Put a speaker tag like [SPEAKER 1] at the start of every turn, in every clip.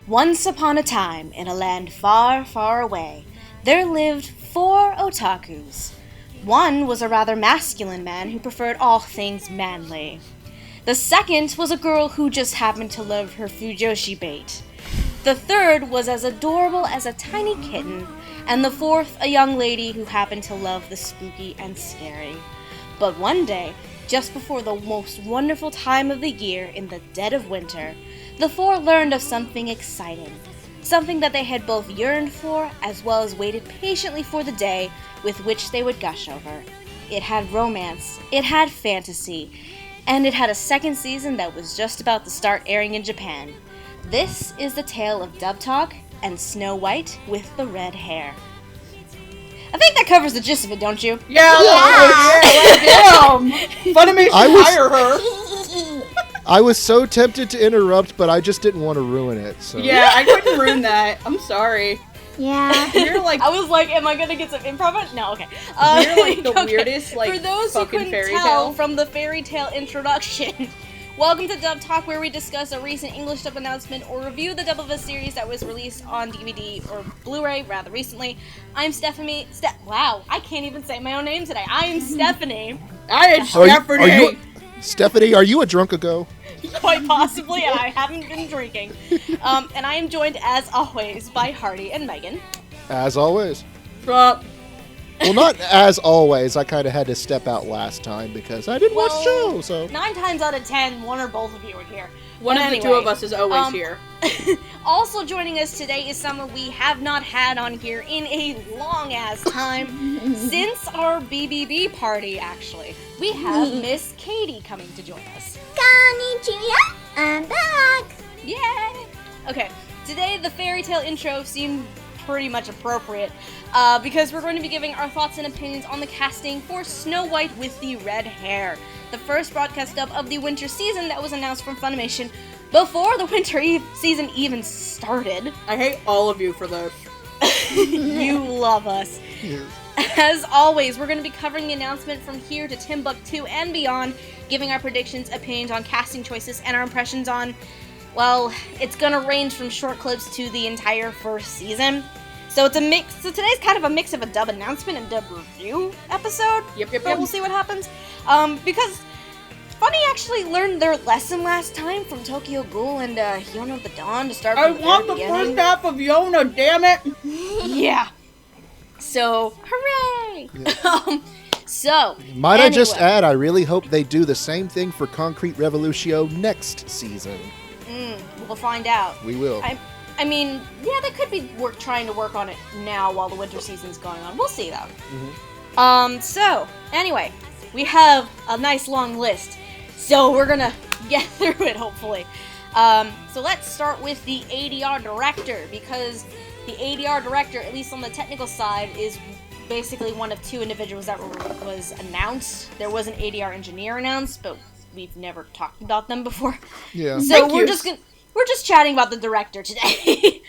[SPEAKER 1] Once upon a time, in a land far, far away, there lived 4 otakus. One was a rather masculine man who preferred all things manly. The second was a girl who just happened to love her fujoshi bait. The third was as adorable as a tiny kitten, and the fourth a young lady who happened to love the spooky and scary. But one day, just before the most wonderful time of the year in the dead of winter, the 4 learned of something exciting. Something that they had both yearned for, as well as waited patiently for the day with which they would gush over. It had romance, it had fantasy, and it had a second season that was just about to start airing in Japan. This is the tale of Dub Talk and Snow White with the red hair. I think that covers the gist of it, don't you?
[SPEAKER 2] Yeah. Damn. FUNimation, hire her.
[SPEAKER 3] I was so tempted to interrupt, but I just didn't want to ruin it. So.
[SPEAKER 2] Yeah, I couldn't ruin that. I'm sorry.
[SPEAKER 4] Yeah.
[SPEAKER 2] You're like,
[SPEAKER 1] I was like, am I gonna get some improv? No, okay.
[SPEAKER 2] You're like the weirdest, like,
[SPEAKER 1] for those who couldn't tell from the fairy tale introduction, welcome to Dub Talk, where we discuss a recent English dub announcement or review the dub of a series that was released on DVD or Blu-ray rather recently. I'm Stephanie. Wow, I can't even say my own name today. I am Stephanie.
[SPEAKER 2] I am Stephanie.
[SPEAKER 3] Stephanie, are you a drunkago?
[SPEAKER 1] Quite possibly, and I haven't been drinking. And I am joined, as always, by Hardy and Megan.
[SPEAKER 3] As always.
[SPEAKER 2] Well,
[SPEAKER 3] not as always. I kind of had to step out last time because I didn't watch the show, so...
[SPEAKER 1] 9 times out of 10, one or both of you are here.
[SPEAKER 2] One of the two of us is always here.
[SPEAKER 1] Also joining us today is someone we have not had on here in a long-ass time. Since our BBB party, actually. We have Miss Katie coming to join us.
[SPEAKER 4] Konnichiwa, I'm back.
[SPEAKER 1] Yay! Okay, today the fairy tale intro seemed pretty much appropriate, because we're going to be giving our thoughts and opinions on the casting for Snow White with the red hair, the first broadcast dub of the winter season that was announced from FUNimation before the winter season even started.
[SPEAKER 2] I hate all of you for this.
[SPEAKER 1] You love us.
[SPEAKER 3] Yeah.
[SPEAKER 1] As always, we're going to be covering the announcement from here to Timbuktu and beyond, giving our predictions, opinions on casting choices, and our impressions on, well, it's going to range from short clips to the entire first season. So it's a mix. So today's kind of a mix of a dub announcement and dub review episode.
[SPEAKER 2] Yep.
[SPEAKER 1] But we'll see what happens. Because Funny actually learned their lesson last time from Tokyo Ghoul and Yona of the Dawn to start from
[SPEAKER 2] I want the first half of Yona, damn it!
[SPEAKER 1] Yeah. So, hooray!
[SPEAKER 3] Yeah. Might I just add, I really hope they do the same thing for Concrete Revolutio next season.
[SPEAKER 1] We'll find out.
[SPEAKER 3] We will.
[SPEAKER 1] I mean, yeah, they could be trying to work on it now while the winter season's going on. We'll see, though.
[SPEAKER 3] Mm-hmm.
[SPEAKER 1] So, anyway, we have a nice long list. So, we're gonna get through it, hopefully. So, let's start with the ADR Director, because the ADR Director, at least on the technical side, is basically one of 2 individuals that was announced. There was an ADR engineer announced, but we've never talked about them before.
[SPEAKER 3] Yeah.
[SPEAKER 1] So we're just chatting about the director today.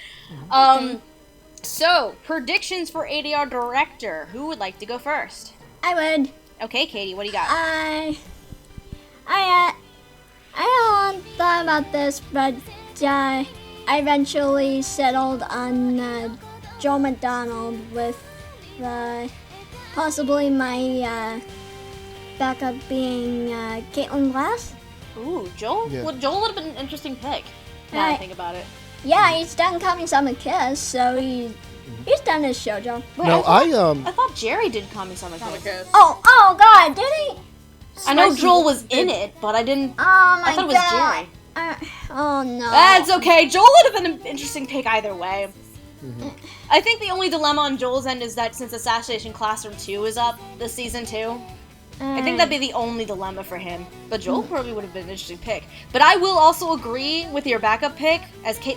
[SPEAKER 1] So predictions for ADR Director. Who would like to go first?
[SPEAKER 4] I would.
[SPEAKER 1] Okay, Katie, what do you got?
[SPEAKER 4] I haven't thought about this, but I eventually settled on Joe McDonald with possibly my backup being Caitlin Glass.
[SPEAKER 1] Ooh, Joel?
[SPEAKER 3] Yeah.
[SPEAKER 1] Well, Joel would have been an interesting pick, now I think about it.
[SPEAKER 4] Yeah, he's done Kami-sama Kiss, so he's done his shoujo.
[SPEAKER 1] Wait,
[SPEAKER 3] No,
[SPEAKER 1] I thought Jerry did Kami-sama Kiss.
[SPEAKER 4] Oh God, did he?
[SPEAKER 1] I know Joel was in it, but I didn't...
[SPEAKER 4] Oh my
[SPEAKER 1] I thought it was
[SPEAKER 4] God.
[SPEAKER 1] Jerry.
[SPEAKER 4] Oh no.
[SPEAKER 1] That's okay. Joel would have been an interesting pick either way. Mm-hmm. I think the only dilemma on Joel's end is that since Assassination Classroom 2 is up this season too, I think that'd be the only dilemma for him. But Joel probably would have been an interesting pick. But I will also agree with your backup pick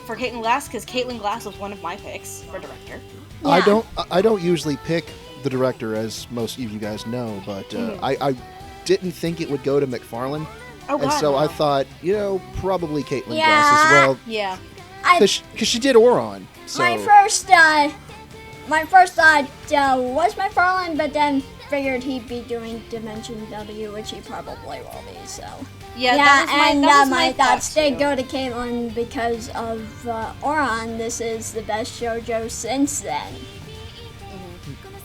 [SPEAKER 1] for Caitlin Glass, because Caitlin Glass was one of my picks for director.
[SPEAKER 4] Yeah.
[SPEAKER 3] I don't usually pick the director, as most of you guys know, but I didn't think it would go to McFarlane.
[SPEAKER 1] Oh, God,
[SPEAKER 3] and so
[SPEAKER 1] no.
[SPEAKER 3] I thought, probably Caitlin Glass as well.
[SPEAKER 1] Yeah.
[SPEAKER 3] Because she did Oron. So.
[SPEAKER 4] My first thought was McFarlane, but then figured he'd be doing Dimension W, which he probably will be, so.
[SPEAKER 1] Yeah,
[SPEAKER 4] that was my thoughts. They
[SPEAKER 1] too.
[SPEAKER 4] go to Caitlin because of Oran. This is the best shoujo since then.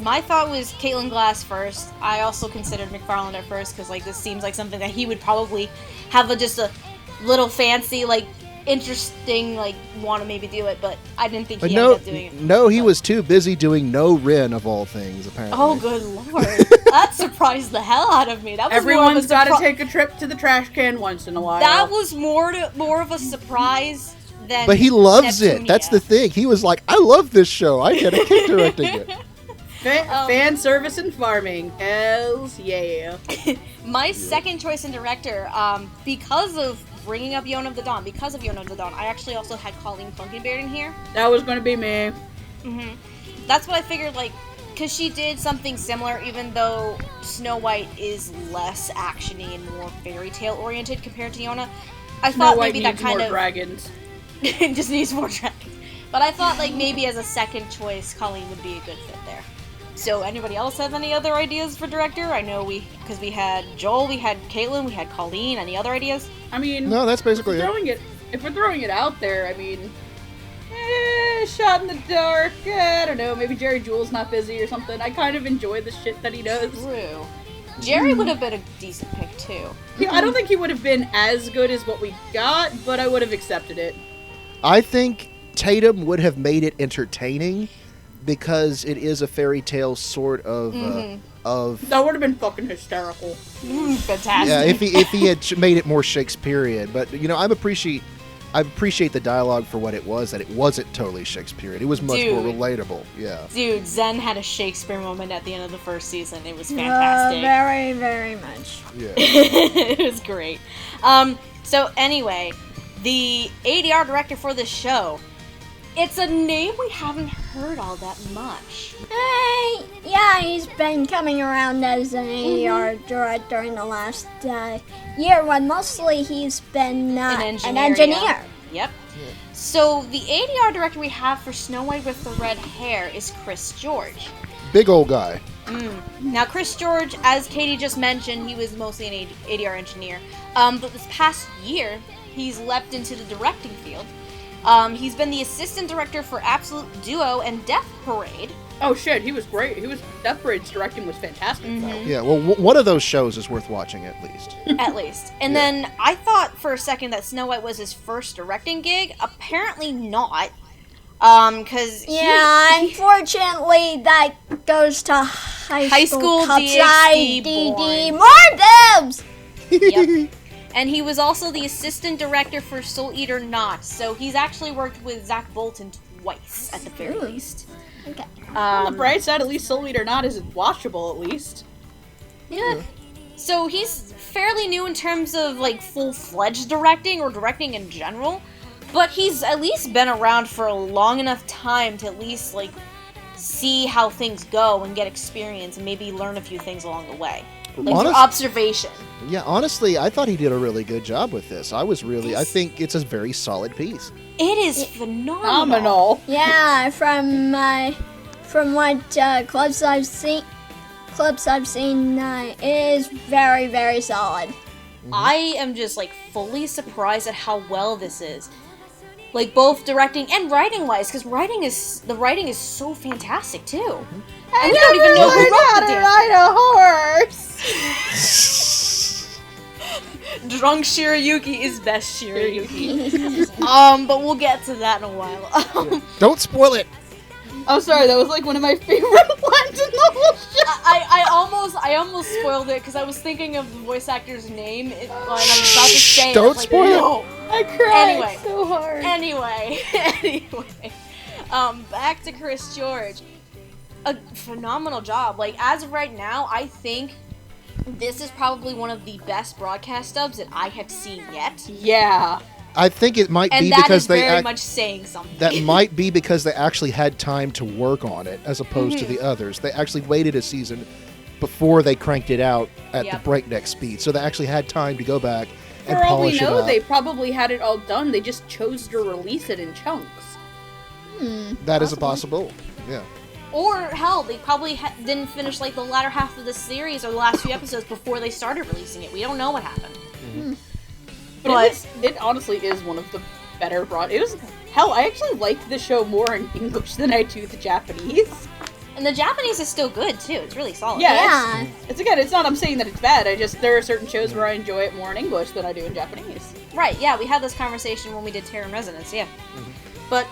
[SPEAKER 1] My thought was Caitlin Glass first. I also considered McFarland at first because like this seems like something that he would probably have just a little fancy, like interesting, like want to maybe do it, but I didn't think he ended up doing it.
[SPEAKER 3] No, he was too busy doing No Rin of all things, apparently.
[SPEAKER 1] Oh, good lord! That surprised the hell out of me. That was
[SPEAKER 2] Everyone's got to take a trip to the trash can once in a while.
[SPEAKER 1] That was more of a surprise than.
[SPEAKER 3] But he loves
[SPEAKER 1] Neptunia.
[SPEAKER 3] it. That's the thing. He was like, I love this show. I get a kick directing it.
[SPEAKER 2] Fan service and farming. Hells yeah.
[SPEAKER 1] My second choice in director, because of bringing up Yona of the Dawn, I actually also had Colleen Funkenbeard in here.
[SPEAKER 2] That was going to be me.
[SPEAKER 1] Mm-hmm. That's what I figured, like, because she did something similar, even though Snow White is less actiony and more fairy tale oriented compared to Yona. I
[SPEAKER 2] Snow
[SPEAKER 1] thought
[SPEAKER 2] White
[SPEAKER 1] maybe
[SPEAKER 2] needs
[SPEAKER 1] that kind
[SPEAKER 2] more
[SPEAKER 1] of
[SPEAKER 2] dragons.
[SPEAKER 1] just needs more dragons. But I thought, like, maybe as a second choice, Colleen would be a good fit there. So, anybody else have any other ideas for director? I know because we had Joel, we had Caitlin, we had Colleen. Any other ideas?
[SPEAKER 2] I mean,
[SPEAKER 3] no, that's basically it.
[SPEAKER 2] If we're throwing it out there, I mean, shot in the dark. I don't know. Maybe Jerry Jewell's not busy or something. I kind of enjoy the shit that he does.
[SPEAKER 1] True. Jerry would have been a decent pick too.
[SPEAKER 2] Yeah, I don't think he would have been as good as what we got, but I would have accepted it.
[SPEAKER 3] I think Tatum would have made it entertaining because it is a fairy tale sort of
[SPEAKER 2] That would have been fucking hysterical.
[SPEAKER 1] Fantastic.
[SPEAKER 3] Yeah, if he had made it more Shakespearean. But you know, I appreciate the dialogue for what it was. That it wasn't totally Shakespearean. It was much more relatable. Yeah.
[SPEAKER 1] Dude, Zen had a Shakespeare moment at the end of the first season. It was fantastic.
[SPEAKER 4] Very, very much.
[SPEAKER 3] Yeah.
[SPEAKER 1] It was great. So anyway, the ADR director for this show. It's a name we haven't heard all that much.
[SPEAKER 4] Hey, yeah, he's been coming around as an ADR director in the last year, when mostly he's been an engineer.
[SPEAKER 1] Yeah. Yep. Yeah. So the ADR director we have for Snow White with the red hair is Chris George.
[SPEAKER 3] Big old guy.
[SPEAKER 1] Now, Chris George, as Katie just mentioned, he was mostly an ADR engineer. But this past year, he's leapt into the directing field. He's been the assistant director for Absolute Duo and Death Parade.
[SPEAKER 2] Oh shit, he was great. Death Parade's directing was fantastic though.
[SPEAKER 3] Yeah, well, one of those shows is worth watching at least.
[SPEAKER 1] At least. And then I thought for a second that Snow White was his first directing gig. Apparently not. Cause
[SPEAKER 4] unfortunately that goes to high school
[SPEAKER 1] DxD
[SPEAKER 4] more boobs!
[SPEAKER 1] Yep. And he was also the assistant director for Soul Eater Not, so he's actually worked with Zach Bolton twice, at the very least.
[SPEAKER 4] Okay.
[SPEAKER 2] On the bright side, at least Soul Eater Not is watchable, at least.
[SPEAKER 1] Yeah. So he's fairly new in terms of, like, full-fledged directing, or directing in general, but he's at least been around for a long enough time to at least, like, see how things go and get experience and maybe learn a few things along the way. Like, through observation.
[SPEAKER 3] Yeah, honestly, I thought he did a really good job with this. I think it's a very solid piece.
[SPEAKER 1] It is phenomenal.
[SPEAKER 4] Yeah, from what clips I've seen, it is very, very solid.
[SPEAKER 1] I am just, like, fully surprised at how well this is. Like, both directing and writing-wise, because the writing is so fantastic, too. And we don't even know who wrote the damn
[SPEAKER 2] ride a horse!
[SPEAKER 1] Drunk Shirayuki is best Shirayuki. But we'll get to that in a while.
[SPEAKER 3] Don't spoil it!
[SPEAKER 2] I'm sorry, that was like one of my favorite lines in the whole show.
[SPEAKER 1] I almost spoiled it because I was thinking of the voice actor's name and I was about to say it.
[SPEAKER 3] Don't spoil it!
[SPEAKER 2] I cried so hard.
[SPEAKER 1] Anyway. Back to Chris George. A phenomenal job. Like, as of right now, I think this is probably one of the best broadcast dubs that I have seen yet.
[SPEAKER 2] Yeah.
[SPEAKER 3] I think it might be
[SPEAKER 1] that
[SPEAKER 3] because
[SPEAKER 1] is very much saying something.
[SPEAKER 3] That might be because they actually had time to work on it as opposed to the others. They actually waited a season before they cranked it out at the breakneck speed. So they actually had time to go back and polish it up.
[SPEAKER 2] For all we know, they probably had it all done. They just chose to release it in chunks.
[SPEAKER 3] That is a possibility. Yeah.
[SPEAKER 1] Or, hell, they probably didn't finish, like, the latter half of the series or the last few episodes before they started releasing it. We don't know what happened.
[SPEAKER 3] Mm-hmm.
[SPEAKER 2] But it honestly is one of the better hell, I actually like the show more in English than I do the Japanese.
[SPEAKER 1] And the Japanese is still good, too. It's really solid.
[SPEAKER 2] Yeah. It's not, I'm saying that it's bad. There are certain shows where I enjoy it more in English than I do in Japanese.
[SPEAKER 1] Right, yeah, we had this conversation when we did Terror in Resonance, yeah. Mm-hmm. But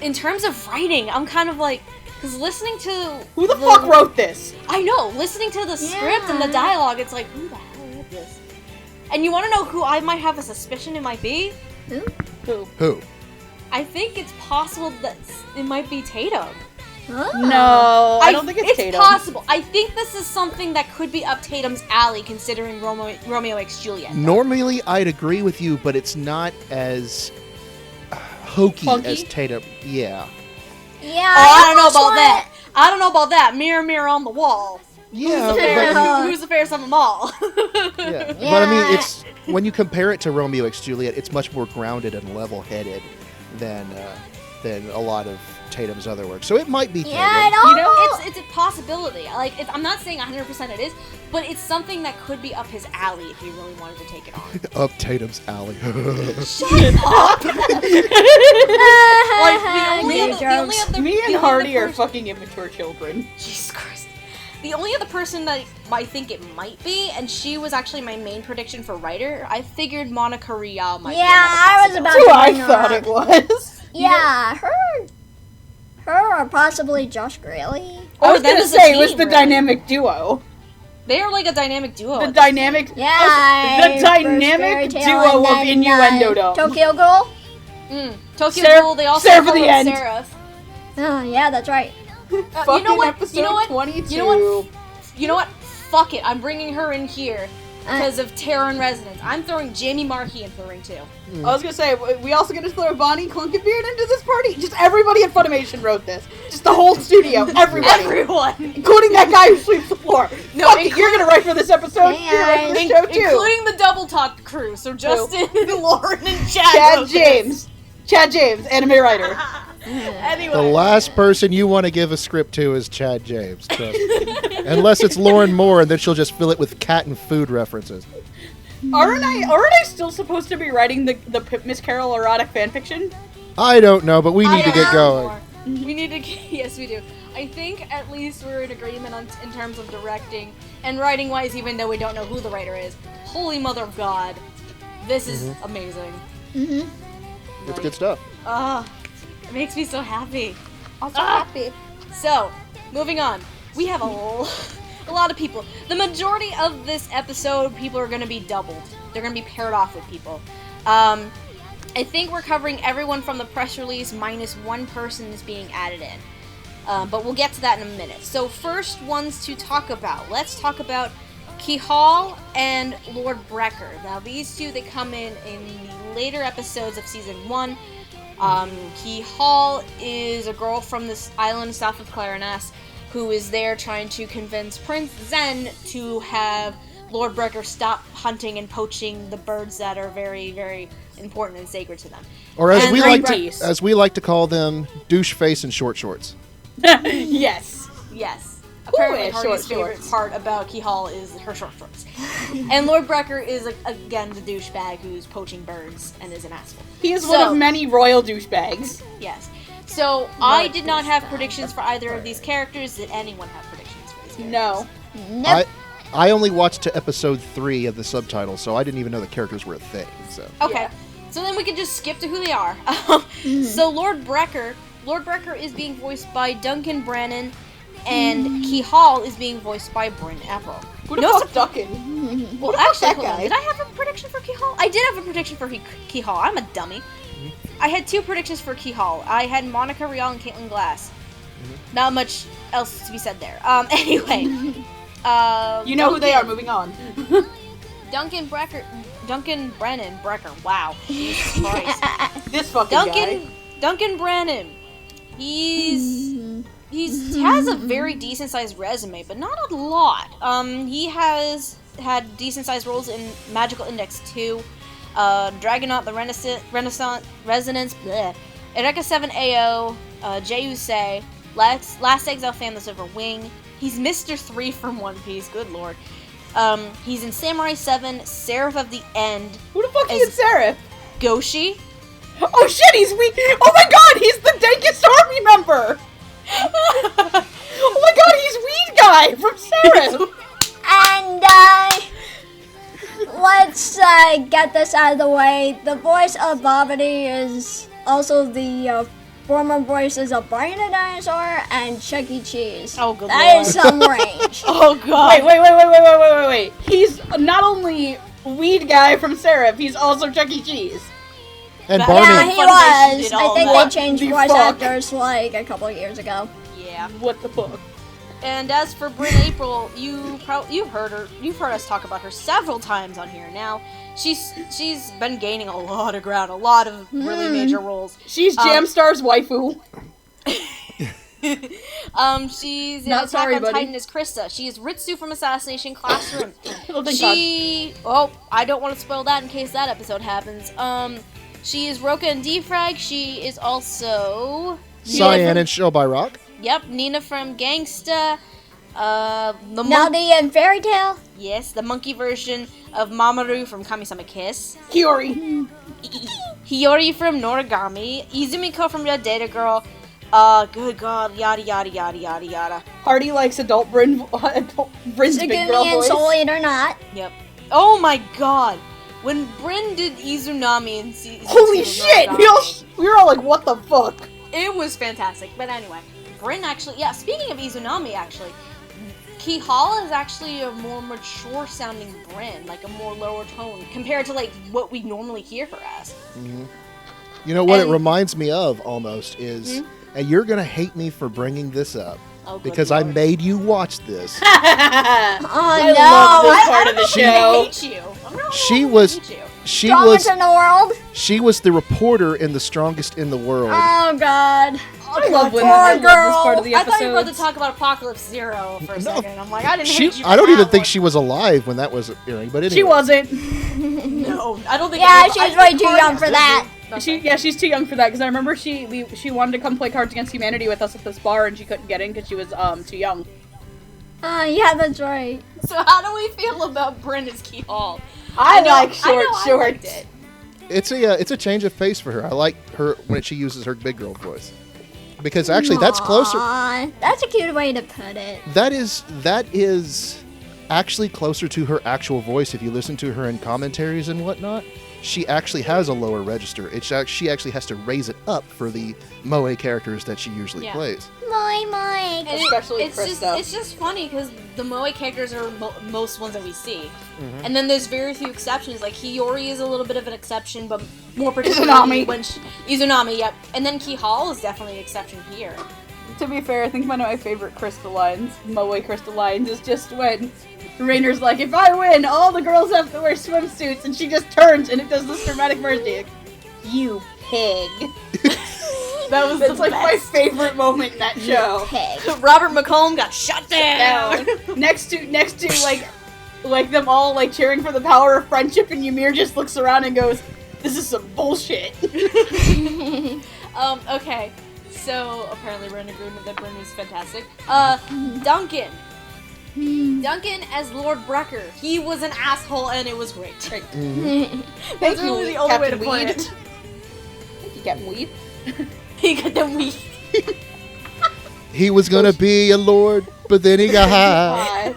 [SPEAKER 1] in terms of writing, I'm kind of like, because listening to...
[SPEAKER 2] Who the fuck wrote this?
[SPEAKER 1] I know, listening to the script and the dialogue, it's like, who the hell wrote this? And you want to know who I might have a suspicion it might be?
[SPEAKER 2] Who?
[SPEAKER 1] I think it's possible that it might be Tatum.
[SPEAKER 4] Oh.
[SPEAKER 2] No, I don't think it's Tatum.
[SPEAKER 1] It's possible. I think this is something that could be up Tatum's alley, considering Romeo x Juliet.
[SPEAKER 3] Normally, I'd agree with you, but it's not as hokey as Tatum. Yeah.
[SPEAKER 4] Yeah.
[SPEAKER 1] I don't know about that. I don't know about that. Mirror, mirror on the wall.
[SPEAKER 3] Yeah.
[SPEAKER 1] Who's the fairest of them all?
[SPEAKER 3] Yeah. But I mean, it's when you compare it to Romeo x Juliet, it's much more grounded and level-headed than a lot of Tatum's other work. So it might be Tatum.
[SPEAKER 4] I don't
[SPEAKER 1] it's a possibility. Like, I'm not saying 100% it is, but it's something that could be up his alley if he really wanted to take it on.
[SPEAKER 3] Up Tatum's alley.
[SPEAKER 1] Shut up!
[SPEAKER 2] Me and Hardy are fucking immature children.
[SPEAKER 1] Jesus Christ. The only other person that I think it might be, and she was actually my main prediction for writer, I figured Monica Rial might be.
[SPEAKER 4] Yeah, I was about
[SPEAKER 2] to
[SPEAKER 4] bring
[SPEAKER 2] I
[SPEAKER 4] her
[SPEAKER 2] thought
[SPEAKER 4] up.
[SPEAKER 2] it was.
[SPEAKER 4] Yeah, her or possibly Josh Graley.
[SPEAKER 2] I was gonna say it was the dynamic duo.
[SPEAKER 1] They are like a dynamic duo.
[SPEAKER 2] The dynamic duo of Innuendo Dome.
[SPEAKER 4] Tokyo Ghoul.
[SPEAKER 1] Tokyo Ghoul. They also
[SPEAKER 2] Seraph of the End.
[SPEAKER 1] Seraph.
[SPEAKER 4] Oh yeah, that's right.
[SPEAKER 1] You know what?
[SPEAKER 2] Episode
[SPEAKER 1] You know what?
[SPEAKER 2] 22.
[SPEAKER 1] You know what? Fuck it. I'm bringing her in here because of Terror in Resonance. I'm throwing Jamie Marchi in for ring 2.
[SPEAKER 2] I was gonna say, we also gonna throw Bonnie Clunkenbeard into this party? Just everybody at Funimation wrote this. Just the whole studio. Everybody.
[SPEAKER 1] Everyone.
[SPEAKER 2] Including that guy who sweeps the floor. No, fuck it, you're gonna write for this episode.
[SPEAKER 4] Yeah,
[SPEAKER 2] you're gonna write for this show too.
[SPEAKER 1] Including the Double Talk crew. So Justin, Lauren, and Chad.
[SPEAKER 2] Chad James, anime writer.
[SPEAKER 1] Anyway.
[SPEAKER 3] The last person you want to give a script to is Chad James. Trust me. Unless it's Lauren Moore, and then she'll just fill it with cat and food references.
[SPEAKER 2] Aren't I still supposed to be writing the Miss Carol erotic fanfiction?
[SPEAKER 3] I don't know, but we need to get going.
[SPEAKER 1] We need to yes, we do. I think at least we're in agreement in terms of directing and writing-wise, even though we don't know who the writer is. Holy mother of God. This is amazing.
[SPEAKER 3] It's good stuff.
[SPEAKER 1] It makes me so happy. Also happy. So, moving on. We have a lot of people. The majority of this episode, people are going to be doubled. They're going to be paired off with people. I think we're covering everyone from the press release minus one person is being added in. But we'll get to that in a minute. So first ones to talk about. Let's talk about Kihal and Lord Brecker. Now these two, they come in the later episodes of Season 1. Kihal is a girl from this island south of Clarinas who is there trying to convince Prince Zen to have Lord Brecker stop hunting and poaching the birds that are very, very important and sacred to them.
[SPEAKER 3] Or as we like to call them, douche face and short shorts.
[SPEAKER 2] Yes.
[SPEAKER 1] Apparently Hardy's favorite part about Kihal is her short shorts. And Lord Brecker is, again, the douchebag who's poaching birds and is an asshole.
[SPEAKER 2] He is one of many royal douchebags.
[SPEAKER 1] Yes. So, I did not have predictions for either of these characters. Did anyone have predictions for these characters?
[SPEAKER 2] No.
[SPEAKER 4] Nope.
[SPEAKER 3] I only watched to episode 3 of the subtitles, so I didn't even know the characters were a thing. So.
[SPEAKER 1] Okay. Yeah. So then we can just skip to who they are. So Lord Brecker is being voiced by Duncan Brannon, and Kihal is being voiced by Bryn Apple.
[SPEAKER 2] Who the fuck's Duncan?
[SPEAKER 1] Well, actually, hold on. Did I have a prediction for Kihal? I did have a prediction for Kihal. I'm a dummy. I had 2 predictions for Kihal. I had Monica Rial and Caitlin Glass. Not much else to be said there. Anyway.
[SPEAKER 2] You know who they are. Moving on.
[SPEAKER 1] Duncan Brennan. Brecker. Wow. Jesus Christ.
[SPEAKER 2] This fucking guy.
[SPEAKER 1] Duncan Brennan. He has a very decent sized resume, but not a lot. He has had decent sized roles in Magical Index 2, Dragonaut the Resonance, bleh, Eureka 7 AO, Jayusei, Last Exile fan, the Silver Wing. He's Mr. 3 from One Piece, good lord. He's in Samurai 7, Seraph of the End.
[SPEAKER 2] Who the fuck is Seraph?
[SPEAKER 1] Goshi.
[SPEAKER 2] Oh shit, he's weak! Oh my god, he's the dankest army member! Oh my god, he's Weed Guy from Seraph!
[SPEAKER 4] And, let's, get this out of the way. The voice of Bobbity is also the, former voices of Barney the Dinosaur and Chuck E. Cheese.
[SPEAKER 1] Oh, good
[SPEAKER 4] That
[SPEAKER 1] lord.
[SPEAKER 4] is some range.
[SPEAKER 1] Oh god.
[SPEAKER 2] Wait. He's not only Weed Guy from Seraph, he's also Chuck E. Cheese.
[SPEAKER 3] And
[SPEAKER 1] Yeah,
[SPEAKER 3] Barney.
[SPEAKER 4] Yeah, he
[SPEAKER 1] Funimation
[SPEAKER 4] was.
[SPEAKER 1] did all
[SPEAKER 4] I think
[SPEAKER 1] that.
[SPEAKER 4] they changed
[SPEAKER 2] The
[SPEAKER 4] voice
[SPEAKER 2] fuck?
[SPEAKER 4] actors like a couple of years ago.
[SPEAKER 1] Yeah.
[SPEAKER 2] What the fuck?
[SPEAKER 1] And as for Bryn April, you've heard us talk about her several times on here. Now, she's been gaining a lot of ground, a lot of really major roles.
[SPEAKER 2] She's Jamstar's waifu.
[SPEAKER 1] She's in
[SPEAKER 2] Not
[SPEAKER 1] Attack
[SPEAKER 2] sorry,
[SPEAKER 1] on
[SPEAKER 2] buddy.
[SPEAKER 1] Titan as Krista. She is Ritsu from Assassination Classroom.
[SPEAKER 2] Oh, thank
[SPEAKER 1] I don't want to spoil that in case that episode happens. She is Roka and Defrag. She is also
[SPEAKER 3] Cyan and Show by Rock.
[SPEAKER 1] Yep, Nina from Gangsta.
[SPEAKER 4] Melody and Fairy Tale.
[SPEAKER 1] Yes, the monkey version of Mamoru from Kami-sama Kiss.
[SPEAKER 2] Hiyori.
[SPEAKER 1] Hiyori from Noragami. Izumiko from Red Data Girl. Good god, yada yada yada yada yada.
[SPEAKER 2] Hardy likes adult Bryn's big girl
[SPEAKER 4] Tsugumi and
[SPEAKER 2] voice.
[SPEAKER 4] Soul Eater Not.
[SPEAKER 1] Yep. Oh my god! When Bryn did Izunami in season
[SPEAKER 2] Holy
[SPEAKER 1] 2 of
[SPEAKER 2] shit!
[SPEAKER 1] Noragami,
[SPEAKER 2] We were all like, what the fuck?
[SPEAKER 1] it was fantastic. But anyway, Bryn actually, yeah, speaking of Izunami actually, Kihal is actually a more mature sounding Bryn, like a more lower tone, compared to like what we normally hear her as.
[SPEAKER 3] You know what
[SPEAKER 1] And-
[SPEAKER 3] it reminds me of almost is, and you're going to hate me for bringing this up,
[SPEAKER 1] Oh, good
[SPEAKER 3] because I
[SPEAKER 1] lord.
[SPEAKER 3] made you watch this.
[SPEAKER 2] I
[SPEAKER 4] Oh
[SPEAKER 2] love
[SPEAKER 4] no!
[SPEAKER 2] this part of the
[SPEAKER 1] I'm gonna
[SPEAKER 2] show.
[SPEAKER 1] hate you. I'm gonna
[SPEAKER 3] She was-
[SPEAKER 1] hate you.
[SPEAKER 4] Strongest in the world.
[SPEAKER 3] She was the reporter in The Strongest in the World.
[SPEAKER 4] Oh god.
[SPEAKER 2] I love when
[SPEAKER 4] Poor
[SPEAKER 2] I love this
[SPEAKER 4] girl.
[SPEAKER 2] part of the
[SPEAKER 1] I thought you were about
[SPEAKER 2] episode.
[SPEAKER 1] to talk about Apocalypse Zero for a
[SPEAKER 3] No.
[SPEAKER 1] second. I'm like, I didn't
[SPEAKER 3] She,
[SPEAKER 1] hate you.
[SPEAKER 3] I don't even think she was alive when that was airing, but anyway.
[SPEAKER 2] She wasn't.
[SPEAKER 1] No, I don't think.
[SPEAKER 4] Yeah,
[SPEAKER 1] it was.
[SPEAKER 4] she's way too young for that.
[SPEAKER 2] She's too young for that. Because I remember she wanted to come play Cards Against Humanity with us at this bar, and she couldn't get in because she was too young.
[SPEAKER 4] Yeah, that's right.
[SPEAKER 1] So how do we feel about Brenda's Key Hall?
[SPEAKER 2] I
[SPEAKER 1] know-
[SPEAKER 2] like
[SPEAKER 1] I know
[SPEAKER 2] short
[SPEAKER 1] I
[SPEAKER 2] shorts.
[SPEAKER 1] liked it.
[SPEAKER 3] It's a change of pace for her. I like her when she uses her big girl voice, because actually that's closer.
[SPEAKER 4] Aw, that's a cute way to put it.
[SPEAKER 3] That is actually closer to her actual voice. If you listen to her in commentaries and whatnot, she actually has a lower register. She actually has to raise it up for the Moe characters that she usually
[SPEAKER 1] Yeah.
[SPEAKER 3] plays.
[SPEAKER 4] My.
[SPEAKER 1] And
[SPEAKER 2] Especially
[SPEAKER 1] it's just
[SPEAKER 2] Krista.
[SPEAKER 1] it's just funny because the Moe characters are most ones that we see,
[SPEAKER 3] Mm-hmm.
[SPEAKER 1] and then there's very few exceptions. Like Hiyori is a little bit of an exception, but more particularly
[SPEAKER 2] Izunami.
[SPEAKER 1] when Izunami, yep. And then Key Hall is definitely an exception here.
[SPEAKER 2] To be fair, I think one of my favorite crystallines, Moe crystallines, is just when Rainer's like, if I win, all the girls have to wear swimsuits, and she just turns and it does this dramatic mercy. You pig.
[SPEAKER 1] That was
[SPEAKER 2] That's like my favorite moment in that show.
[SPEAKER 4] Pig.
[SPEAKER 1] Robert McComb got shut down.
[SPEAKER 2] next to like them all like cheering for the power of friendship, and Ymir just looks around and goes, "This is some bullshit."
[SPEAKER 1] Okay. So apparently we're in agreement that Bryn is fantastic. Duncan. Duncan as Lord Brecker. He was an asshole and it was great.
[SPEAKER 2] Thank
[SPEAKER 1] That's
[SPEAKER 2] you,
[SPEAKER 1] really the only way to
[SPEAKER 2] Captain
[SPEAKER 1] put
[SPEAKER 2] Weed.
[SPEAKER 1] it.
[SPEAKER 2] Thank you, Captain Weed.
[SPEAKER 1] He got them weak.
[SPEAKER 3] He was gonna be a lord, but then he got high.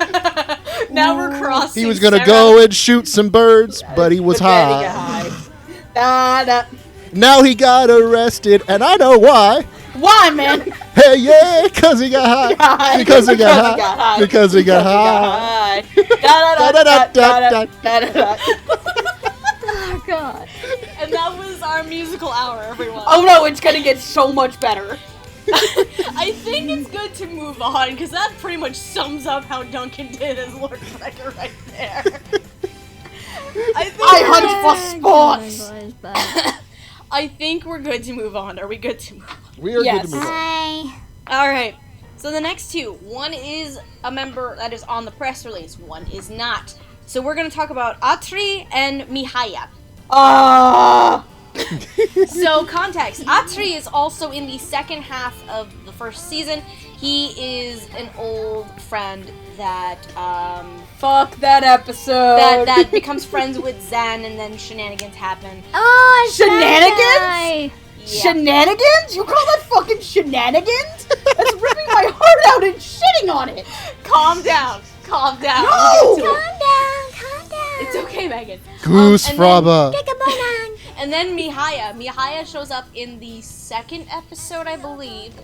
[SPEAKER 1] Now we're crossing.
[SPEAKER 3] He was gonna
[SPEAKER 1] Sarah.
[SPEAKER 3] go and shoot some birds, but he was
[SPEAKER 2] But then he
[SPEAKER 3] high.
[SPEAKER 2] got high. Da, da.
[SPEAKER 3] Now he got arrested, and I know why.
[SPEAKER 2] Why, man?
[SPEAKER 3] Hey, yeah, because he got high. Because he got high. Because he got high.
[SPEAKER 2] Da-da-da-da-da-da-da-da-da.
[SPEAKER 4] Oh god.
[SPEAKER 1] And that was our musical hour, everyone.
[SPEAKER 2] Oh no, it's gonna get so much better.
[SPEAKER 1] I think it's good to move on because that pretty much sums up how Duncan did as Lord Brecker right there.
[SPEAKER 2] I hunt for sports.
[SPEAKER 1] I think we're good to move on. Are we good to move on?
[SPEAKER 3] We are
[SPEAKER 2] Yes.
[SPEAKER 3] good to move on.
[SPEAKER 4] Hi.
[SPEAKER 1] Alright, so the next two. One is a member that is on the press release, one is not. So we're going to talk about Atri and Mihaya. So, context. Atri is also in the second half of the first season. He is an old friend that,
[SPEAKER 2] Fuck that episode!
[SPEAKER 1] that becomes friends with Zen, and then shenanigans happen.
[SPEAKER 4] Oh,
[SPEAKER 2] Shenanigans?
[SPEAKER 1] Yeah.
[SPEAKER 2] Shenanigans? You call that fucking shenanigans? That's ripping my heart out and shitting on it!
[SPEAKER 1] Calm down. Calm down.
[SPEAKER 2] No!
[SPEAKER 1] We'll get to it.
[SPEAKER 4] Calm down.
[SPEAKER 1] It's okay, Megan.
[SPEAKER 3] Goose
[SPEAKER 1] and
[SPEAKER 3] Fraba.
[SPEAKER 1] And then Mihaya shows up in the second episode, I believe.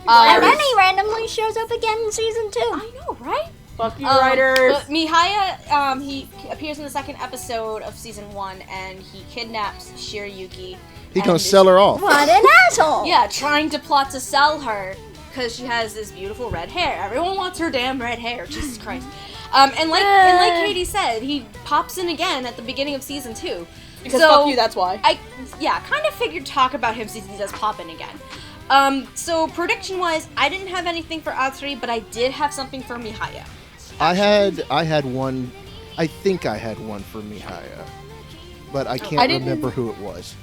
[SPEAKER 4] And then he randomly shows up again in season 2.
[SPEAKER 1] I know, right?
[SPEAKER 2] Fuck you, writers!
[SPEAKER 1] But Mihaya, he appears in the second episode of season 1, and he kidnaps Shirayuki.
[SPEAKER 3] He gonna sell her off.
[SPEAKER 4] What an asshole!
[SPEAKER 1] Yeah, trying to plot to sell her because she has this beautiful red hair. Everyone wants her damn red hair. Jesus Christ. And like Katie said, he pops in again at the beginning of season 2.
[SPEAKER 2] Because
[SPEAKER 1] so,
[SPEAKER 2] fuck you, that's why.
[SPEAKER 1] I kind of figured talk about him since he does pop in again. So prediction-wise, I didn't have anything for Atri, but I did have something for Mihaya.
[SPEAKER 3] I had one. I think I had one for Mihaya, but I can't remember who it was.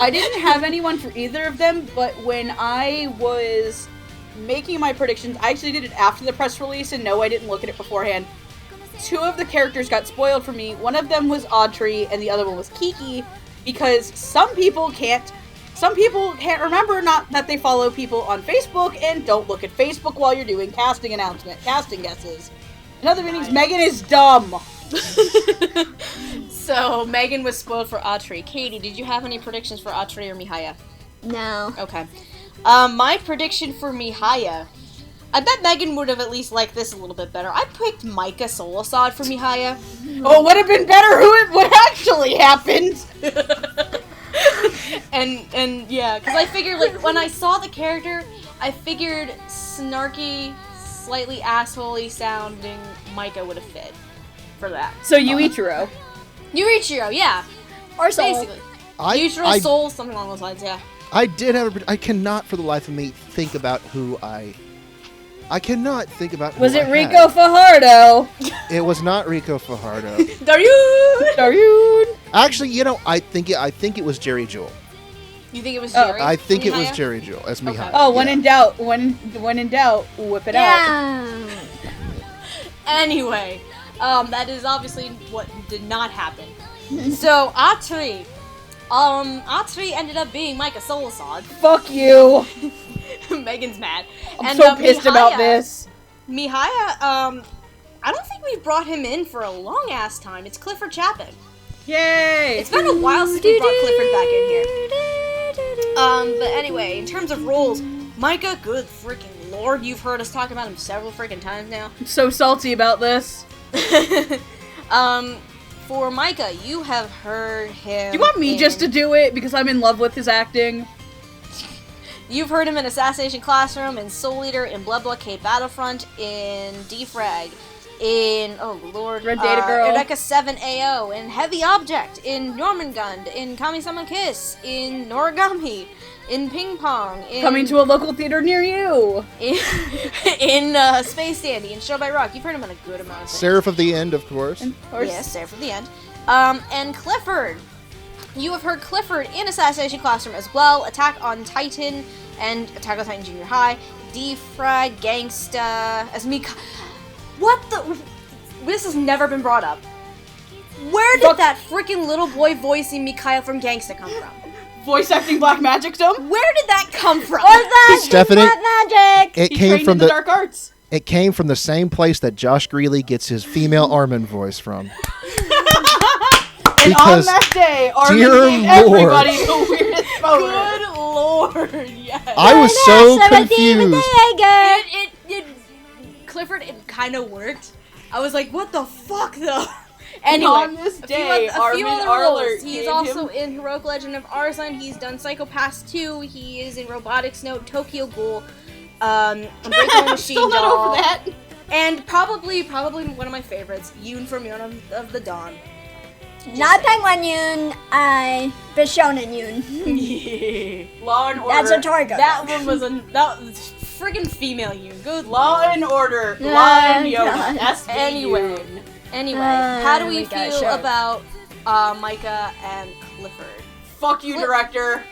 [SPEAKER 2] I didn't have anyone for either of them, but when I was making my predictions, I actually did it after the press release, and no, I didn't look at it beforehand. 2 of the characters got spoiled for me. One of them was Atri, and the other one was Kiki, because some people can't remember not that they follow people on Facebook and don't look at Facebook while you're doing casting guesses. In other meanings, Megan is dumb.
[SPEAKER 1] So Megan was spoiled for Atri. Katie, did you have any predictions for Atri or Mihaya?
[SPEAKER 4] No.
[SPEAKER 1] Okay. My prediction for Mihaya, I bet Megan would have at least liked this a little bit better. I picked Micah Solasad for Mihaya.
[SPEAKER 2] Oh, it would have been better what actually happened.
[SPEAKER 1] and yeah, because I figured, like, when I saw the character, I figured snarky, slightly assholey sounding Micah would have fit for that.
[SPEAKER 2] So Yuichiro.
[SPEAKER 1] Yuichiro, yeah.
[SPEAKER 4] Or Soul.
[SPEAKER 1] Basically. Yuichiro, Soul, something along those lines, yeah.
[SPEAKER 3] I did have I cannot for the life of me think about who I cannot think about who
[SPEAKER 2] Was it
[SPEAKER 3] I
[SPEAKER 2] Rico
[SPEAKER 3] had.
[SPEAKER 2] Fajardo?
[SPEAKER 3] It was not Rico Fajardo.
[SPEAKER 2] Daryun!
[SPEAKER 3] Actually, I think it was Jerry Jewell.
[SPEAKER 1] You think it was Jerry?
[SPEAKER 3] I think it was
[SPEAKER 1] Mihaya?
[SPEAKER 3] Jerry Jewell as Mihaya.
[SPEAKER 1] Okay.
[SPEAKER 2] Oh, when in doubt, whip it out.
[SPEAKER 4] Yeah.
[SPEAKER 1] Anyway, that is obviously what did not happen. So, Atri ended up being Micah Solasad.
[SPEAKER 2] Fuck you.
[SPEAKER 1] Megan's mad.
[SPEAKER 2] I'm so pissed about this.
[SPEAKER 1] Mihaya, I don't think we've brought him in for a long ass time. It's Clifford Chapin.
[SPEAKER 2] Yay!
[SPEAKER 1] It's been a while since we brought Clifford back in here. But anyway, in terms of roles, Micah, good freaking lord, you've heard us talk about him several freaking times now.
[SPEAKER 2] I'm so salty about this.
[SPEAKER 1] For Micah, you have heard him.
[SPEAKER 2] Do you want me just to do it because I'm in love with his acting?
[SPEAKER 1] You've heard him in Assassination Classroom, in Soul Eater, in Blood Blockade Battlefront, in Defrag, in, oh lord,
[SPEAKER 2] Red Data Girl,
[SPEAKER 1] Eureka 7 AO, in Heavy Object, in Jormungand, in Kami-sama Kiss, in Noragami, in Ping Pong, in...
[SPEAKER 2] Coming to a local theater near you!
[SPEAKER 1] In Space Dandy, in Show by Rock. You've heard him in a good amount of things.
[SPEAKER 3] Seraph of the End, of course.
[SPEAKER 1] Yes, Seraph of the End. And Clifford. You have heard Clifford in Assassination Classroom as well, Attack on Titan, and Attack on Titan Junior High, Defrag, Gangsta, as Mika... What the... This has never been brought up. Where did that freaking little boy voicing Mikhail from Gangsta come from?
[SPEAKER 2] Voice acting Black Magic Dome?
[SPEAKER 1] Where did that come from?
[SPEAKER 4] What's that?
[SPEAKER 3] Stephanie,
[SPEAKER 4] Black magic!
[SPEAKER 3] It
[SPEAKER 2] He
[SPEAKER 3] came
[SPEAKER 2] trained
[SPEAKER 3] from
[SPEAKER 2] in the dark arts.
[SPEAKER 3] It came from the same place that Josh Greeley gets his female Armin voice from.
[SPEAKER 2] And on that day, Armin gave everybody the weirdest photo.
[SPEAKER 1] Good lord, yes.
[SPEAKER 3] I was so confused.
[SPEAKER 1] Clifford, it kind of worked. I was like, what the fuck, though?
[SPEAKER 2] And
[SPEAKER 1] Anyway,
[SPEAKER 2] on this day, Armin Arler
[SPEAKER 1] He's also in Heroic Legend of Arzon. He's done Psycho-Pass 2. He is in Robotics Note, Tokyo Ghoul, Unbreakable Machine
[SPEAKER 2] Still not
[SPEAKER 1] Doll.
[SPEAKER 2] over that.
[SPEAKER 1] And probably one of my favorites, Yoon from Yoon of the Dawn.
[SPEAKER 4] Not Penguin Yoon, Bishonen Yoon.
[SPEAKER 2] Law and Order.
[SPEAKER 4] That's a Torgo.
[SPEAKER 1] That one was friggin' female Yoon. Good
[SPEAKER 2] Law
[SPEAKER 1] lord.
[SPEAKER 2] and Order.
[SPEAKER 4] Oh,
[SPEAKER 2] Law and
[SPEAKER 4] God.
[SPEAKER 2] Yoda.
[SPEAKER 1] Anyway, how do we
[SPEAKER 4] we gotta
[SPEAKER 1] feel
[SPEAKER 4] show.
[SPEAKER 1] about Micah and Clifford?
[SPEAKER 2] Fuck you, director.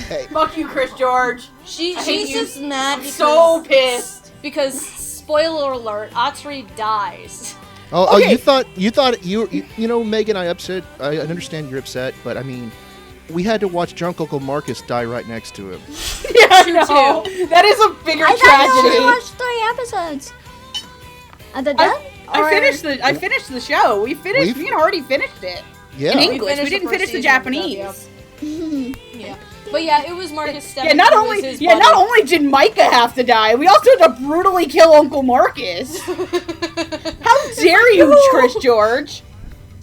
[SPEAKER 3] Hey.
[SPEAKER 2] Fuck you, Chris George.
[SPEAKER 1] She's just mad because...
[SPEAKER 2] So pissed.
[SPEAKER 1] Because, spoiler alert, Atri dies.
[SPEAKER 3] Oh,
[SPEAKER 2] Okay.
[SPEAKER 3] you thought you know, Megan, I understand you're upset, but I mean, we had to watch drunk Uncle Marcus die right next to him.
[SPEAKER 2] Yeah, no. That is a bigger
[SPEAKER 4] I
[SPEAKER 2] tragedy.
[SPEAKER 4] only watched 3 episodes. Are they done?
[SPEAKER 2] I finished the show. Me and Hardy finished it.
[SPEAKER 3] Yeah.
[SPEAKER 2] In English. We
[SPEAKER 1] finished
[SPEAKER 2] didn't
[SPEAKER 1] the
[SPEAKER 2] finish the
[SPEAKER 1] first season of
[SPEAKER 2] Japanese.
[SPEAKER 1] Yeah. But yeah, it was Marcus stepping
[SPEAKER 2] Yeah, not
[SPEAKER 1] through
[SPEAKER 2] only
[SPEAKER 1] his
[SPEAKER 2] not
[SPEAKER 1] body.
[SPEAKER 2] only did Micah have to die, we also had to brutally kill Uncle Marcus. How dare you, Chris George?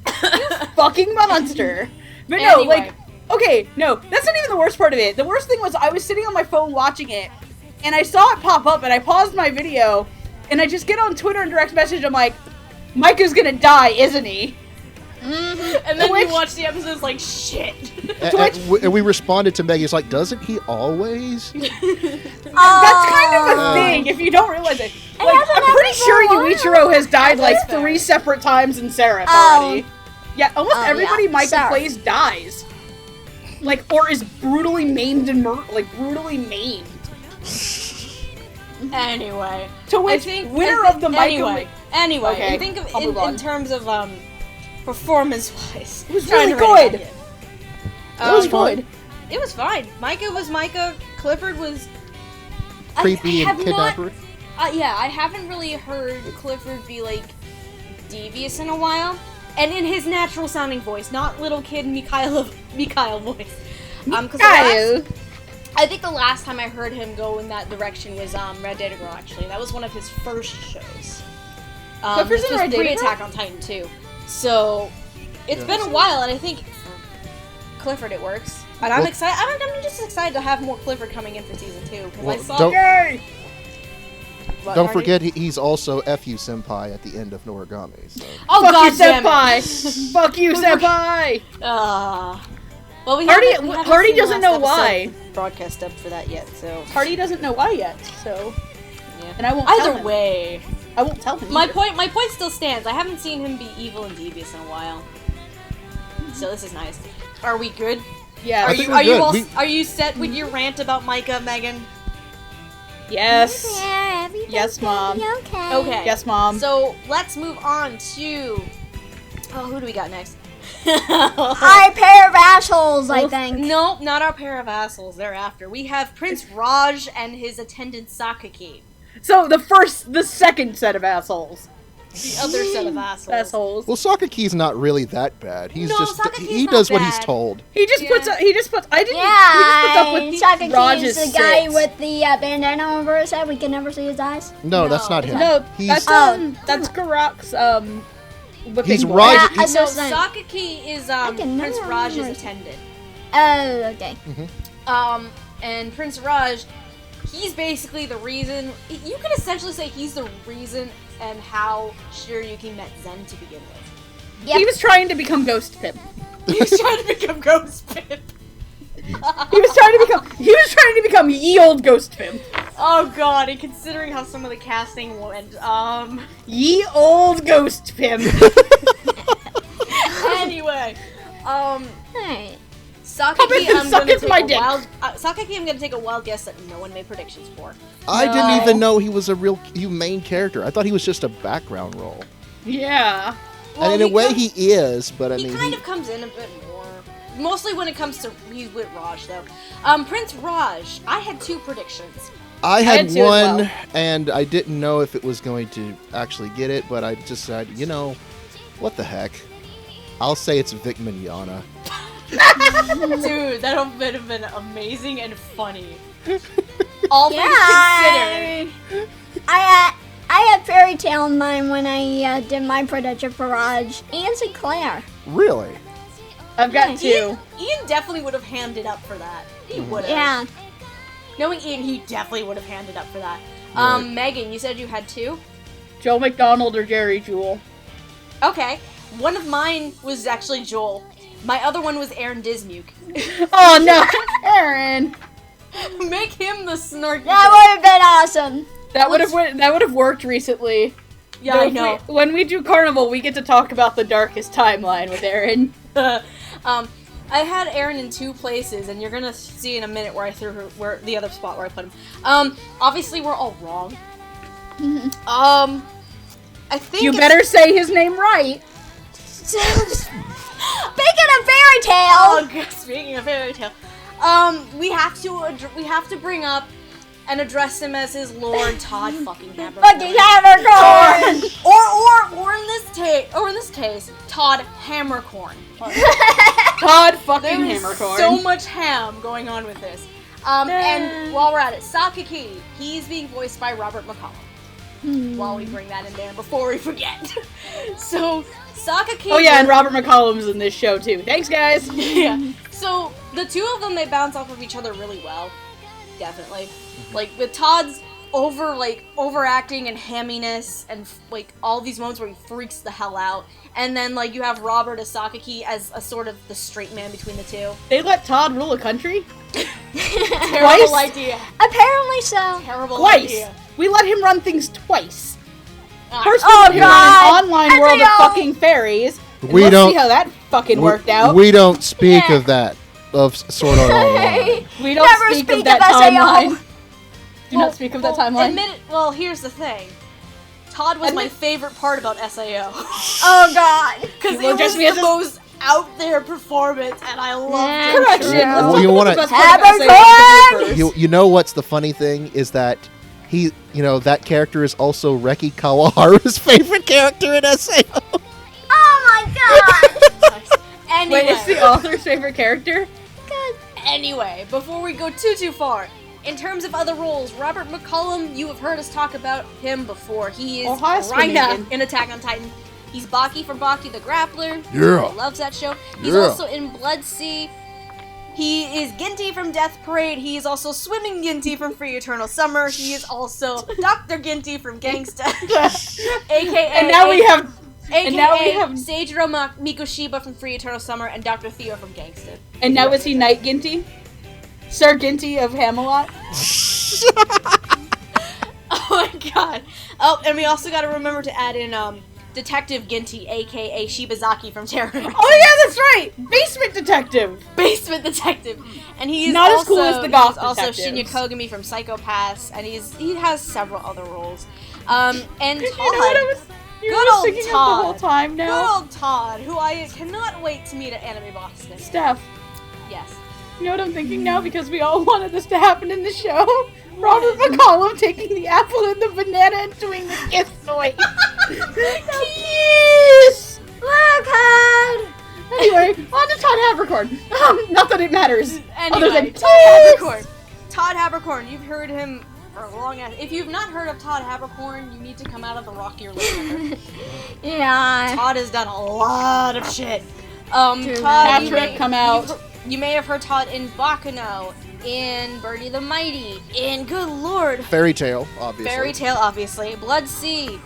[SPEAKER 2] You fucking monster. But no,
[SPEAKER 1] Anyway.
[SPEAKER 2] like, okay, no, that's not even the worst part of it. The worst thing was I was sitting on my phone watching it, and I saw it pop up, and I paused my video, and I just get on Twitter and direct message, I'm like, Micah's gonna die, isn't he?
[SPEAKER 1] And then you watch the episodes like, shit.
[SPEAKER 3] And we responded to Megan. It's like, doesn't he always?
[SPEAKER 2] That's kind of a thing, if you don't realize it. Like, I'm pretty sure Yuichiro has died like 3 separate times in Seraph already. Yeah, almost everybody Micah
[SPEAKER 4] Seraph.
[SPEAKER 2] plays dies. Like, or is brutally maimed and brutally maimed.
[SPEAKER 1] Anyway.
[SPEAKER 2] To which, winner of the Micah...
[SPEAKER 1] Anyway,
[SPEAKER 2] Okay,
[SPEAKER 1] I think of
[SPEAKER 2] I'll move on.
[SPEAKER 1] in terms of performance-wise,
[SPEAKER 2] It was really good.
[SPEAKER 3] That was fun.
[SPEAKER 1] It was fine. Micah was Micah. Clifford was
[SPEAKER 3] Creepy
[SPEAKER 1] I
[SPEAKER 3] and
[SPEAKER 1] have not-
[SPEAKER 3] kidnapper.
[SPEAKER 1] Yeah, I haven't really heard Clifford be like devious in a while, and in his natural sounding voice, not little kid Mikhail voice. I think the last time I heard him go in that direction was Red Data Girl. Actually, that was one of his first shows.
[SPEAKER 2] Clifford's
[SPEAKER 1] this
[SPEAKER 2] in
[SPEAKER 1] was
[SPEAKER 2] Red Data Girl?
[SPEAKER 1] pre-Attack on Titan too, so it's been a while, and I think for Clifford it works. And I'm excited. I'm just excited to have more Clifford coming in for season 2 because I saw.
[SPEAKER 2] Yay!
[SPEAKER 3] Don't forget, he's also FU Senpai at the end of Noragami. So.
[SPEAKER 1] Oh
[SPEAKER 2] Fuck
[SPEAKER 1] god
[SPEAKER 2] you,
[SPEAKER 1] damn it!
[SPEAKER 2] senpai! Fuck you, senpai!
[SPEAKER 1] Well, we
[SPEAKER 2] Hardy
[SPEAKER 1] haven't seen
[SPEAKER 2] doesn't
[SPEAKER 1] the
[SPEAKER 2] know
[SPEAKER 1] last
[SPEAKER 2] why.
[SPEAKER 1] episode broadcast up for that yet, so
[SPEAKER 2] Hardy doesn't know why yet, so...
[SPEAKER 1] yeah.
[SPEAKER 2] And I won't tell
[SPEAKER 1] Either
[SPEAKER 2] him.
[SPEAKER 1] way,
[SPEAKER 2] I won't tell him
[SPEAKER 1] my
[SPEAKER 2] either.
[SPEAKER 1] point still stands. I haven't seen him be evil and devious in a while, so this is nice. Are we good?
[SPEAKER 2] Yeah.
[SPEAKER 3] I think we're good.
[SPEAKER 1] Are you set with your rant about Micah, Megan?
[SPEAKER 2] Yes.
[SPEAKER 4] Yeah, everything's
[SPEAKER 2] Yes, Mom.
[SPEAKER 4] gonna be okay.
[SPEAKER 1] Okay.
[SPEAKER 2] Yes, Mom.
[SPEAKER 1] So let's move on to. Oh, who do we got next?
[SPEAKER 4] Our pair of assholes, I think.
[SPEAKER 1] No, not our pair of assholes. They're after. We have Prince Raj and his attendant Sakaki.
[SPEAKER 2] So, the second set of assholes.
[SPEAKER 1] The other set of assholes.
[SPEAKER 2] Assholes.
[SPEAKER 3] Well, Sakaki's not really that bad. He's
[SPEAKER 1] No,
[SPEAKER 3] just
[SPEAKER 1] Sakaki's
[SPEAKER 3] he
[SPEAKER 1] not
[SPEAKER 3] does what he's
[SPEAKER 1] bad.
[SPEAKER 3] told.
[SPEAKER 2] He just puts
[SPEAKER 1] Yeah.
[SPEAKER 2] up, he just puts up
[SPEAKER 4] Yeah,
[SPEAKER 2] with
[SPEAKER 4] Sakaki
[SPEAKER 2] Raj's
[SPEAKER 4] is the guy
[SPEAKER 2] sits.
[SPEAKER 4] with the bandana over his head. We can never see his eyes.
[SPEAKER 3] No, that's not him.
[SPEAKER 2] No,
[SPEAKER 3] he's
[SPEAKER 2] that's Garak's whipping
[SPEAKER 3] He's
[SPEAKER 2] boy.
[SPEAKER 3] Raj.
[SPEAKER 4] Yeah,
[SPEAKER 3] he's-
[SPEAKER 1] So
[SPEAKER 4] Assistant.
[SPEAKER 1] Sakaki is
[SPEAKER 4] can
[SPEAKER 1] Prince
[SPEAKER 4] never
[SPEAKER 1] Raj's
[SPEAKER 4] remember.
[SPEAKER 1] attendant.
[SPEAKER 4] Oh, okay.
[SPEAKER 1] And Prince Raj, he's basically the reason. You could essentially say he's the reason and how Shiryuki met Zen to begin with.
[SPEAKER 4] Yep.
[SPEAKER 2] He was trying to become Ghost Pimp.
[SPEAKER 1] He's trying to become Ghost Pimp.
[SPEAKER 2] He was trying to become ye old Ghost Pimp.
[SPEAKER 1] Oh god, and considering how some of the casting went,
[SPEAKER 2] Ye old Ghost Pimp.
[SPEAKER 1] anyway,
[SPEAKER 4] Alright.
[SPEAKER 1] Sakaki,
[SPEAKER 2] in and
[SPEAKER 1] I'm
[SPEAKER 2] suck
[SPEAKER 1] gonna
[SPEAKER 2] it, my
[SPEAKER 1] take a
[SPEAKER 2] dick.
[SPEAKER 1] wild. Sakaki, I'm gonna take a wild guess that no one made predictions for.
[SPEAKER 3] I didn't even know he was a real main character. I thought he was just a background role.
[SPEAKER 2] Yeah.
[SPEAKER 1] Well,
[SPEAKER 3] And in a way,
[SPEAKER 1] comes-
[SPEAKER 3] he is, but I
[SPEAKER 1] He
[SPEAKER 3] mean,
[SPEAKER 1] kind of comes in a bit more. Mostly when it comes to he's with Raj though. Prince Raj, I had 2 predictions.
[SPEAKER 3] I had
[SPEAKER 2] two as
[SPEAKER 3] one,
[SPEAKER 2] well.
[SPEAKER 3] and I didn't know if it was going to actually get it, but I just said, you know, what the heck? I'll say it's Vic Mignogna.
[SPEAKER 1] Dude, that would have been amazing and funny. All things
[SPEAKER 4] Yeah.
[SPEAKER 1] considered.
[SPEAKER 4] I had Fairy Tale in mind when I did my prediction for Raj and Sinclair.
[SPEAKER 3] Really?
[SPEAKER 2] I've got 2.
[SPEAKER 1] Ian definitely would have handed up for that. He would have.
[SPEAKER 4] Yeah.
[SPEAKER 1] Knowing Ian, he definitely would have handed up for that.
[SPEAKER 3] Right.
[SPEAKER 1] Megan, you said you had 2?
[SPEAKER 2] Joe McDonald or Jerry Jewell.
[SPEAKER 1] Okay. One of mine was actually Joel. My other one was Aaron Dismuke.
[SPEAKER 2] Oh no, Aaron.
[SPEAKER 1] Make him the snarky.
[SPEAKER 4] That would have been awesome.
[SPEAKER 2] That would have worked recently.
[SPEAKER 1] Yeah, I know.
[SPEAKER 2] When we do Carnival, we get to talk about the darkest timeline with Aaron.
[SPEAKER 1] I had Aaron in 2 places, and you're gonna see in a minute where I threw her, where the other spot where I put him. Obviously we're all wrong. I think
[SPEAKER 2] you better say his name right.
[SPEAKER 4] Speaking of fairy tale.
[SPEAKER 1] Oh, God, speaking of fairy tale, we have to bring up and address him as his Lord Todd fucking Habercorn.
[SPEAKER 4] Fucking Habercorn!
[SPEAKER 1] or in this case, Todd Hammercorn.
[SPEAKER 2] Todd fucking
[SPEAKER 1] There is
[SPEAKER 2] Hammercorn.
[SPEAKER 1] so much ham going on with this. And while we're at it, Sakaki, he's being voiced by Robert McCollum. While we bring that in there before we forget. So, Sakaki...
[SPEAKER 2] Oh yeah, and Robert McCollum's in this show too. Thanks, guys!
[SPEAKER 1] Yeah. So, the two of them, they bounce off of each other really well. Definitely. Like, with Todd's overacting and hamminess and, like, all these moments where he freaks the hell out. And then, like, you have Robert as Sakaki as a sort of the straight man between the two.
[SPEAKER 2] They let Todd rule a country?
[SPEAKER 1] Terrible idea.
[SPEAKER 4] Apparently so.
[SPEAKER 1] Terrible
[SPEAKER 2] Twice!
[SPEAKER 1] idea.
[SPEAKER 2] We let him run things twice.
[SPEAKER 1] Ah.
[SPEAKER 2] First we let him run an online world of fucking fairies. And let's see how that fucking worked out.
[SPEAKER 3] We don't speak of that, of Sword Art Online.
[SPEAKER 2] We don't
[SPEAKER 4] Never
[SPEAKER 2] speak
[SPEAKER 4] speak
[SPEAKER 2] of that
[SPEAKER 4] of SAO.
[SPEAKER 2] timeline. Do not speak of that timeline.
[SPEAKER 1] Well, here's the thing. Todd was my favorite part about SAO.
[SPEAKER 4] Oh god.
[SPEAKER 1] Because it was the most out there performance, and I loved it.
[SPEAKER 2] Correction. Let's
[SPEAKER 3] Well,
[SPEAKER 2] talk
[SPEAKER 3] you
[SPEAKER 2] about
[SPEAKER 3] wanna-
[SPEAKER 2] the best part of SAO first.
[SPEAKER 3] You know what's the funny thing is that that character is also Reki Kawaharu's favorite character in SAO.
[SPEAKER 4] Oh my god.
[SPEAKER 1] Anyway,
[SPEAKER 2] Wait, it's the author's favorite character?
[SPEAKER 1] Anyway, before we go too far, in terms of other roles, Robert McCollum, you have heard us talk about him before. He is Rhina in Attack on Titan. He's Baki from Baki the Grappler.
[SPEAKER 3] Yeah.
[SPEAKER 1] He loves that show. He's also in Blood Sea. He is Ginty from Death Parade. He is also Swimming Ginty from Free Eternal Summer. He is also Dr. Ginty from Gangsta. AKA
[SPEAKER 2] And now we have
[SPEAKER 1] Seijiro Mikoshiba from Free Eternal Summer and Dr. Theo from Gangsta.
[SPEAKER 2] And now is he Knight Ginty? Sir Ginty of Hamelot?
[SPEAKER 1] Oh my god. Oh, and we also gotta remember to add in Detective Ginty, aka Shibazaki from Terror.
[SPEAKER 2] Oh yeah, that's right! Basement Detective!
[SPEAKER 1] Basement Detective. And he's
[SPEAKER 2] Not
[SPEAKER 1] also,
[SPEAKER 2] as cool as the Goth
[SPEAKER 1] he's also
[SPEAKER 2] detectives.
[SPEAKER 1] Shinya Kogami from Psycho-Pass, and he has several other roles. And Todd.
[SPEAKER 2] You know what I was
[SPEAKER 1] Good old
[SPEAKER 2] thinking of the
[SPEAKER 1] Todd.
[SPEAKER 2] whole time
[SPEAKER 1] Good
[SPEAKER 2] now?
[SPEAKER 1] old Todd, who I cannot wait to meet at Anime Boston.
[SPEAKER 2] Steph,
[SPEAKER 1] Yes.
[SPEAKER 2] you know what I'm thinking now? Because we all wanted this to happen in the show. Robert McCollum taking the apple and the banana and doing the kiss noise. Kiss! Anyway, on to Todd Habercorn. Not that it matters. Other
[SPEAKER 1] Anyway,
[SPEAKER 2] than
[SPEAKER 1] Todd Habercorn. Todd Habercorn, you've heard him for a long ass. If you've not heard of Todd Habercorn, you need to come out of the rock you're living under.
[SPEAKER 4] Yeah.
[SPEAKER 1] Todd has done a lot of shit. Todd,
[SPEAKER 2] Patrick, come out.
[SPEAKER 1] You may have heard Todd in Baccano, in Birdie the Mighty, in good lord,
[SPEAKER 3] Fairy Tale, obviously.
[SPEAKER 1] Fairy Tale, obviously, Blood Sea,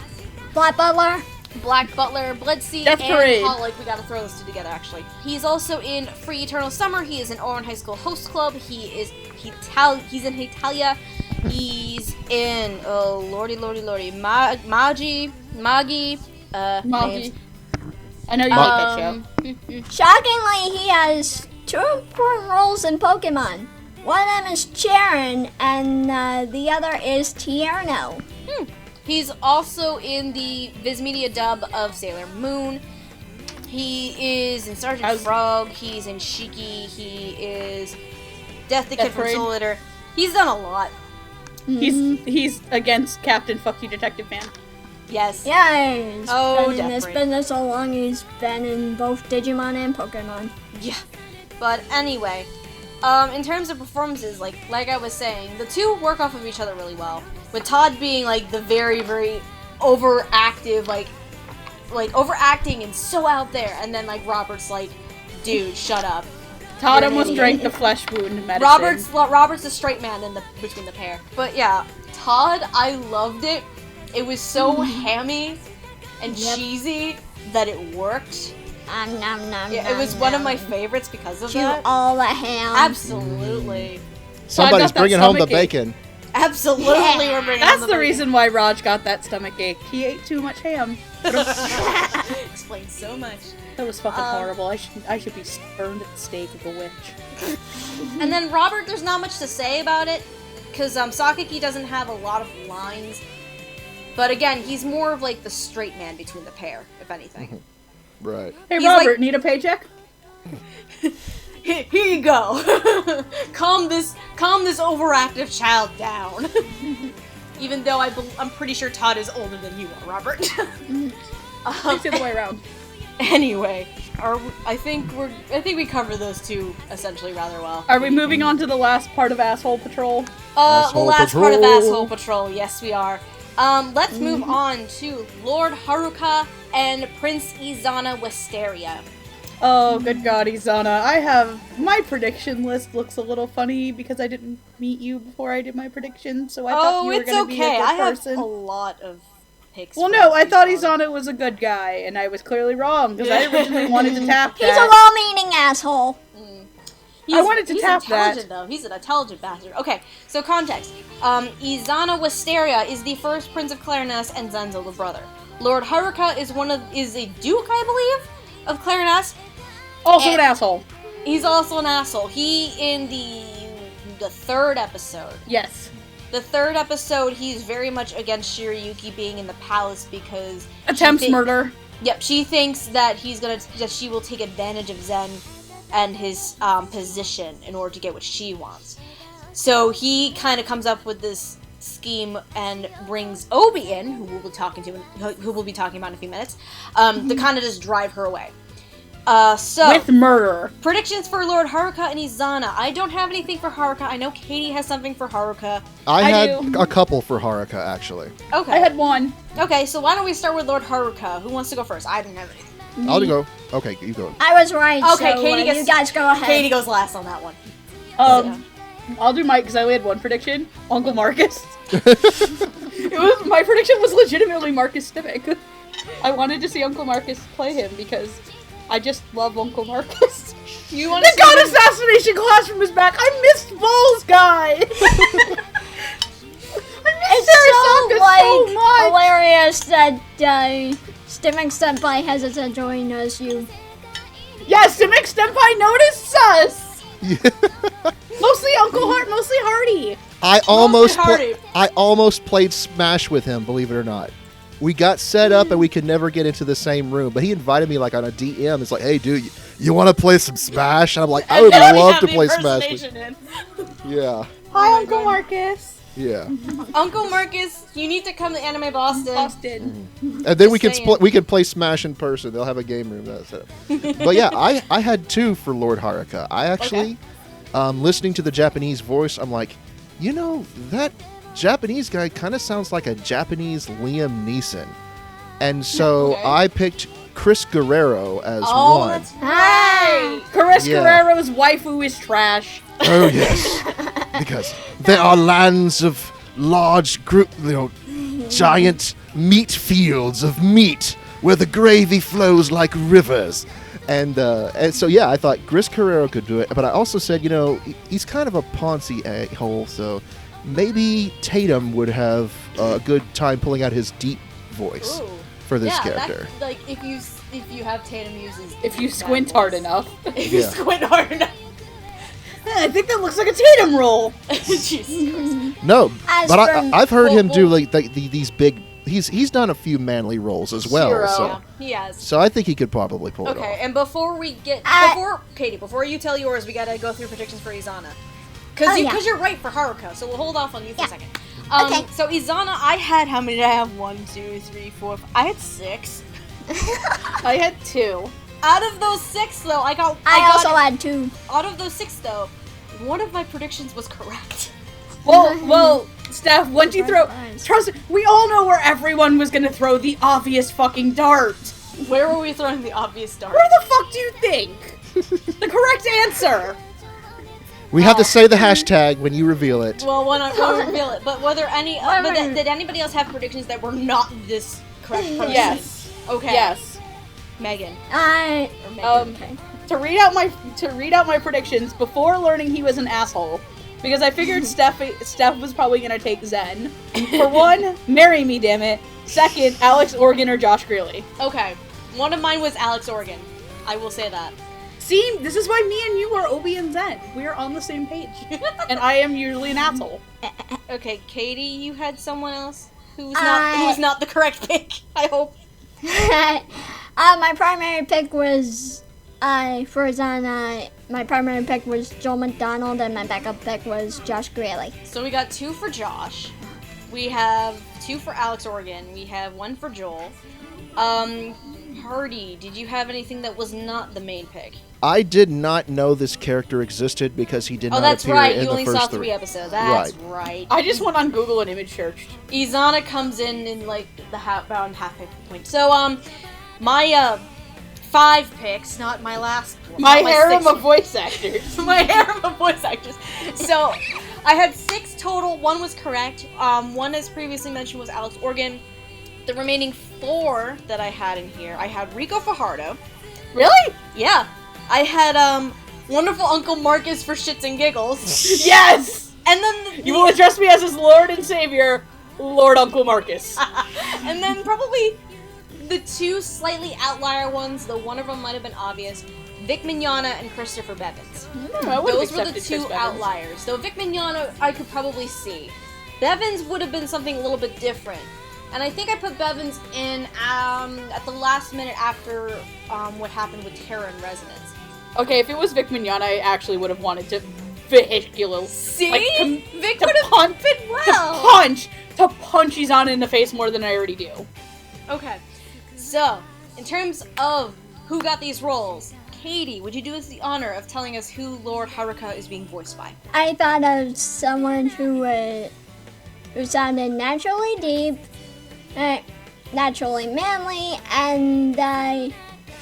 [SPEAKER 4] Black Butler.
[SPEAKER 1] Black Butler, Blood Sea,
[SPEAKER 2] Death
[SPEAKER 1] and
[SPEAKER 2] Parade.
[SPEAKER 1] Holic. We gotta throw those two together, actually. He's also in Free Eternal Summer. He is in Oran High School Host Club. He's in Hetalia. He's in, oh lordy, Magi, names.
[SPEAKER 2] I know you like that show.
[SPEAKER 4] Shockingly, he has 2 important roles in Pokemon. One of them is Cheren, and the other is Tierno.
[SPEAKER 1] He's also in the Viz Media dub of Sailor Moon. He is in Sergeant Frog. He's in Shiki. He is Death the Kid from
[SPEAKER 2] Parade.
[SPEAKER 1] Soul Eater. He's done a lot.
[SPEAKER 2] He's against Captain Fuck You Detective Fan.
[SPEAKER 1] Yes.
[SPEAKER 4] Yeah, he's
[SPEAKER 1] Oh,
[SPEAKER 4] been in this
[SPEAKER 1] definitely.
[SPEAKER 4] business so long, he's been in both Digimon and Pokemon.
[SPEAKER 1] Yeah. But anyway, in terms of performances, like I was saying, the two work off of each other really well. With Todd being like the very, very overactive, like overacting and so out there, and then like Robert's like, dude, shut up.
[SPEAKER 2] Todd
[SPEAKER 1] You're an
[SPEAKER 2] almost
[SPEAKER 1] idiot.
[SPEAKER 2] drank the flesh wound medicine.
[SPEAKER 1] Robert's the straight man between the pair. But yeah, Todd, I loved it. It was so hammy and cheesy that it worked. Yeah, it was one of my favorites because of
[SPEAKER 4] Chew
[SPEAKER 1] that.
[SPEAKER 4] all the ham.
[SPEAKER 1] Absolutely.
[SPEAKER 3] Somebody's
[SPEAKER 2] that
[SPEAKER 3] bringing home the
[SPEAKER 2] stomach ache.
[SPEAKER 3] bacon.
[SPEAKER 1] Absolutely, we're bringing
[SPEAKER 2] That's
[SPEAKER 1] on
[SPEAKER 2] the reason why Raj got that stomach ache. He ate too much ham.
[SPEAKER 1] Explains so much.
[SPEAKER 2] That was fucking horrible. I should be burned at the stake of a witch.
[SPEAKER 1] And then Robert, there's not much to say about it, because Sakaki doesn't have a lot of lines. But again, he's more of like the straight man between the pair, if anything.
[SPEAKER 3] Right.
[SPEAKER 2] Hey,
[SPEAKER 1] He's
[SPEAKER 2] Robert,
[SPEAKER 1] like-
[SPEAKER 2] need a paycheck?
[SPEAKER 1] Here you go. calm this overactive child down. Even though I'm pretty sure Todd is older than you are, Robert.
[SPEAKER 2] It's the other way around.
[SPEAKER 1] Anyway, I think we covered those two essentially rather well.
[SPEAKER 2] Are we moving on to the last part of Asshole Patrol?
[SPEAKER 1] The
[SPEAKER 3] Asshole
[SPEAKER 1] last part of
[SPEAKER 3] Patrol.
[SPEAKER 1] Asshole Patrol, yes we are. Let's move on to Lord Haruka and Prince Izana Wisteria.
[SPEAKER 2] Oh, good God, Izana. My prediction list looks a little funny because I didn't meet you before I did my prediction, so I thought you were going to be a good
[SPEAKER 1] I
[SPEAKER 2] person.
[SPEAKER 1] have a lot of picks.
[SPEAKER 2] Well,
[SPEAKER 1] for
[SPEAKER 2] no, I thought
[SPEAKER 1] Izana.
[SPEAKER 2] Izana was a good guy, and I was clearly wrong because I originally wanted to tap
[SPEAKER 4] He's a
[SPEAKER 2] that.
[SPEAKER 4] well-meaning asshole.
[SPEAKER 2] I wanted to tap
[SPEAKER 1] he's
[SPEAKER 2] that.
[SPEAKER 1] intelligent, though. He's an intelligent bastard. Okay, so context. Izana Wisteria is the first Prince of Clariness and Zen's older brother. Lord Haruka is a duke, I believe, of Clariness.
[SPEAKER 2] Also an asshole.
[SPEAKER 1] He's also an asshole. He, in the third episode.
[SPEAKER 2] Yes.
[SPEAKER 1] The third episode, he's very much against Shirayuki being in the palace because...
[SPEAKER 2] Attempts murder.
[SPEAKER 1] Yep, she thinks that she will take advantage of Zen and his position in order to get what she wants. So he kind of comes up with this scheme and brings Obi in, who we'll be talking about in a few minutes, to kind of just drive her away. So
[SPEAKER 2] With murder.
[SPEAKER 1] predictions for Lord Haruka and Izana. I don't have anything for Haruka. I know Katie has something for Haruka.
[SPEAKER 3] I had
[SPEAKER 2] do.
[SPEAKER 3] a couple for Haruka, actually.
[SPEAKER 1] Okay.
[SPEAKER 2] I had one.
[SPEAKER 1] Okay, so why don't we start with Lord Haruka? Who wants to go first? I didn't have anything.
[SPEAKER 3] I'll go. Okay, you go.
[SPEAKER 4] I was right,
[SPEAKER 1] Okay,
[SPEAKER 4] so
[SPEAKER 1] Katie gets-
[SPEAKER 4] you guys go ahead.
[SPEAKER 1] Katie goes last on that one.
[SPEAKER 2] I'll do Mike because I only had one prediction. Uncle Marcus. My prediction was legitimately Marcus Stivic. I wanted to see Uncle Marcus play him because I just love Uncle Marcus.
[SPEAKER 1] You want
[SPEAKER 2] The god assassination class from his back. I missed Bull's guy.
[SPEAKER 4] It's so,
[SPEAKER 2] much.
[SPEAKER 4] hilarious that Stimming Senpai has a senpai knows you.
[SPEAKER 2] Yes, to make Senpai notice us. Mostly Uncle Hart, mostly Hardy.
[SPEAKER 3] I
[SPEAKER 1] Hardy.
[SPEAKER 3] almost played Smash with him, believe it or not. We got set up and we could never get into the same room, but he invited me like on a DM. It's like, hey, dude, you want to play some Smash? And I'm like, I would love to play Smash with you. Yeah.
[SPEAKER 2] Hi, Uncle Marcus.
[SPEAKER 3] Yeah.
[SPEAKER 1] Uncle Marcus, you need to come to Anime Boston.
[SPEAKER 3] And then we
[SPEAKER 1] Just
[SPEAKER 3] can
[SPEAKER 1] saying.
[SPEAKER 3] we can play Smash in person. They'll have a game room that's set up. But yeah, I had two for Lord Haruka. I actually, listening to the Japanese voice, I'm like, you know, that Japanese guy kind of sounds like a Japanese Liam Neeson. And so
[SPEAKER 1] Okay.
[SPEAKER 3] I picked Chris Guerrero as
[SPEAKER 1] Oh,
[SPEAKER 3] one.
[SPEAKER 1] that's
[SPEAKER 4] Hi!
[SPEAKER 2] Chris
[SPEAKER 3] Yeah.
[SPEAKER 2] Guerrero's waifu is trash.
[SPEAKER 3] Oh yes, because there are lands of large giant meat fields of meat where the gravy flows like rivers. And so yeah, I thought Chris Guerrero could do it, but I also said, you know, he's kind of a Ponzi a-hole, so maybe Tatum would have a good time pulling out his deep voice
[SPEAKER 1] Ooh.
[SPEAKER 3] for this
[SPEAKER 1] Yeah,
[SPEAKER 3] character.
[SPEAKER 1] that's, like if you have Tatum uses
[SPEAKER 2] If you
[SPEAKER 1] that
[SPEAKER 2] squint
[SPEAKER 1] voice.
[SPEAKER 2] hard enough.
[SPEAKER 1] If you
[SPEAKER 3] Yeah.
[SPEAKER 1] squint hard enough.
[SPEAKER 2] I think that looks like a Tatum roll.
[SPEAKER 1] Jesus Christ.
[SPEAKER 3] No,
[SPEAKER 4] As
[SPEAKER 3] but
[SPEAKER 4] from-
[SPEAKER 3] I've heard him do
[SPEAKER 1] well-
[SPEAKER 3] like these big. He's done a few manly roles as well.
[SPEAKER 2] Zero.
[SPEAKER 3] So
[SPEAKER 1] Yeah, he has.
[SPEAKER 3] so I think he could probably pull it
[SPEAKER 1] Okay,
[SPEAKER 3] off.
[SPEAKER 1] and before we get Katie, before you tell yours, we gotta go through predictions for Izana. Cause
[SPEAKER 4] yeah.
[SPEAKER 1] you're right for Haruka, so we'll hold off on you for
[SPEAKER 4] Yeah.
[SPEAKER 1] a second.
[SPEAKER 4] Okay.
[SPEAKER 1] So Izana, I had how many did I have? 1, 2, 3, 4. I had 6.
[SPEAKER 2] I had 2.
[SPEAKER 1] Out of those 6, though, I got.
[SPEAKER 4] I also had 2.
[SPEAKER 1] Out of those 6, though, one of my predictions was correct.
[SPEAKER 2] Well, Steph, once you throw...
[SPEAKER 4] Nice.
[SPEAKER 2] Trust me, we all know where everyone was gonna throw the obvious fucking dart.
[SPEAKER 1] Where were we throwing the obvious dart?
[SPEAKER 2] Where the fuck do you think? The correct answer.
[SPEAKER 3] We have to say the hashtag when you reveal it.
[SPEAKER 1] Well, when I reveal it, but were there any?
[SPEAKER 4] Whatever.
[SPEAKER 1] Did anybody else have predictions that were not this correct person?
[SPEAKER 2] Yes.
[SPEAKER 1] Okay.
[SPEAKER 2] Yes.
[SPEAKER 1] Megan.
[SPEAKER 4] I
[SPEAKER 1] Or Megan.
[SPEAKER 2] To read out my predictions before learning he was an asshole. Because I figured Steph was probably gonna take Zen. For one, marry me, damn it. Second, Alex Organ or Josh Greeley.
[SPEAKER 1] Okay. One of mine was Alex Organ. I will say that.
[SPEAKER 2] See, this is why me and you are Obi and Zen. We are on the same page. And I am usually an asshole.
[SPEAKER 1] Okay, Katie, you had someone else who's not the correct pick, I hope.
[SPEAKER 4] My primary pick was for Izana. My primary pick was Joel McDonald, and my backup pick was Josh Greeley.
[SPEAKER 1] So we got 2 for Josh. We have 2 for Alex Organ. We have 1 for Joel. Hardy, did you have anything that was not the main pick?
[SPEAKER 3] I did not know this character existed because he did not appear in the first 3.
[SPEAKER 1] Oh, that's right. You only saw 3 episodes. That's right.
[SPEAKER 2] I just went on Google and image searched.
[SPEAKER 1] Izana comes in like the around half pick point. So my 5 picks, not my last one.
[SPEAKER 2] My harem of voice actors.
[SPEAKER 1] My harem of voice actors. So I had 6 total. 1 was correct. 1, as previously mentioned, was Alex Organ. The remaining 4 that I had in here, I had Rico Fajardo.
[SPEAKER 2] Really?
[SPEAKER 1] Yeah. I had wonderful Uncle Marcus for shits and giggles.
[SPEAKER 2] Yes!
[SPEAKER 1] And then
[SPEAKER 2] you will address me as his Lord and Savior, Lord Uncle Marcus.
[SPEAKER 1] And then probably the 2 slightly outlier ones, though one of them might have been obvious, Vic Mignogna and Christopher Bevins. Those were the 2 outliers. Though Vic Mignogna I could probably see. Bevins would have been something a little bit different. And I think I put Bevins in at the last minute after what happened with Terra and Resonance.
[SPEAKER 2] Okay, if it was Vic Mignogna, I actually would have wanted to vehicular.
[SPEAKER 1] See?
[SPEAKER 2] Like,
[SPEAKER 1] Vic would have fit well.
[SPEAKER 2] To punch Izana in the face more than I already do.
[SPEAKER 1] Okay, so in terms of who got these roles, Katie, would you do us the honor of telling us who Lord Haruka is being voiced by?
[SPEAKER 4] I thought of someone who sounded naturally deep, naturally manly, and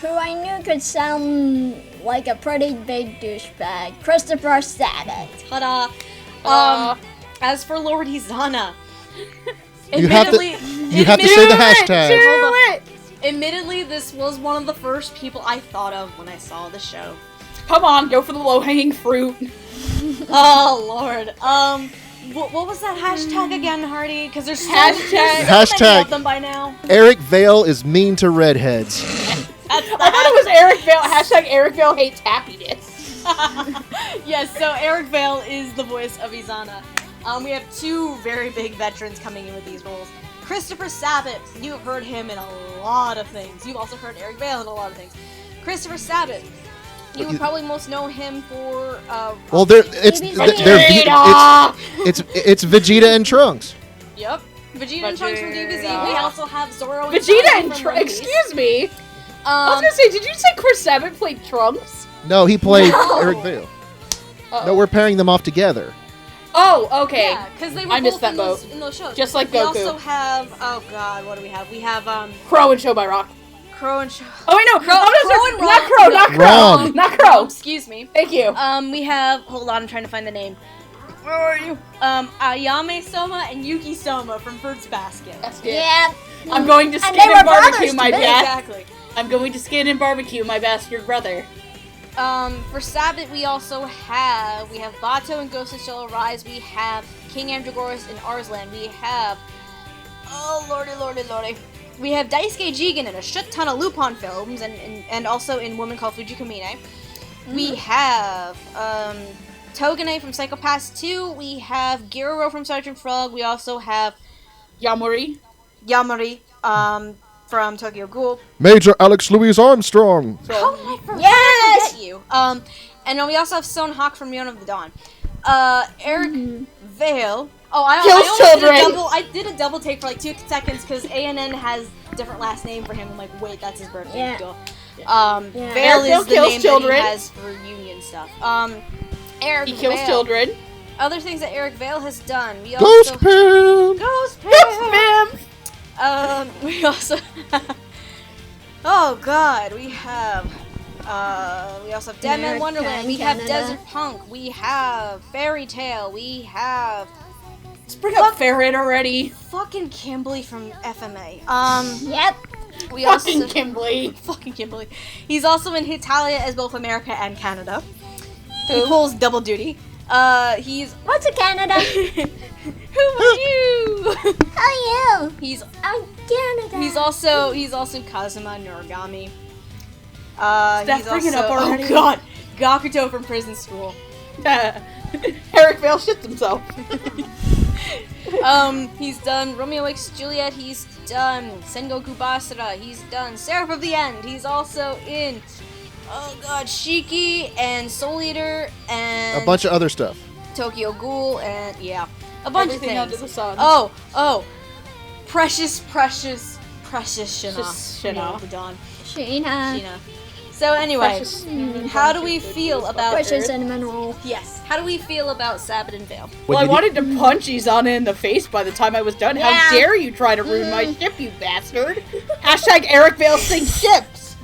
[SPEAKER 4] who I knew could sound like a pretty big douchebag. Christopher Sabat.
[SPEAKER 1] Ta-da! As for Lord Izana,
[SPEAKER 3] you have to say the hashtag.
[SPEAKER 1] Admittedly, this was one of the first people I thought of when I saw the show.
[SPEAKER 2] Come on, go for the low-hanging fruit.
[SPEAKER 1] Oh, Lord. What was that hashtag again, Hardy? Because there's so many of them by now.
[SPEAKER 3] Eric Vale is mean to redheads.
[SPEAKER 2] I thought it was Eric Vale. Hashtag Eric Vale hates happiness.
[SPEAKER 1] Yes, so Eric Vale is the voice of Izana. We have 2 very big veterans coming in with these roles. Christopher Sabat, you've heard him in a lot of things. You've also heard Eric Vale in a lot of things. Christopher Sabat, you would probably most know him for.
[SPEAKER 3] Well, it's Vegeta and Trunks.
[SPEAKER 1] Yep, Vegeta and Trunks from DBZ. We also have Zoro and
[SPEAKER 2] Vegeta and Trunks. Excuse me. I was gonna say, did you say Chris Sabat played Trunks?
[SPEAKER 3] No, he played Eric Vale. No, we're pairing them off together.
[SPEAKER 2] Oh, okay.
[SPEAKER 1] Yeah, because they were
[SPEAKER 2] I missed
[SPEAKER 1] both
[SPEAKER 2] that
[SPEAKER 1] in those shows.
[SPEAKER 2] Just like
[SPEAKER 1] we
[SPEAKER 2] Goku.
[SPEAKER 1] We also have, oh god, what do we have? We have,
[SPEAKER 2] Crow and Show by Rock.
[SPEAKER 1] Crow and Show.
[SPEAKER 2] Oh, wait, no.
[SPEAKER 1] Crow and
[SPEAKER 2] Not Crow. Not Crow.
[SPEAKER 1] Excuse me.
[SPEAKER 2] Thank you.
[SPEAKER 1] We have, hold on, I'm trying to find the name. Where are you? Ayame Soma and Yuki Soma from Fruits Basket.
[SPEAKER 2] That's good.
[SPEAKER 4] Yeah.
[SPEAKER 2] I'm going to skin and barbecue my best.
[SPEAKER 1] Exactly.
[SPEAKER 2] I'm going to skin and barbecue my bastard brother.
[SPEAKER 1] For Sabat, we have Bato and Ghost of Shall Arise. We have King Andragoras in Arslan. We have, oh lordy. We have Daisuke Jigen in a shit ton of Lupin films, and also in Woman Called Fujikamine. We have Togane from Psycho-Pass 2. We have Giroro from Sergeant Frog. We also have
[SPEAKER 2] Yamori
[SPEAKER 1] from Tokyo Ghoul.
[SPEAKER 3] Major Alex Louise Armstrong.
[SPEAKER 1] How did I forget you? And then we also have Son Hawk from Beyond of the Dawn. Eric Vale. Oh, I did a double take for like 2 seconds because ANN has a different last name for him. I'm like, wait, that's his birthday.
[SPEAKER 4] Yeah.
[SPEAKER 1] Vale is the name that he has for union stuff. Eric
[SPEAKER 2] He kills
[SPEAKER 1] Vale.
[SPEAKER 2] children.
[SPEAKER 1] Other things that Eric Vale has done. We
[SPEAKER 3] Ghost
[SPEAKER 1] also
[SPEAKER 3] Pimp.
[SPEAKER 1] Ghost
[SPEAKER 2] Pimp.
[SPEAKER 1] We also oh god, we also have Dead Man Wonderland, we have Desert Punk, we have Fairy Tale, we have
[SPEAKER 2] Let's bring up Ferret already.
[SPEAKER 1] Fucking Kimberly from FMA.
[SPEAKER 4] Yep.
[SPEAKER 1] We also
[SPEAKER 2] Kimberly.
[SPEAKER 1] Fucking Kimberly. He's also in Hitalia as both America and Canada. He pulls double duty. He's...
[SPEAKER 4] What's a Canada?
[SPEAKER 1] Who are you?
[SPEAKER 4] How are you?
[SPEAKER 1] He's...
[SPEAKER 4] I'm Canada.
[SPEAKER 1] He's also Kazuma Noragami.
[SPEAKER 2] Steph,
[SPEAKER 1] He's
[SPEAKER 2] bring it
[SPEAKER 1] also...
[SPEAKER 2] up already.
[SPEAKER 1] Oh god! Gakuto from Prison School.
[SPEAKER 2] Eric Vale shits himself.
[SPEAKER 1] He's done Romeo X Juliet, he's done Sengoku Basara, he's done Seraph of the End, he's also in, oh god, Shiki and Soul Eater and
[SPEAKER 3] A bunch of other stuff.
[SPEAKER 1] Tokyo Ghoul and, yeah, a bunch
[SPEAKER 2] Everything
[SPEAKER 1] of
[SPEAKER 2] under
[SPEAKER 1] things.
[SPEAKER 2] the sun.
[SPEAKER 1] Oh, precious Shina.
[SPEAKER 2] Just Shina.
[SPEAKER 1] The Dawn.
[SPEAKER 4] Sheena.
[SPEAKER 1] So anyway,
[SPEAKER 2] Precious
[SPEAKER 1] how do we feel about...
[SPEAKER 4] Precious cinnamon roll.
[SPEAKER 1] Yes, how do we feel about Sabbath and Veil?
[SPEAKER 2] Well, I wanted to punch Izana in the face by the time I was done.
[SPEAKER 4] Yeah.
[SPEAKER 2] How dare you try to ruin my ship, you bastard! Hashtag Eric Vale sinks ships!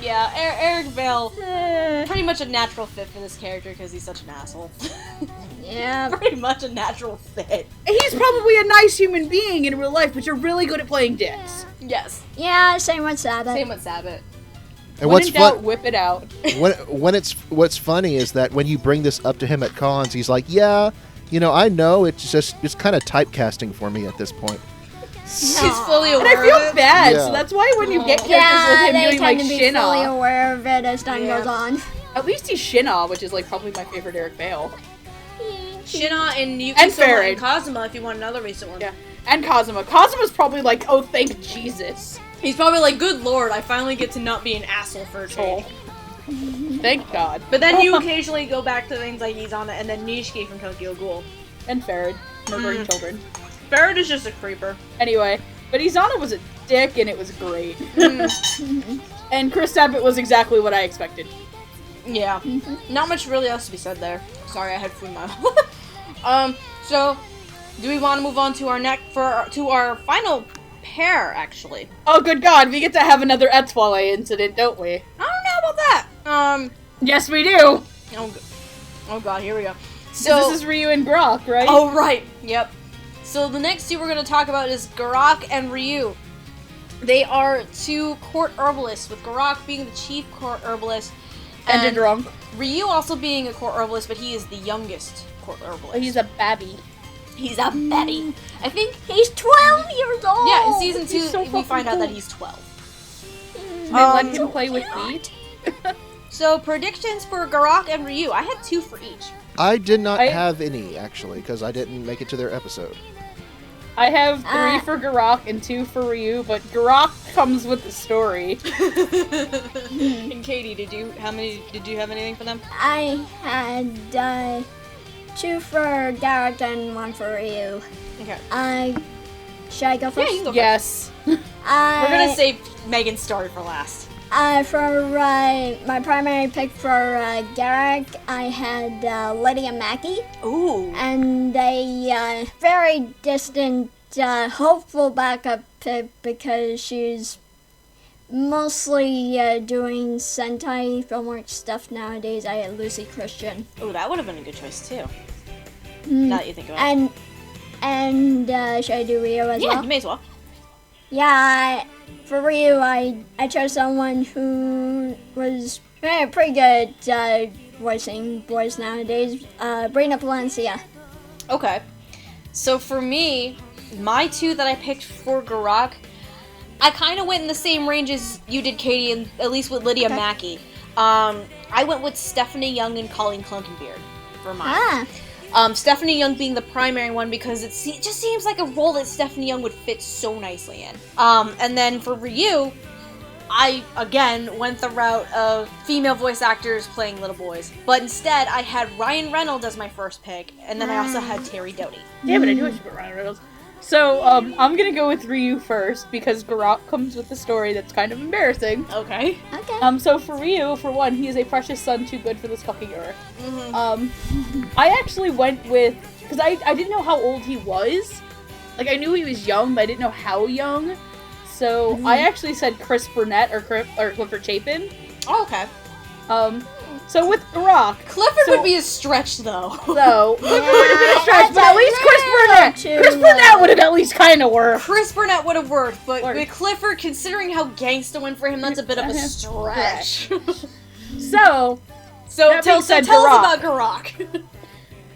[SPEAKER 1] Yeah, Eric Vale, pretty much a natural fit for this character because he's such an asshole.
[SPEAKER 4] Yeah.
[SPEAKER 1] Pretty much a natural fit.
[SPEAKER 2] He's probably a nice human being in real life, but you're really good at playing dicks.
[SPEAKER 1] Yes.
[SPEAKER 4] Yeah, same with Sabbath.
[SPEAKER 1] Same with Sabbath.
[SPEAKER 3] And
[SPEAKER 2] When in doubt, whip it out.
[SPEAKER 3] what's funny is that when you bring this up to him at cons, he's like, "Yeah, I know it's kind of typecasting for me at this point."
[SPEAKER 1] He's fully
[SPEAKER 2] And
[SPEAKER 1] aware
[SPEAKER 2] I feel
[SPEAKER 1] of it.
[SPEAKER 2] bad,
[SPEAKER 3] Yeah.
[SPEAKER 2] so that's why when you get characters
[SPEAKER 4] Yeah,
[SPEAKER 2] with him
[SPEAKER 4] they
[SPEAKER 2] doing like
[SPEAKER 4] tend to be fully
[SPEAKER 2] Shina,
[SPEAKER 4] aware of it as time goes on.
[SPEAKER 2] at least he's Shina, which is like probably my favorite Eric Vale.
[SPEAKER 1] Shina and Yuki
[SPEAKER 2] And
[SPEAKER 1] Soma
[SPEAKER 2] Farad.
[SPEAKER 1] and Kazuma if you want another recent one.
[SPEAKER 2] Yeah. And Kazuma. Kazuma's probably like, oh, thank Jesus.
[SPEAKER 1] He's probably like, good lord, I finally get to not be an asshole for a change.
[SPEAKER 2] Thank God.
[SPEAKER 1] But then you occasionally go back to things like Izana and then Nishiki from Tokyo Ghoul.
[SPEAKER 2] And Farad. Murdering children.
[SPEAKER 1] Farad is just a creeper.
[SPEAKER 2] Anyway, but Izana was a dick and it was great. And Chris Sabat was exactly what I expected.
[SPEAKER 1] Yeah. Not much really else to be said there. Sorry, I had food in my mouth. So, do we want to move on to our final pair, actually?
[SPEAKER 2] Oh, good God, we get to have another Etswale incident, don't we?
[SPEAKER 1] I don't know about that.
[SPEAKER 2] Yes, we do!
[SPEAKER 1] Oh god, here we go.
[SPEAKER 2] So this is Ryu and Garak, right?
[SPEAKER 1] Oh, right. Yep. So the next two we're going to talk about is Garak and Ryu. They are two court herbalists, with Garak being the chief court herbalist.
[SPEAKER 2] And a drunk.
[SPEAKER 1] Ryu also being a court herbalist, but he is the youngest court herbalist.
[SPEAKER 2] He's a babby.
[SPEAKER 1] He's a baby. I think...
[SPEAKER 4] He's 12 years old!
[SPEAKER 1] Yeah, in season 2,
[SPEAKER 2] so
[SPEAKER 1] we find out
[SPEAKER 2] cool.
[SPEAKER 1] that he's 12.
[SPEAKER 2] They let him play with me.
[SPEAKER 1] So, predictions for Garak and Ryu. I had 2 for each.
[SPEAKER 3] I did not have any, actually, because I didn't make it to their episode.
[SPEAKER 2] I have 3 for Garak and 2 for Ryu, but Garak comes with the story.
[SPEAKER 1] And Katie, did you have anything for them?
[SPEAKER 4] I had 2 for Garak and 1 for Ryu.
[SPEAKER 1] Okay.
[SPEAKER 4] Should I go first?
[SPEAKER 1] Yeah, you can go
[SPEAKER 2] Yes.
[SPEAKER 1] We're gonna save Megan's story for last.
[SPEAKER 4] For my primary pick for Garak, I had Lydia Mackey.
[SPEAKER 1] Ooh.
[SPEAKER 4] And a very distant, hopeful backup pick because she's mostly doing Sentai Filmworks stuff nowadays. I had Lucy Christian.
[SPEAKER 1] Oh, that would have been a good choice too. Now that you think about it.
[SPEAKER 4] And should I do Ryu as well?
[SPEAKER 1] Yeah, you may as well.
[SPEAKER 4] Yeah, for Ryu, I chose someone who was pretty good voicing boys nowadays. Brina Valencia.
[SPEAKER 1] Okay. So for me, my 2 that I picked for Garak, I kind of went in the same range as you did, Katie, and at least with Lydia Mackey. I went with Stephanie Young and Colleen Clunkenbeard for mine. Stephanie Young being the primary one because it just seems like a role that Stephanie Young would fit so nicely in. And then for Ryu, I, again, went the route of female voice actors playing little boys. But instead, I had Ryan Reynolds as my first pick, and then I also had Terry Doty.
[SPEAKER 2] Damn it, I knew I should put Ryan Reynolds. So, I'm gonna go with Ryu first, because Garak comes with a story that's kind of embarrassing.
[SPEAKER 1] Okay.
[SPEAKER 2] So for Ryu, for one, he is a precious son too good for this fucking earth. I actually went with, because I didn't know how old he was. Like, I knew he was young, but I didn't know how young. So, I actually said Chris Burnett or Clifford Chapin.
[SPEAKER 1] Oh, okay.
[SPEAKER 2] So with Garak...
[SPEAKER 1] Clifford would be a stretch, though.
[SPEAKER 2] So, Clifford would have been a stretch, but at least Chris Burnett! Chris Burnett would have at least kind of worked.
[SPEAKER 1] Chris Burnett would have worked, but with Clifford, considering how Gangsta went for him, that's a bit of a stretch.
[SPEAKER 2] So So
[SPEAKER 5] tell us about Garak.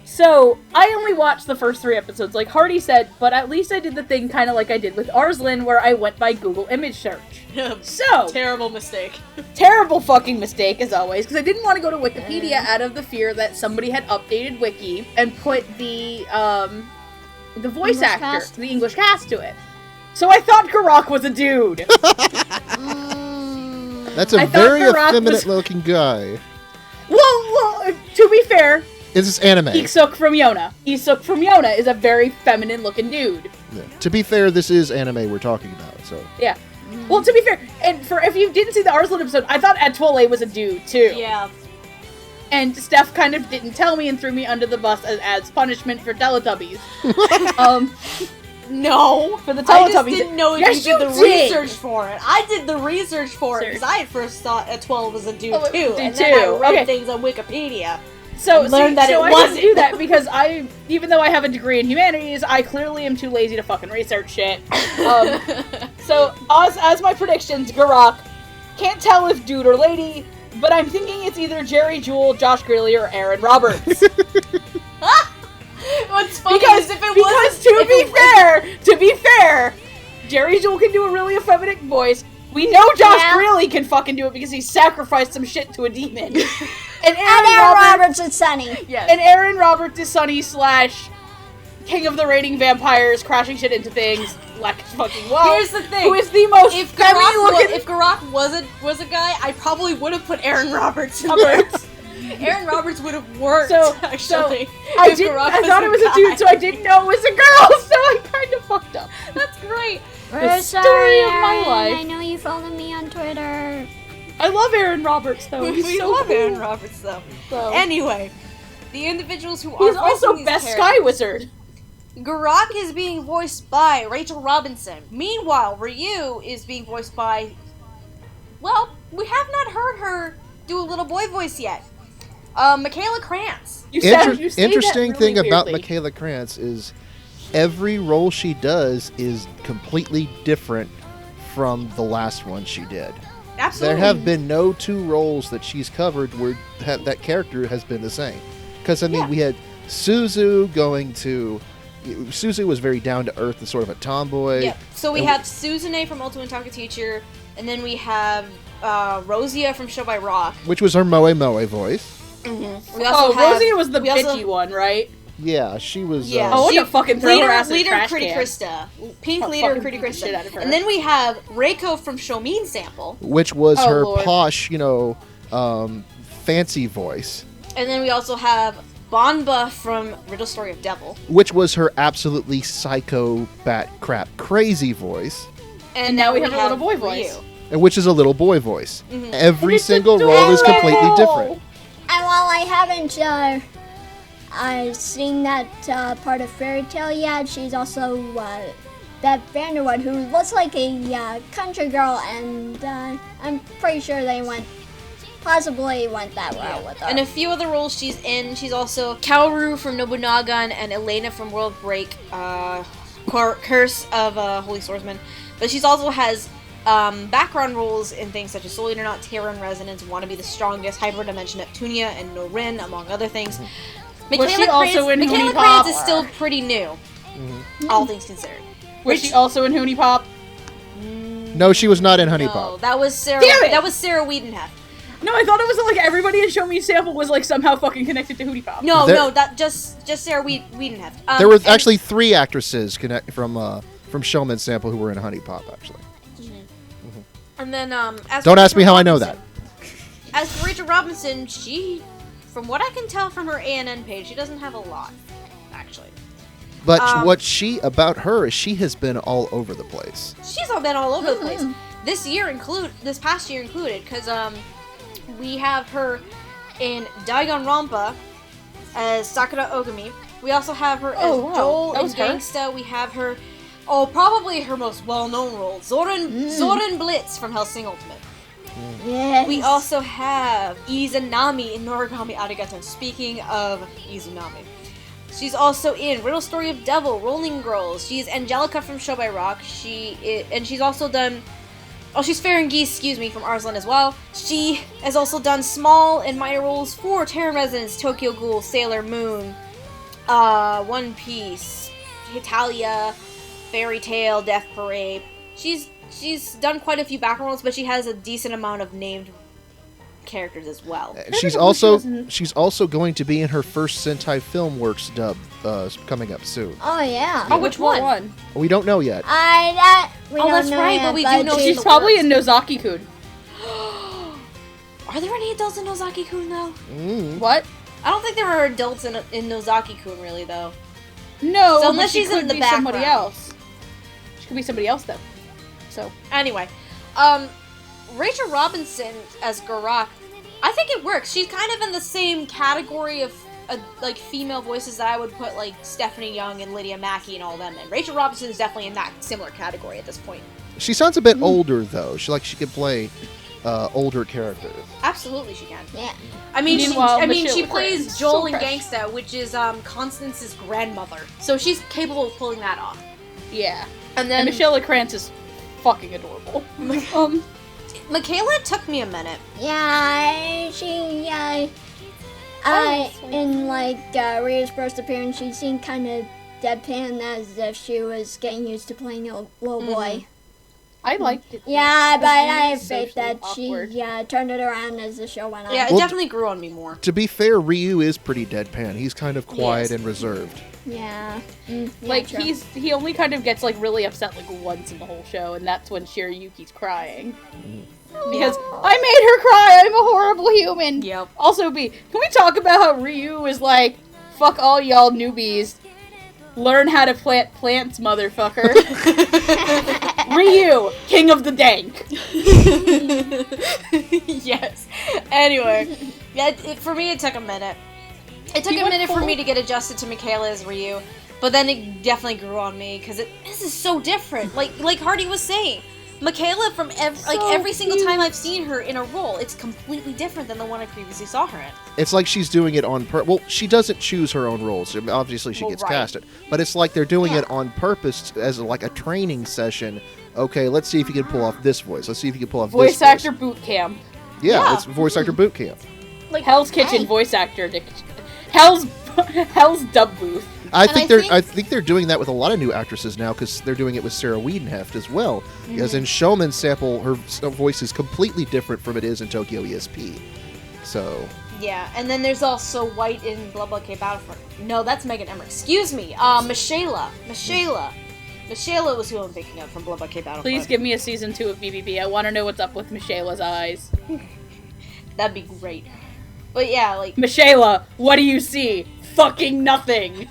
[SPEAKER 2] So, I only watched the first 3 episodes, like Hardy said, but at least I did the thing kind of like I did with Arslan, where I went by Google image search. So,
[SPEAKER 5] terrible mistake.
[SPEAKER 2] Terrible fucking mistake, as always, because I didn't want to go to Wikipedia out of the fear that somebody had updated Wiki and put the voice
[SPEAKER 4] English
[SPEAKER 2] actor,
[SPEAKER 4] cast?
[SPEAKER 2] the English cast to it. So I thought Garak was a dude.
[SPEAKER 3] That's a
[SPEAKER 2] I thought
[SPEAKER 3] very
[SPEAKER 2] Garak
[SPEAKER 3] effeminate-looking guy.
[SPEAKER 2] Well, to be fair,
[SPEAKER 3] Is this anime?
[SPEAKER 2] Isuk from Yona. Isuk from Yona is a very feminine-looking dude.
[SPEAKER 3] Yeah. To be fair, this is anime we're talking about, so...
[SPEAKER 2] Yeah. Well, to be fair, and if you didn't see the Arslan episode, I thought Atwole was a dude, too.
[SPEAKER 5] Yeah.
[SPEAKER 2] And Steph kind of didn't tell me and threw me under the bus as punishment for Teletubbies.
[SPEAKER 5] No.
[SPEAKER 2] For the Teletubbies.
[SPEAKER 5] I just didn't know if
[SPEAKER 2] Yes,
[SPEAKER 5] you did the
[SPEAKER 2] did.
[SPEAKER 5] research for it. I did the research for it because I at first thought a 12 was a dude
[SPEAKER 2] Oh,
[SPEAKER 5] too.
[SPEAKER 2] dude
[SPEAKER 5] And then I
[SPEAKER 2] too.
[SPEAKER 5] read
[SPEAKER 2] Okay.
[SPEAKER 5] things on Wikipedia.
[SPEAKER 2] So,
[SPEAKER 5] learned that it
[SPEAKER 2] I
[SPEAKER 5] wasn't.
[SPEAKER 2] didn't do that because even though I have a degree in humanities, I clearly am too lazy to fucking research shit. So, as my predictions, Garak, can't tell if dude or lady, but I'm thinking it's either Jerry Jewell, Josh Greeley, or Aaron Roberts.
[SPEAKER 5] What's funny
[SPEAKER 2] Because
[SPEAKER 5] is if it wasn't...
[SPEAKER 2] to be fair, Jerry Jewell can do a really effeminate voice. We know Josh Greeley can fucking do it because he sacrificed some shit to a demon. And
[SPEAKER 4] Aaron Roberts is Sunny.
[SPEAKER 5] Yes.
[SPEAKER 2] And Aaron Roberts is Sunny / King of the Raining Vampires, crashing shit into things, like fucking wow.
[SPEAKER 5] Here's the thing.
[SPEAKER 2] Who is the most
[SPEAKER 5] If
[SPEAKER 2] feminine-looking...
[SPEAKER 5] Garak was a guy, I probably would have put Aaron Roberts in there. Aaron Roberts would have worked, actually.
[SPEAKER 2] I thought it was a dude, so I didn't know it was a girl, so I kind of fucked up.
[SPEAKER 5] That's great.
[SPEAKER 4] We're
[SPEAKER 2] story
[SPEAKER 4] sorry,
[SPEAKER 2] of my
[SPEAKER 4] Aaron.
[SPEAKER 2] life.
[SPEAKER 4] I know you follow me on Twitter.
[SPEAKER 2] I love Aaron Roberts, though. He's
[SPEAKER 5] We
[SPEAKER 2] so
[SPEAKER 5] love
[SPEAKER 2] cool.
[SPEAKER 5] Aaron Roberts, though.
[SPEAKER 2] So.
[SPEAKER 5] Anyway, the individuals who
[SPEAKER 2] He's
[SPEAKER 5] are
[SPEAKER 2] also
[SPEAKER 5] voicing these
[SPEAKER 2] Best
[SPEAKER 5] characters-
[SPEAKER 2] Sky Wizard.
[SPEAKER 5] Garak is being voiced by Rachel Robinson. Meanwhile, Ryu is being voiced by... Well, we have not heard her do a little boy voice yet. Michaela Krantz.
[SPEAKER 2] You say that
[SPEAKER 3] Interesting
[SPEAKER 2] really
[SPEAKER 3] thing about
[SPEAKER 2] weirdly.
[SPEAKER 3] Michaela Krantz is every role she does is completely different from the last one she did.
[SPEAKER 5] Absolutely.
[SPEAKER 3] There have been no 2 roles that she's covered where that character has been the same. Because, I mean, we had Suzu going to... Suzu was very down-to-earth and sort of a tomboy.
[SPEAKER 5] Yep. So we have Suzune from Ultimate Taka Teacher, and then we have Rosia from Show by Rock.
[SPEAKER 3] Which was her Moe Moe voice.
[SPEAKER 5] Mm-hmm. We also have,
[SPEAKER 2] Rosia was the bitchy one, right?
[SPEAKER 3] Yeah, she was...
[SPEAKER 5] Yeah.
[SPEAKER 2] I want to fucking throw her ass in a
[SPEAKER 5] leader
[SPEAKER 2] trash
[SPEAKER 5] Pretty
[SPEAKER 2] can.
[SPEAKER 5] Krista. Pink
[SPEAKER 2] I'll
[SPEAKER 5] leader
[SPEAKER 2] fucking
[SPEAKER 5] Pretty
[SPEAKER 2] beat the shit out of
[SPEAKER 5] Krista.
[SPEAKER 2] her.
[SPEAKER 5] And then we have Reiko from Shomin Sample.
[SPEAKER 3] Which was
[SPEAKER 2] Oh,
[SPEAKER 3] her
[SPEAKER 2] Lord.
[SPEAKER 3] posh, fancy voice.
[SPEAKER 5] And then we also have Bonba from Riddle Story of Devil.
[SPEAKER 3] Which was her absolutely psycho, bat crap, crazy voice.
[SPEAKER 5] And
[SPEAKER 2] now we have a little boy
[SPEAKER 5] Ryu.
[SPEAKER 2] voice.
[SPEAKER 3] And which is a little boy voice.
[SPEAKER 5] Mhm.
[SPEAKER 3] Every
[SPEAKER 2] It's
[SPEAKER 3] single role is
[SPEAKER 2] adorable.
[SPEAKER 3] completely different.
[SPEAKER 4] And while I haven't I've seen that part of Fairy Tale yet, she's also Beth Vanderwood, who looks like a country girl, and I'm pretty sure they possibly went that route with her.
[SPEAKER 5] And a few other roles she's in. She's also Kaoru from Nobunaga and Elena from World Break, Curse of Holy Swordsman. But she's also has background roles in things such as Soul Eater, Not Terran Resonance, Want to Be the Strongest, Hyperdimension Neptunia, and Norin, among other things.
[SPEAKER 2] Was she also in
[SPEAKER 5] Michaela
[SPEAKER 2] Hoonie Pop?
[SPEAKER 5] Krantz is still pretty new, all things considered.
[SPEAKER 2] Was she also in Hoonie Pop?
[SPEAKER 3] No, she was not in Honey
[SPEAKER 5] No,
[SPEAKER 3] Pop.
[SPEAKER 5] that was Sarah.
[SPEAKER 2] Damn it!
[SPEAKER 5] That was Sarah Wiedenheft.
[SPEAKER 2] No, I thought it was like everybody in Show Me Sample was like somehow fucking connected to Hootie Pop.
[SPEAKER 5] No,
[SPEAKER 3] There-
[SPEAKER 5] that just Sarah Wiedenheft.
[SPEAKER 3] There were
[SPEAKER 5] and-
[SPEAKER 3] actually 3 actresses from Showman Sample who were in Honey Pop, actually.
[SPEAKER 5] And then as
[SPEAKER 3] Don't
[SPEAKER 5] for
[SPEAKER 3] ask me
[SPEAKER 5] Rachel
[SPEAKER 3] how I know
[SPEAKER 5] Robinson- As for Rachel Robinson, she, from what I can tell from her ANN page, she doesn't have a lot, actually.
[SPEAKER 3] But about her is she has been all over the place.
[SPEAKER 5] She's all been all over the place. This past year included, because we have her in Danganronpa as Sakura Ogami. We also have her as Joel
[SPEAKER 2] That
[SPEAKER 5] in
[SPEAKER 2] was her?
[SPEAKER 5] Gangsta. We have her, probably her most well-known role, Zoran Blitz from Hellsing Ultimate.
[SPEAKER 4] Yes.
[SPEAKER 5] We also have Izanami in Noragami Arigato. Speaking of Izanami, she's also in Riddle Story of Devil, Rolling Girls. She's Angelica from Show by Rock. She's also done she's Farron Geese, from Arslan as well. She has also done small and minor roles for Terran Residence, Tokyo Ghoul, Sailor Moon, One Piece, Hitalia, Fairy Tail, Death Parade. She's done quite a few background roles, but she has a decent amount of named characters as well.
[SPEAKER 3] She's also going to be in her first Sentai Filmworks dub coming up soon.
[SPEAKER 4] Oh yeah.
[SPEAKER 5] Oh, which one?
[SPEAKER 3] We don't know yet.
[SPEAKER 4] We don't
[SPEAKER 5] that's
[SPEAKER 4] know
[SPEAKER 5] right,
[SPEAKER 4] yet,
[SPEAKER 5] but we do know
[SPEAKER 2] She's probably in Nozaki-kun.
[SPEAKER 5] Are there any adults in Nozaki-kun, though?
[SPEAKER 2] What?
[SPEAKER 5] I don't think there are adults in Nozaki-kun, really, though.
[SPEAKER 2] No,
[SPEAKER 5] So unless
[SPEAKER 2] but she
[SPEAKER 5] she's in
[SPEAKER 2] could
[SPEAKER 5] the
[SPEAKER 2] be somebody
[SPEAKER 5] background.
[SPEAKER 2] else. She could be somebody else, though. So
[SPEAKER 5] Anyway, Rachel Robinson as Garak, I think it works. She's kind of in the same category of like female voices that I would put like Stephanie Young and Lydia Mackey and all them in. Rachel Robinson is definitely in that similar category at this point.
[SPEAKER 3] She sounds a bit older though. She could play older characters.
[SPEAKER 5] Absolutely, she can.
[SPEAKER 4] Yeah.
[SPEAKER 5] I mean,
[SPEAKER 2] Meanwhile,
[SPEAKER 5] she
[SPEAKER 2] Michelle
[SPEAKER 5] plays
[SPEAKER 2] Krantz,
[SPEAKER 5] Joel
[SPEAKER 2] so
[SPEAKER 5] in
[SPEAKER 2] fresh.
[SPEAKER 5] Gangsta, which is Constance's grandmother. So she's capable of pulling that off.
[SPEAKER 2] yeah,
[SPEAKER 5] And then
[SPEAKER 2] and Michelle Krantz is fucking adorable.
[SPEAKER 5] Michaela took me a minute.
[SPEAKER 4] Yeah, in like Rhea's first appearance, she seemed kind of deadpan, as if she was getting used to playing a little boy.
[SPEAKER 2] I liked it.
[SPEAKER 4] Yeah, but I have
[SPEAKER 2] Socially
[SPEAKER 4] faith that
[SPEAKER 2] awkward.
[SPEAKER 4] she turned it around as the show went on.
[SPEAKER 5] Yeah, it
[SPEAKER 3] Well,
[SPEAKER 5] definitely grew on me more.
[SPEAKER 3] To be fair, Ryu is pretty deadpan. He's kind of quiet
[SPEAKER 5] Yes.
[SPEAKER 3] and reserved.
[SPEAKER 4] Yeah.
[SPEAKER 2] Like
[SPEAKER 4] true.
[SPEAKER 2] he only kind of gets like really upset like once in the whole show, and that's when Shirayuki's crying. Because I made her cry. I'm a horrible human.
[SPEAKER 5] Yep.
[SPEAKER 2] Also, can we talk about how Ryu is like, fuck all y'all newbies, learn how to plant plants, motherfucker. Ryu, king of the dank.
[SPEAKER 5] Yes. Anyway, yeah, for me it took a minute. It took
[SPEAKER 2] You
[SPEAKER 5] a
[SPEAKER 2] went
[SPEAKER 5] minute for
[SPEAKER 2] full-
[SPEAKER 5] me to get adjusted to Michaela as Ryu, but then it definitely grew on me because this is so different. Like Hardy was saying, Michaela from every single time I've seen her in a role, it's completely different than the one I previously saw her in.
[SPEAKER 3] It's like she's doing it on purpose. Well, she doesn't choose her own roles. I mean, obviously, she
[SPEAKER 5] Well,
[SPEAKER 3] gets
[SPEAKER 5] right.
[SPEAKER 3] casted. But it's like they're doing it on purpose as like a training session. Okay, let's see if you can pull off this voice. Let's see if you can pull off
[SPEAKER 2] Voice
[SPEAKER 3] this
[SPEAKER 2] actor boot camp.
[SPEAKER 3] Yeah,
[SPEAKER 5] Yeah.
[SPEAKER 3] it's voice actor boot camp.
[SPEAKER 2] Like Hell's Kitchen voice actor. Hell's dub booth.
[SPEAKER 3] I
[SPEAKER 5] And
[SPEAKER 3] think they're doing that with a lot of new actresses now because they're doing it with Sarah Wiedenheft as well. Because in Showman's Sample, her voice is completely different from it is in Tokyo ESP. So
[SPEAKER 5] Yeah, and then there's also White in Blah Blah K Battlefront. No, that's Megan Emmerich. Excuse me. Michaela. Michaela was who I'm thinking of from Blah Blah K Battlefront.
[SPEAKER 2] Please give me a season 2 of BBB. I want to know what's up with Michaela's eyes.
[SPEAKER 5] That'd be great. But yeah, like
[SPEAKER 2] Michaela, what do you see? Fucking nothing.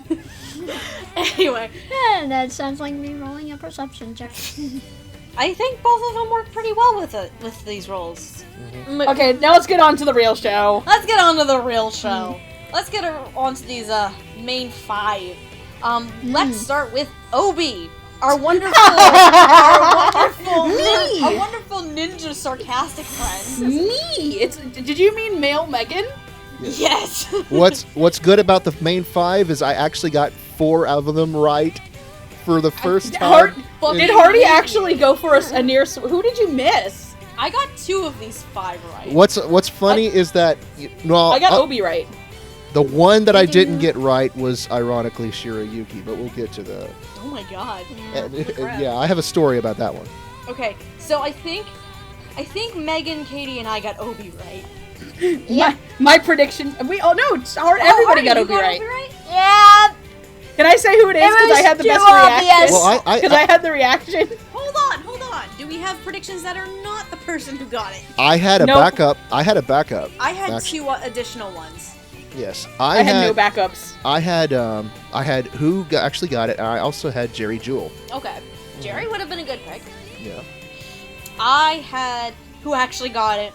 [SPEAKER 5] anyway,
[SPEAKER 4] Yeah, that sounds like me rolling a perception check.
[SPEAKER 5] I think both of them work pretty well with these roles.
[SPEAKER 2] Okay, now let's get on to the real show.
[SPEAKER 5] Let's get on to the real show. Let's get on to these main 5. Let's start with Obi, our wonderful ninja sarcastic friend.
[SPEAKER 2] Me? Did you mean male Megan?
[SPEAKER 5] Yes.
[SPEAKER 3] what's good about the main 5 is I actually got 4 out of them right for the first time.
[SPEAKER 2] Did Hardy actually go for a near? Who did you miss?
[SPEAKER 5] I got 2 of these 5 right.
[SPEAKER 3] What's funny is that
[SPEAKER 2] I got Obi right.
[SPEAKER 3] the one that I didn't get right was ironically Shirayuki, but we'll get to that.
[SPEAKER 5] Oh my god.
[SPEAKER 3] Yeah, I have a story about that one.
[SPEAKER 5] Okay, so I think Megan, Katie, and I got Obi right.
[SPEAKER 2] My prediction. Everybody got Obi right.
[SPEAKER 4] Yeah,
[SPEAKER 2] Can I say who it is? Because I had the
[SPEAKER 4] too
[SPEAKER 2] best
[SPEAKER 4] obvious.
[SPEAKER 2] reaction.
[SPEAKER 3] Well,
[SPEAKER 2] Because I had the reaction.
[SPEAKER 5] Hold on. Do we have predictions that are not the person who got it?
[SPEAKER 3] I had a
[SPEAKER 2] Nope.
[SPEAKER 3] backup. I had a backup.
[SPEAKER 5] I had
[SPEAKER 3] Actually-
[SPEAKER 5] 2 additional ones.
[SPEAKER 3] Yes,
[SPEAKER 2] I had no backups.
[SPEAKER 3] I had who actually got it. And I also had Jerry Jewell.
[SPEAKER 5] Okay. Jerry would have been a good pick.
[SPEAKER 3] Yeah.
[SPEAKER 5] I had who actually got it.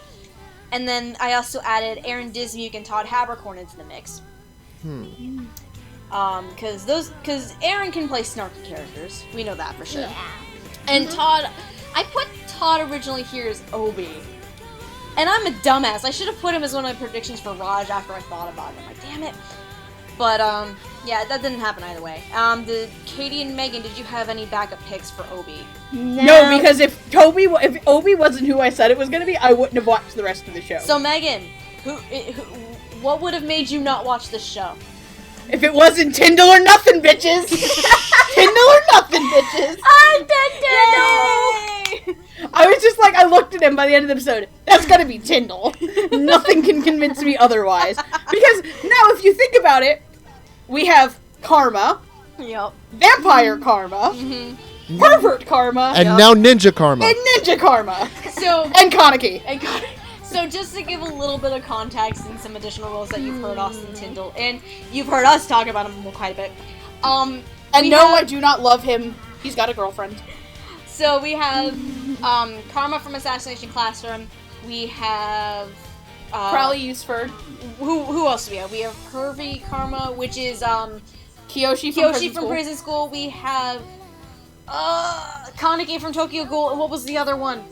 [SPEAKER 5] And then I also added Aaron Dismuke and Todd Habercorn into the mix. Because Aaron can play snarky characters. We know that for sure.
[SPEAKER 4] yeah.
[SPEAKER 5] And Todd, I put Todd originally here as Obi. And I'm a dumbass. I should have put him as one of my predictions for Raj after I thought about it. I'm like, damn it. But, Yeah, that didn't happen either way. Did Katie and Megan, did you have any backup picks for Obi?
[SPEAKER 2] No, because if Obi wasn't who I said it was gonna be, I wouldn't have watched the rest of the show.
[SPEAKER 5] So Megan, what would have made you not watch this show?
[SPEAKER 2] If it wasn't Tyndall or nothing, bitches! Tyndall or nothing, bitches!
[SPEAKER 4] I'm Tyndall!
[SPEAKER 2] I was just like, I looked at him by the end of the episode. That's gotta be Tyndall. Nothing can convince me otherwise. Because now, if you think about it, we have Karma.
[SPEAKER 5] Yep.
[SPEAKER 2] Vampire Karma. Pervert Karma.
[SPEAKER 3] And now Ninja Karma.
[SPEAKER 2] And Ninja Karma.
[SPEAKER 5] So
[SPEAKER 2] And Kaneki.
[SPEAKER 5] So just to give a little bit of context and some additional roles that you've heard Austin Tyndall, and you've heard us talk about him quite a bit.
[SPEAKER 2] And no, I do not love him. He's got a girlfriend.
[SPEAKER 5] So we have Karma from Assassination Classroom. We have
[SPEAKER 2] Crowley Usford.
[SPEAKER 5] Who else do we have? We have Pervy Karma, which is
[SPEAKER 2] Kiyoshi
[SPEAKER 5] from Prison School. We have Kaneki from Tokyo Ghoul, and what was the other one?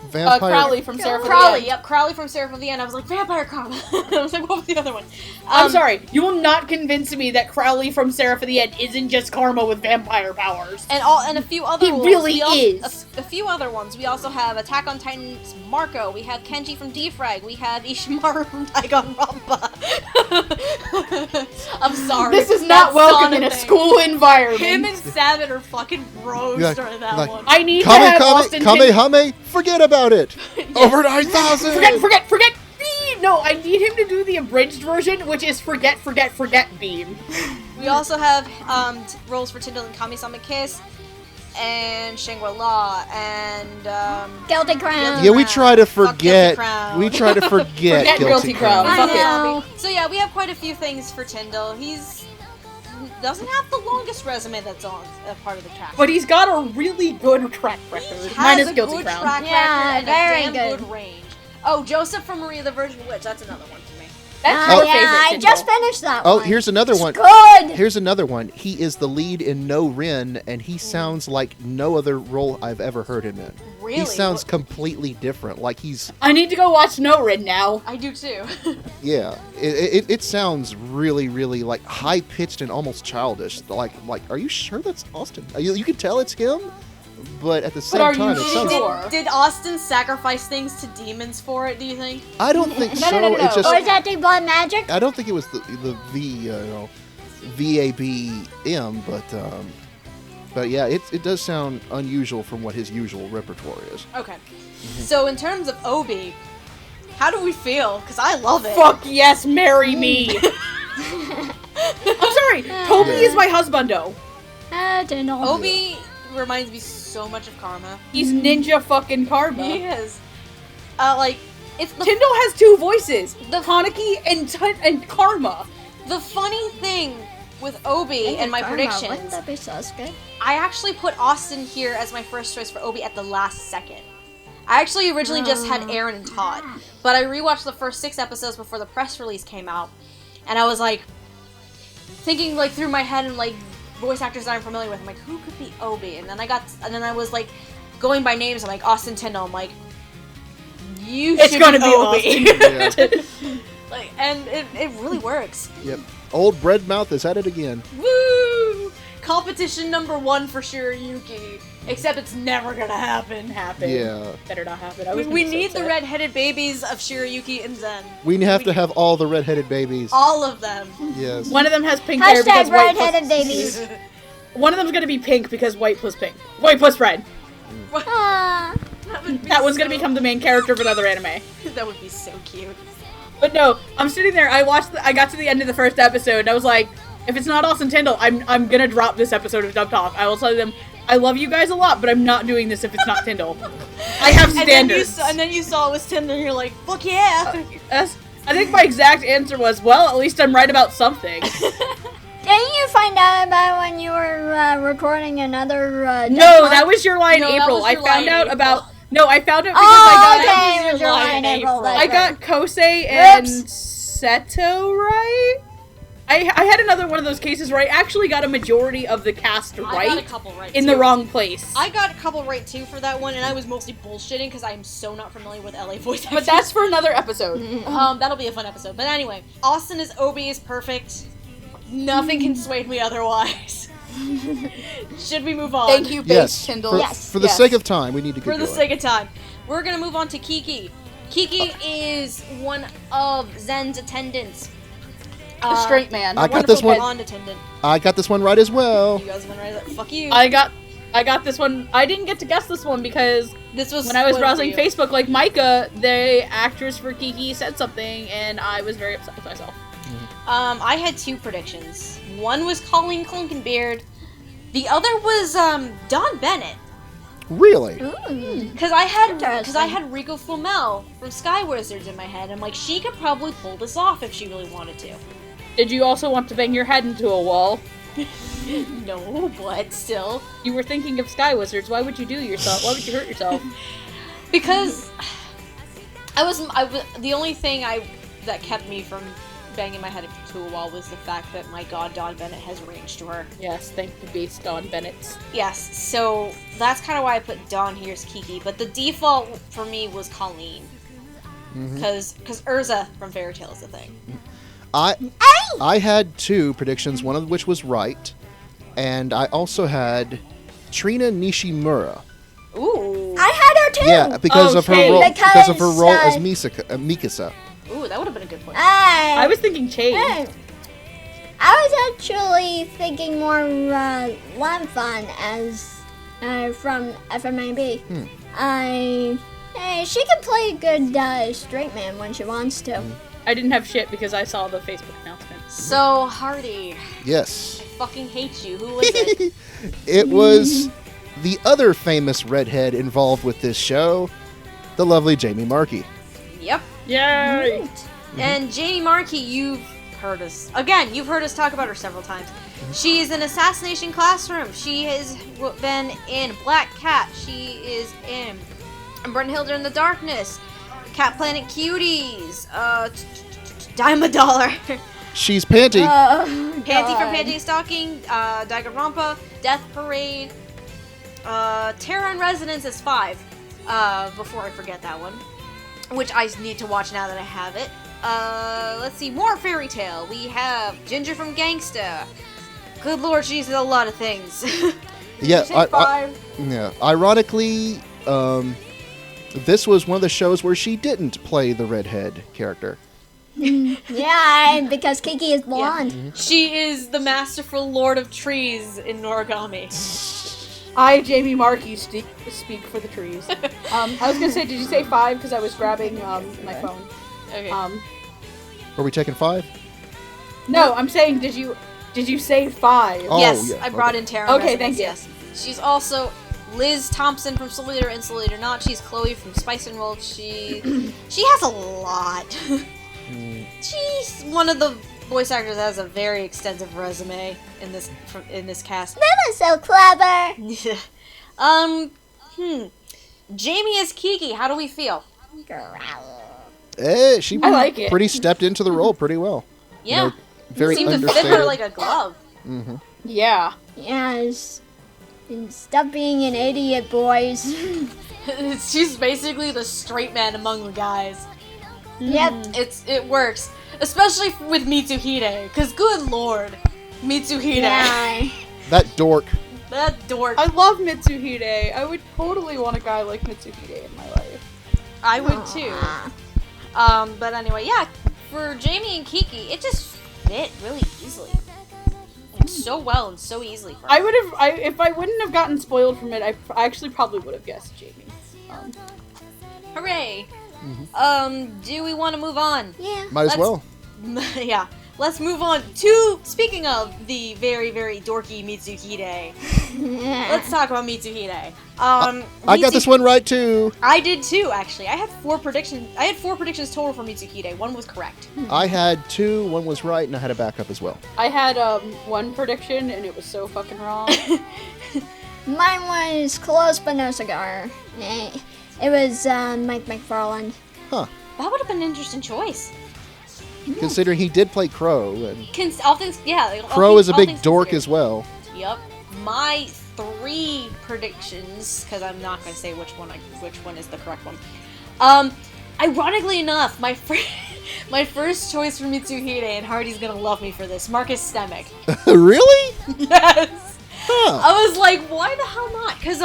[SPEAKER 3] Vampire.
[SPEAKER 2] Crowley from Seraph of the
[SPEAKER 5] Crowley,
[SPEAKER 2] End.
[SPEAKER 5] yep, Crowley from Seraph of the End. I was like, Vampire Karma. I was like, what was the other one?
[SPEAKER 2] I'm sorry, you will not convince me that Crowley from Seraph of the End isn't just Karma with vampire powers.
[SPEAKER 5] And a few other
[SPEAKER 2] He
[SPEAKER 5] roles.
[SPEAKER 2] really is.
[SPEAKER 5] A few other ones. We also have Attack on Titan's Marco. We have Kenji from Defrag. We have Ishimaru from Daigon Rampa. I'm sorry.
[SPEAKER 2] This is not welcome in a
[SPEAKER 5] thing.
[SPEAKER 2] school environment.
[SPEAKER 5] Him and Sabin are fucking bros
[SPEAKER 3] Yeah,
[SPEAKER 5] during that
[SPEAKER 3] like-
[SPEAKER 5] one.
[SPEAKER 2] I need to have Austin
[SPEAKER 3] Kamehame, forget about it. Over 9,000.
[SPEAKER 2] Forget Beam! No, I need him to do the abridged version, which is forget Beam.
[SPEAKER 5] We also have roles for Tyndall and Kami-sama Kiss, and Shangri-La, and
[SPEAKER 4] Guilty Crown.
[SPEAKER 3] Yeah, we try to
[SPEAKER 5] Fuck Guilty
[SPEAKER 3] forget.
[SPEAKER 5] Crown.
[SPEAKER 3] We try to forget
[SPEAKER 2] Forget Guilty Crown.
[SPEAKER 4] I
[SPEAKER 2] Fuck it.
[SPEAKER 4] know.
[SPEAKER 5] So yeah, we have quite a few things for Tyndall. He's doesn't have the longest resume that's on a part of the track.
[SPEAKER 2] But he's got a really good track record.
[SPEAKER 5] He
[SPEAKER 2] Minus
[SPEAKER 5] has a
[SPEAKER 2] Guilty
[SPEAKER 5] good
[SPEAKER 2] Crown.
[SPEAKER 5] track
[SPEAKER 4] Yeah,
[SPEAKER 5] record and
[SPEAKER 4] very
[SPEAKER 5] a damn
[SPEAKER 4] good.
[SPEAKER 5] good range. Oh, Joseph from Maria the Virgin Witch. That's another one for me.
[SPEAKER 2] That's
[SPEAKER 4] Oh,
[SPEAKER 2] our
[SPEAKER 4] yeah,
[SPEAKER 2] favorite
[SPEAKER 4] I
[SPEAKER 2] Tyndall.
[SPEAKER 4] just finished that
[SPEAKER 3] Oh,
[SPEAKER 4] one.
[SPEAKER 3] here's another one.
[SPEAKER 4] Good.
[SPEAKER 3] Here's another one. He is the lead in No Rin, and he sounds like no other role I've ever heard him in.
[SPEAKER 5] Really?
[SPEAKER 3] He sounds completely different. Like he's,
[SPEAKER 2] I need to go watch No Rin now.
[SPEAKER 5] I do too.
[SPEAKER 3] yeah. It sounds really, really like high pitched and almost childish. Like, are you sure that's Austin? You can tell it's him, but at the same
[SPEAKER 2] are you
[SPEAKER 3] time, it
[SPEAKER 2] sure?
[SPEAKER 3] sounds.
[SPEAKER 5] Did Austin sacrifice things to demons for it? Do you think?
[SPEAKER 3] I don't think so.
[SPEAKER 2] No.
[SPEAKER 3] It's just.
[SPEAKER 4] Or is that the blood magic?
[SPEAKER 3] I don't think it was the VABM, but yeah, it does sound unusual from what his usual repertoire is.
[SPEAKER 5] Okay. So in terms of Obi, how do we feel? Because I love it.
[SPEAKER 2] Fuck yes, marry me. I'm sorry, Toby is my husbando.
[SPEAKER 4] I don't know.
[SPEAKER 5] Obi reminds me so much of Karma.
[SPEAKER 2] He's ninja fucking Karma.
[SPEAKER 5] He is. Like, it's the
[SPEAKER 2] Tyndall has two voices,
[SPEAKER 5] The-
[SPEAKER 2] Kaneki and Karma.
[SPEAKER 5] The funny thing with Obi and my
[SPEAKER 4] Wouldn't
[SPEAKER 5] predictions,
[SPEAKER 4] that be so good?
[SPEAKER 5] I actually put Austin here as my first choice for Obi at the last second. I actually originally just had Aaron and Todd, but I rewatched the first 6 episodes before the press release came out, and I was like, thinking like through my head and like voice actors that I'm familiar with. I'm like, who could be Obi? And then I was like going by names. I'm like Austin Tyndall. I'm like,
[SPEAKER 2] It's
[SPEAKER 5] should
[SPEAKER 2] gonna be
[SPEAKER 5] Obi.
[SPEAKER 3] Yeah.
[SPEAKER 5] Like, and it really works.
[SPEAKER 3] Yep. Old Breadmouth is at it again.
[SPEAKER 5] Woo! Competition number 1 for Shirayuki. Except it's never gonna happen.
[SPEAKER 3] Yeah.
[SPEAKER 2] Better not happen. I was
[SPEAKER 5] We
[SPEAKER 2] gonna be
[SPEAKER 5] need
[SPEAKER 2] so
[SPEAKER 5] the
[SPEAKER 2] upset.
[SPEAKER 5] redheaded babies of Shirayuki and Zen.
[SPEAKER 3] We have to have all the redheaded babies.
[SPEAKER 5] All of them.
[SPEAKER 3] Yes.
[SPEAKER 2] One of them has pink hair because
[SPEAKER 4] Hashtag
[SPEAKER 2] white
[SPEAKER 4] redheaded
[SPEAKER 2] plus...
[SPEAKER 4] babies.
[SPEAKER 2] One of them's gonna be pink because white plus pink. White plus red.
[SPEAKER 4] Ah.
[SPEAKER 2] That one's gonna become the main character of another anime.
[SPEAKER 5] That would be so cute.
[SPEAKER 2] But no, I'm sitting there. I got to the end of the first episode, and I was like, if it's not Austin Tyndall, I'm gonna drop this episode of Dub Talk. I will tell them, I love you guys a lot, but I'm not doing this if it's not Tyndall. I have standards.
[SPEAKER 5] And then you saw it was Tinder, and you're like, fuck yeah!
[SPEAKER 2] I think my exact answer was, well, at least I'm right about something.
[SPEAKER 4] Didn't you find out about when you were recording another?
[SPEAKER 2] No, that was your lie in
[SPEAKER 5] No, that
[SPEAKER 2] April.
[SPEAKER 5] was
[SPEAKER 2] I
[SPEAKER 5] your lie
[SPEAKER 2] found
[SPEAKER 5] in
[SPEAKER 2] out
[SPEAKER 5] April.
[SPEAKER 2] about. No, I found out because
[SPEAKER 4] Oh,
[SPEAKER 2] I got.
[SPEAKER 4] okay, it was your line, April. that's
[SPEAKER 2] I got
[SPEAKER 4] right.
[SPEAKER 2] Kosei and
[SPEAKER 4] Whoops.
[SPEAKER 2] Seto right. I had another one of those cases where I actually got a majority of the cast
[SPEAKER 5] I got a
[SPEAKER 2] right
[SPEAKER 5] couple right,
[SPEAKER 2] in
[SPEAKER 5] too.
[SPEAKER 2] the wrong place.
[SPEAKER 5] I got a couple right, too, for that one, and I was mostly bullshitting, because I am so not familiar with LA voice acting.
[SPEAKER 2] But that's for another episode.
[SPEAKER 5] That'll be a fun episode. But anyway, Austin as Obi is perfect. Nothing can sway me otherwise. Should we move on?
[SPEAKER 2] Thank you, Base
[SPEAKER 3] Yes.
[SPEAKER 2] Kindle.
[SPEAKER 3] For the sake of time, we need to get
[SPEAKER 5] For the
[SPEAKER 3] going.
[SPEAKER 5] sake of time, we're gonna move on to Kiki. Kiki is one of Zen's attendants.
[SPEAKER 2] A straight man.
[SPEAKER 3] I
[SPEAKER 2] A
[SPEAKER 3] got this
[SPEAKER 2] wonderful
[SPEAKER 3] one.
[SPEAKER 2] kid.
[SPEAKER 5] Blonde attendant.
[SPEAKER 3] I got this one right as well.
[SPEAKER 5] You guys want to write that? Fuck you.
[SPEAKER 2] I got this one. I didn't get to guess this one because
[SPEAKER 5] This was
[SPEAKER 2] when I was
[SPEAKER 5] spoiled for
[SPEAKER 2] browsing
[SPEAKER 5] you.
[SPEAKER 2] Facebook, like Micah, the actress for Kiki said something, and I was very upset with myself.
[SPEAKER 5] I had 2 predictions. One was Colleen Clinkenbeard. The other was Dawn Bennett.
[SPEAKER 3] Really?
[SPEAKER 5] Cause I had
[SPEAKER 4] Interesting.
[SPEAKER 5] Rico Flamel from Sky Wizards in my head. I'm like, she could probably pull this off if she really wanted to.
[SPEAKER 2] Did you also want to bang your head into a wall?
[SPEAKER 5] No, but still.
[SPEAKER 2] You were thinking of Sky Wizards. Why would you do yourself? Why would you hurt yourself?
[SPEAKER 5] Because I was the only thing that kept me from banging my head into a wall was the fact that my god Dawn Bennett has range to her.
[SPEAKER 2] Yes, thank you, based on Bennett's.
[SPEAKER 5] Yes, so that's kind of why I put Dawn here as Kiki, but the default for me was Colleen. Because Urza from Fairy Tail is the thing.
[SPEAKER 3] I had 2 predictions, one of which was right, and I also had Trina Nishimura.
[SPEAKER 5] Ooh.
[SPEAKER 4] I had her too.
[SPEAKER 3] Yeah, because of her
[SPEAKER 2] Okay.
[SPEAKER 3] role. Because of her
[SPEAKER 4] Because,
[SPEAKER 3] role as Mikasa.
[SPEAKER 5] Ooh, that would have been a good point.
[SPEAKER 2] I was thinking Chase.
[SPEAKER 4] I was actually thinking more Lanfan as from FMAB. She can play a good straight man when she wants to.
[SPEAKER 2] I didn't have shit because I saw the Facebook announcement.
[SPEAKER 5] So, Hardy,
[SPEAKER 3] Yes.
[SPEAKER 5] I fucking hate you. Who was it?
[SPEAKER 3] It was the other famous redhead involved with this show, the lovely Jamie Markey.
[SPEAKER 5] Yep.
[SPEAKER 2] Yay!
[SPEAKER 5] And Jamie Markey, you've heard us talk about her several times. She's in Assassination Classroom. She has been in Black Cat. She is in Brunhilde in the Darkness, Cat Planet Cuties, Dime a Dollar,
[SPEAKER 3] She's Panty.
[SPEAKER 5] Panty for Panty Stocking, Danganronpa, Death Parade, Terror in Resonance is 5. Before I forget that one, which I need to watch now that I have it. Let's see, more Fairy Tale. We have Ginger from Gangsta. Good lord, she's in a lot of things.
[SPEAKER 3] Yeah,
[SPEAKER 2] Say 5.
[SPEAKER 3] yeah. Ironically, this was one of the shows where she didn't play the redhead character.
[SPEAKER 4] Yeah, because Kiki is blonde.
[SPEAKER 5] She is the masterful Lord of Trees in Noragami.
[SPEAKER 2] I, Jamie Markey, speak for the trees. I was gonna say, did you say 5? Because I was grabbing my phone.
[SPEAKER 5] Okay.
[SPEAKER 3] Are we taking 5?
[SPEAKER 2] No, I'm saying, did you say 5?
[SPEAKER 3] Oh,
[SPEAKER 5] yes,
[SPEAKER 3] yeah,
[SPEAKER 5] I brought
[SPEAKER 3] okay.
[SPEAKER 5] in Terror in
[SPEAKER 2] Okay,
[SPEAKER 5] Resonance,
[SPEAKER 2] thank you.
[SPEAKER 5] yes. She's also Liz Thompson from Soul Eater and Soul Eater Not. She's Chloe from Spice and Roll. She has a lot. She's one of the voice actors that has a very extensive resume in this cast.
[SPEAKER 4] That was so clever.
[SPEAKER 5] Jamie as Kiki, how do we feel?
[SPEAKER 3] She
[SPEAKER 2] I like it.
[SPEAKER 3] pretty stepped into the role pretty well.
[SPEAKER 5] Yeah.
[SPEAKER 3] Very
[SPEAKER 5] Seemed to fit
[SPEAKER 3] understated.
[SPEAKER 5] her like a glove.
[SPEAKER 2] Yeah.
[SPEAKER 4] Yes. And stop being an idiot, boys.
[SPEAKER 5] She's basically the straight man among the guys.
[SPEAKER 4] Yep.
[SPEAKER 5] It works, especially with Mitsuhide, cause good lord, Mitsuhide,
[SPEAKER 4] Yeah.
[SPEAKER 3] That dork.
[SPEAKER 5] that dork.
[SPEAKER 2] I love Mitsuhide. I would totally want a guy like Mitsuhide in my life.
[SPEAKER 5] I would too. But anyway, yeah, for Jamie and Kiki, it just fit really easily, like, so well and so easily. For her.
[SPEAKER 2] If I wouldn't have gotten spoiled from it, I actually probably would have guessed Jamie.
[SPEAKER 5] Hooray! Do we want to move on?
[SPEAKER 4] Yeah.
[SPEAKER 3] Might as well.
[SPEAKER 5] Yeah. Let's move on to, speaking of the very, very dorky Mitsuhide, let's talk about Mitsuhide.
[SPEAKER 3] I got this one right too.
[SPEAKER 5] I did too, actually. I had 4 predictions total for Mitsuhide. One was correct.
[SPEAKER 3] I had 2, one was right, and I had a backup as well.
[SPEAKER 2] I had 1 prediction and it was so fucking wrong.
[SPEAKER 4] Mine was close but no cigar. It was Mike McFarland.
[SPEAKER 3] Huh.
[SPEAKER 5] That would have been an interesting choice.
[SPEAKER 3] Considering he did play Crow, and
[SPEAKER 5] All things, yeah.
[SPEAKER 3] Crow is a big dork as well.
[SPEAKER 5] Yep. My 3 predictions, because I'm not going to say which one is the correct one. ironically enough, my first choice for Mitsuhide, and Hardy's gonna love me for this, Marcus Stemmick.
[SPEAKER 3] Really?
[SPEAKER 5] Yes.
[SPEAKER 3] Huh.
[SPEAKER 5] I was like, why the hell not? Because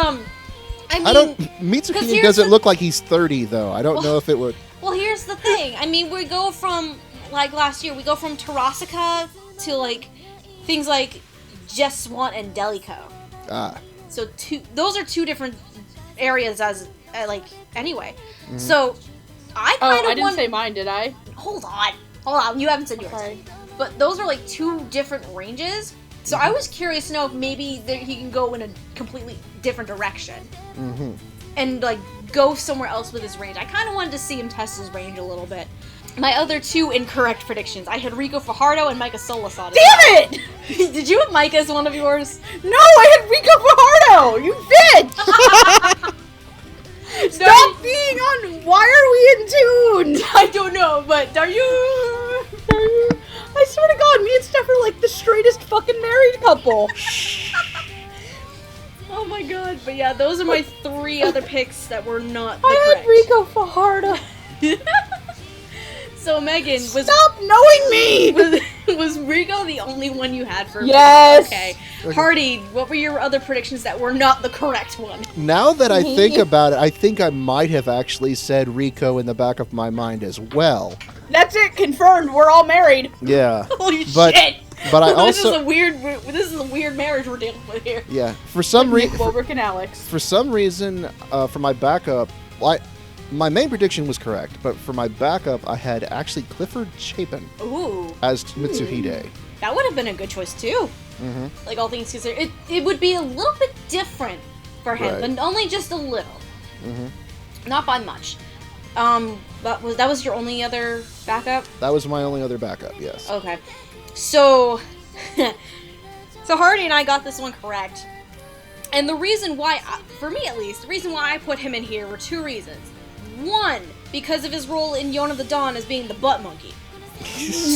[SPEAKER 3] Mitsuhide doesn't look like he's 30 though. I don't know if it would.
[SPEAKER 5] Well, here's the thing. I mean, we go from like last year, we go from Tarasaka to like things like Jeswant and Delico.
[SPEAKER 3] Ah.
[SPEAKER 5] So those are two different areas as anyway. Mm-hmm. So I
[SPEAKER 2] didn't say mine, did I?
[SPEAKER 5] Hold on. You haven't said yours.
[SPEAKER 2] Sorry.
[SPEAKER 5] But those are like two different ranges. So I was curious to know if maybe he can go in a completely different direction.
[SPEAKER 3] Mm-hmm.
[SPEAKER 5] And like go somewhere else with his range. I kind of wanted to see him test his range a little bit. My other two incorrect predictions. I had Rico Fajardo and Micah Solasada.
[SPEAKER 2] Damn it!
[SPEAKER 5] Did you have Micah as one of yours?
[SPEAKER 2] No, I had Rico Fajardo! You bitch! Stop being on... Why are we in tune?
[SPEAKER 5] I don't know, but are you...
[SPEAKER 2] I swear to God, me and Steph are like the straightest fucking married couple.
[SPEAKER 5] Oh my god, but yeah, those are my three other picks that were not
[SPEAKER 2] I had Rico Fajardo.
[SPEAKER 5] So Megan,
[SPEAKER 2] Stop knowing me!
[SPEAKER 5] Was Rico the only one you had for
[SPEAKER 2] Yes!
[SPEAKER 5] Okay. Hardy, what were your other predictions that were not the correct one?
[SPEAKER 3] Now that I think about it, I think I might have actually said Rico in the back of my mind as well.
[SPEAKER 2] That's it, confirmed, we're all married.
[SPEAKER 3] Yeah.
[SPEAKER 5] Holy shit!
[SPEAKER 3] But I
[SPEAKER 5] this
[SPEAKER 3] also
[SPEAKER 5] is a weird marriage we're dealing with here.
[SPEAKER 3] Yeah. For some reason
[SPEAKER 2] Bobrik and Alex.
[SPEAKER 3] For some reason, for my backup, my main prediction was correct, but for my backup, I had actually Clifford Chapin as Mitsuhide.
[SPEAKER 5] That would have been a good choice too.
[SPEAKER 3] Mm-hmm.
[SPEAKER 5] Like all things considered, it would be a little bit different for him, but only just a little.
[SPEAKER 3] Mm-hmm.
[SPEAKER 5] Not by much. That was your only other backup?
[SPEAKER 3] That was my only other backup. Yes.
[SPEAKER 5] Okay. So Hardy and I got this one correct. And the reason why, for me at least, the reason why I put him in here were two reasons. One, because of his role in Yona the Dawn as being the butt monkey.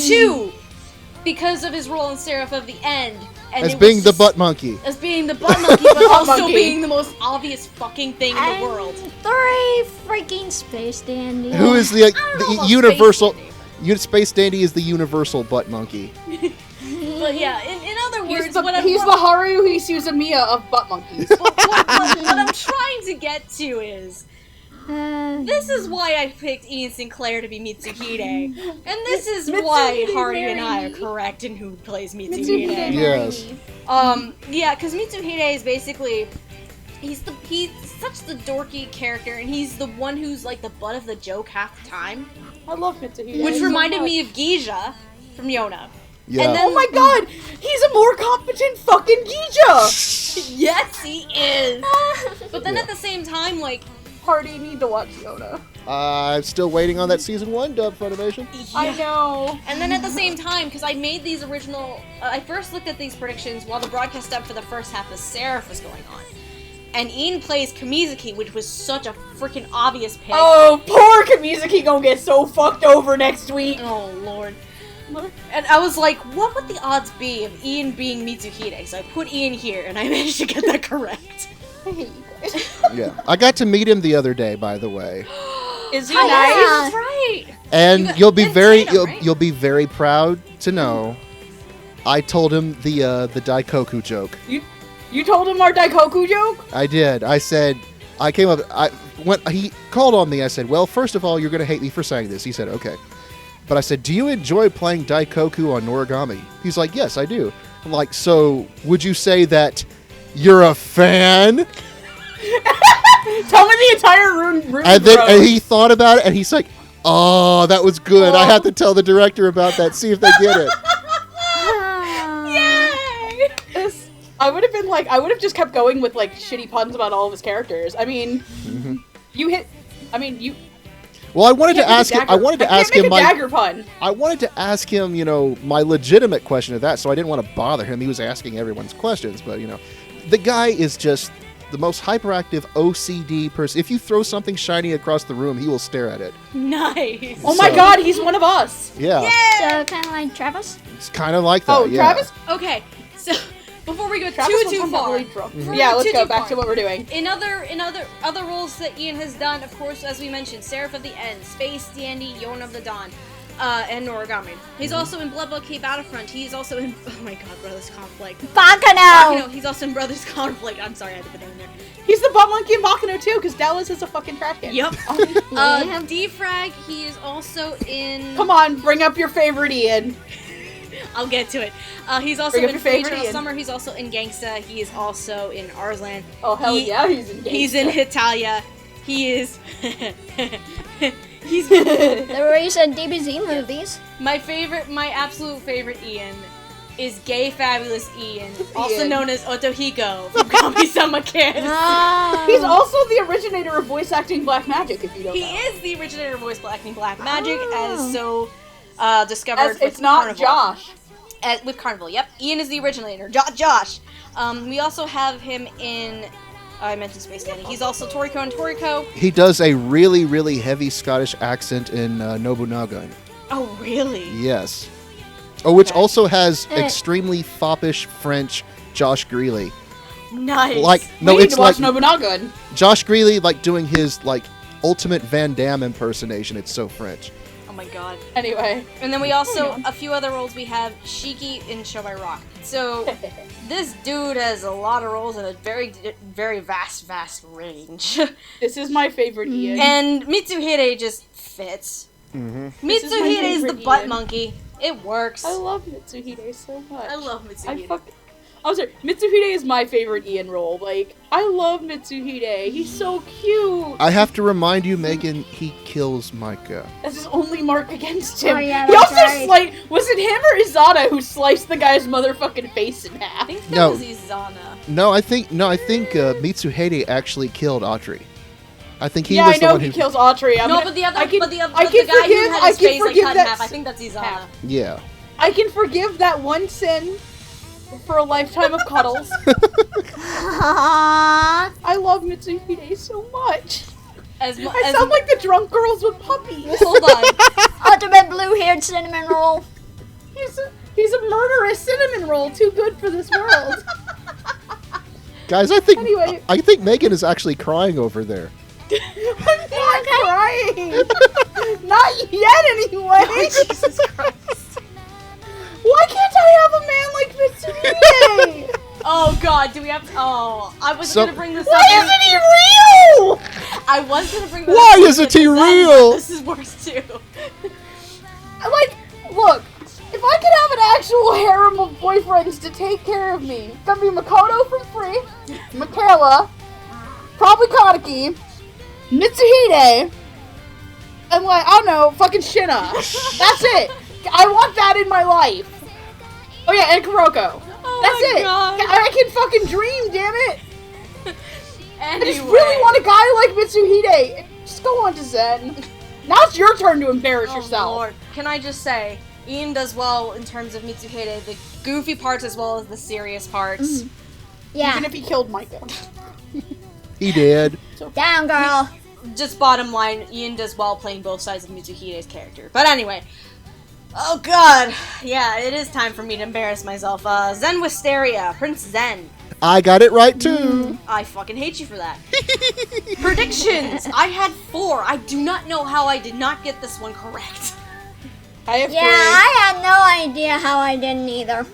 [SPEAKER 5] Two, because of his role in Seraph of the End. And
[SPEAKER 3] as being the butt monkey.
[SPEAKER 5] As being the butt monkey, but also being the most obvious fucking thing in the world.
[SPEAKER 4] Three freaking space dandy.
[SPEAKER 3] Who is the universal... Space Dandy is the universal butt monkey.
[SPEAKER 5] But yeah, in other words,
[SPEAKER 2] he's the Haruhi Suzumiya of butt monkeys.
[SPEAKER 5] what I'm trying to get to is, this is why I picked Ian Sinclair to be Mitsuhide, and this is why Hardy and I are correct in who plays Mitsuhide.
[SPEAKER 3] Yes.
[SPEAKER 5] Yeah, because Mitsuhide is basically, he's such the dorky character, and he's the one who's like the butt of the joke half the time.
[SPEAKER 2] I love Mitsuhide.
[SPEAKER 5] Which reminded me of Geisha from Yona.
[SPEAKER 3] Yeah.
[SPEAKER 5] And then,
[SPEAKER 2] oh my god! He's a more competent fucking Geisha!
[SPEAKER 5] Yes, he is! But then at the same time, like...
[SPEAKER 2] Hardy, need to watch Yona.
[SPEAKER 3] I'm still waiting on that season 1 dub, FUNimation.
[SPEAKER 5] Yeah.
[SPEAKER 2] I know.
[SPEAKER 5] And then at the same time, because I made these original... I first looked at these predictions while the broadcast dub for the first half of Seraph was going on. And Ian plays Kamizuki, which was such a freaking obvious pick.
[SPEAKER 2] Oh, poor Kamizuki gonna get so fucked over next week.
[SPEAKER 5] Oh, Lord. And I was like, what would the odds be of Ian being Mitsuhide? So I put Ian here, and I managed to get that correct.
[SPEAKER 2] I hate you guys.
[SPEAKER 3] Yeah. I got to meet him the other day, by the way.
[SPEAKER 2] Is he
[SPEAKER 5] Hi,
[SPEAKER 2] nice?
[SPEAKER 5] That's right.
[SPEAKER 3] And you'll be very proud to know I told him the Daikoku joke.
[SPEAKER 2] You told him our Daikoku joke?
[SPEAKER 3] I did. I said, when he called on me, I said, well, first of all, you're going to hate me for saying this. He said, okay. But I said, do you enjoy playing Daikoku on Noragami? He's like, yes, I do. I'm like, so would you say that you're a fan?
[SPEAKER 2] Tell me the entire room.
[SPEAKER 3] And he thought about it, and he's like, oh, that was good. I have to tell the director about that, see if they get it.
[SPEAKER 5] Yay!
[SPEAKER 2] I would have just kept going with like shitty puns about all of his characters. I mean,
[SPEAKER 3] Well, I wanted to ask him. I wanted to ask him
[SPEAKER 2] dagger pun.
[SPEAKER 3] I wanted to ask him, my legitimate question of that. So I didn't want to bother him. He was asking everyone's questions, but the guy is just the most hyperactive OCD person. If you throw something shiny across the room, he will stare at it.
[SPEAKER 5] Nice.
[SPEAKER 2] Oh my god, he's one of us.
[SPEAKER 3] Yeah.
[SPEAKER 4] So kind of like Travis?
[SPEAKER 3] It's kind of like that.
[SPEAKER 2] Oh,
[SPEAKER 3] yeah.
[SPEAKER 2] Travis?
[SPEAKER 5] Okay, so before we go
[SPEAKER 2] Travis
[SPEAKER 5] too
[SPEAKER 2] was
[SPEAKER 5] far.
[SPEAKER 2] really drunk.
[SPEAKER 5] Before we
[SPEAKER 2] Yeah,
[SPEAKER 5] go
[SPEAKER 2] let's
[SPEAKER 5] too
[SPEAKER 2] go
[SPEAKER 5] far.
[SPEAKER 2] back to what we're doing.
[SPEAKER 5] In other roles that Ian has done, of course, as we mentioned, Seraph of the End, Space Dandy, Yon of the Dawn, and Noragami. He's also in Blood Bowl K Battlefront. He's also in my god, Brothers Conflict.
[SPEAKER 4] Bakano!
[SPEAKER 5] He's also in Brothers Conflict. I'm sorry, I had to put that in there.
[SPEAKER 2] He's the butt monkey in Bakano too, because Dallas is a fucking trash can.
[SPEAKER 5] Yep.
[SPEAKER 4] Yeah.
[SPEAKER 5] Defrag, he is also in...
[SPEAKER 2] Come on, bring up your favorite Ian.
[SPEAKER 5] I'll get to it. He's also
[SPEAKER 2] Bring up
[SPEAKER 5] in
[SPEAKER 2] your favorite
[SPEAKER 5] Eternal
[SPEAKER 2] Ian.
[SPEAKER 5] Summer. He's also in Gangsta. He is also in Arslan.
[SPEAKER 2] Oh, hell yeah, he's in
[SPEAKER 5] He's in Hitalia. He is... he's...
[SPEAKER 4] The recent DBZ movies.
[SPEAKER 5] My absolute favorite Ian is Gay Fabulous Ian, also
[SPEAKER 2] Ian.
[SPEAKER 5] known as Otohiko from Kami-sama Kiss.
[SPEAKER 2] He's also the originator of voice acting Black Magic, if you don't
[SPEAKER 5] He
[SPEAKER 2] know.
[SPEAKER 5] is the originator of voice acting Black Magic, as so discovered
[SPEAKER 2] As
[SPEAKER 5] with
[SPEAKER 2] it's not
[SPEAKER 5] Carnival.
[SPEAKER 2] Josh.
[SPEAKER 5] With Carnival, yep. Ian is the originator. Josh. We also have him in... I mentioned Space Dandy. He's also Toriko and Toriko.
[SPEAKER 3] He does a really, really heavy Scottish accent in Nobunaga.
[SPEAKER 5] Oh, really?
[SPEAKER 3] Yes. Oh, which
[SPEAKER 5] Okay.
[SPEAKER 3] also has extremely foppish French Josh Greeley.
[SPEAKER 5] Nice.
[SPEAKER 3] Like,
[SPEAKER 2] We
[SPEAKER 3] no,
[SPEAKER 2] need
[SPEAKER 3] it's
[SPEAKER 2] to watch
[SPEAKER 3] like
[SPEAKER 2] Nobunaga.
[SPEAKER 3] Josh Greeley, like doing his like ultimate Van Damme impersonation. It's so French.
[SPEAKER 5] Oh my god.
[SPEAKER 2] Anyway.
[SPEAKER 5] And then we also, a few other roles, we have Shiki in Show by Rock. So, this dude has a lot of roles in a very, very vast range.
[SPEAKER 2] This is my favorite Ian.
[SPEAKER 5] And Mitsuhide just fits.
[SPEAKER 3] Mm-hmm.
[SPEAKER 2] This is my
[SPEAKER 5] Mitsuhide is the
[SPEAKER 2] favorite
[SPEAKER 5] butt
[SPEAKER 2] Ian.
[SPEAKER 5] monkey. It works.
[SPEAKER 2] I love Mitsuhide so much.
[SPEAKER 5] I love Mitsuhide.
[SPEAKER 2] I'm sorry, Mitsuhide is my favorite Ian role. Like, I love Mitsuhide. He's so cute.
[SPEAKER 3] I have to remind you, Megan, he kills Micah.
[SPEAKER 2] That's his only mark against him.
[SPEAKER 4] Oh, yeah,
[SPEAKER 2] he
[SPEAKER 4] that's
[SPEAKER 2] also
[SPEAKER 4] right.
[SPEAKER 2] was it him or Izana who sliced the guy's motherfucking face in
[SPEAKER 5] I
[SPEAKER 2] half?
[SPEAKER 5] think that
[SPEAKER 3] No.
[SPEAKER 5] was Izana.
[SPEAKER 3] No, I think Mitsuhide actually killed Atri. I think he
[SPEAKER 2] Yeah,
[SPEAKER 3] was
[SPEAKER 2] I
[SPEAKER 3] the
[SPEAKER 2] know
[SPEAKER 3] one
[SPEAKER 2] he
[SPEAKER 3] who.
[SPEAKER 2] kills Autry.
[SPEAKER 5] But the other,
[SPEAKER 2] I can
[SPEAKER 5] but the guy
[SPEAKER 2] forgive-
[SPEAKER 5] who had
[SPEAKER 2] I
[SPEAKER 5] his
[SPEAKER 2] can
[SPEAKER 5] face like
[SPEAKER 2] forgive
[SPEAKER 5] cut in
[SPEAKER 2] that
[SPEAKER 5] half, I think that's Izana.
[SPEAKER 2] half.
[SPEAKER 3] Yeah.
[SPEAKER 2] I can forgive that one sin for a lifetime of cuddles. I love Mitsuhide so much. I sound like the drunk girls with puppies.
[SPEAKER 5] Hold on.
[SPEAKER 4] Ultimate blue-haired cinnamon roll.
[SPEAKER 2] He's a murderous cinnamon roll, too good for this world.
[SPEAKER 3] Guys, I think
[SPEAKER 2] Anyway.
[SPEAKER 3] I think Megan is actually crying over there.
[SPEAKER 2] I'm not crying. Not yet, anyway.
[SPEAKER 5] Jesus Christ.
[SPEAKER 2] Why can't I have a man like Mitsuhide?
[SPEAKER 5] Oh god, do we have to... Oh, I was
[SPEAKER 3] So-
[SPEAKER 5] gonna bring this
[SPEAKER 2] Why
[SPEAKER 5] up.
[SPEAKER 2] isn't he real?
[SPEAKER 5] I was gonna bring this
[SPEAKER 3] Why
[SPEAKER 5] up.
[SPEAKER 3] isn't he
[SPEAKER 5] Zen, but
[SPEAKER 3] real?
[SPEAKER 5] This is worse too.
[SPEAKER 2] Like, look, if I could have an actual harem of boyfriends to take care of me, it's gonna be Makoto from Free, Michaela, probably Kaneki, Mitsuhide, and like, I don't know, fucking Shina. That's it. I want that in my life. Oh yeah, and Kuroko.
[SPEAKER 5] Oh
[SPEAKER 2] That's
[SPEAKER 5] my
[SPEAKER 2] it.
[SPEAKER 5] God.
[SPEAKER 2] I can fucking dream, damn it. I
[SPEAKER 5] Anyway.
[SPEAKER 2] just really want a guy like Mitsuhide. Just go on to Zen. Now it's your turn to embarrass
[SPEAKER 5] Oh,
[SPEAKER 2] yourself.
[SPEAKER 5] Lord. Can I just say, Ian does well in terms of Mitsuhide, the goofy parts as well as the serious parts.
[SPEAKER 4] Yeah.
[SPEAKER 2] Even if he killed Micah.
[SPEAKER 3] He did.
[SPEAKER 4] Down, girl.
[SPEAKER 5] Just bottom line, Ian does well playing both sides of Mitsuhide's character. But anyway. Oh god. Yeah, it is time for me to embarrass myself. Zen Wisteria, Prince Zen.
[SPEAKER 3] I got it right too.
[SPEAKER 5] I fucking hate you for that. Predictions! I had 4. I do not know how I did not get this one correct.
[SPEAKER 2] I have
[SPEAKER 4] Yeah,
[SPEAKER 2] three.
[SPEAKER 4] I had no idea how I didn't either.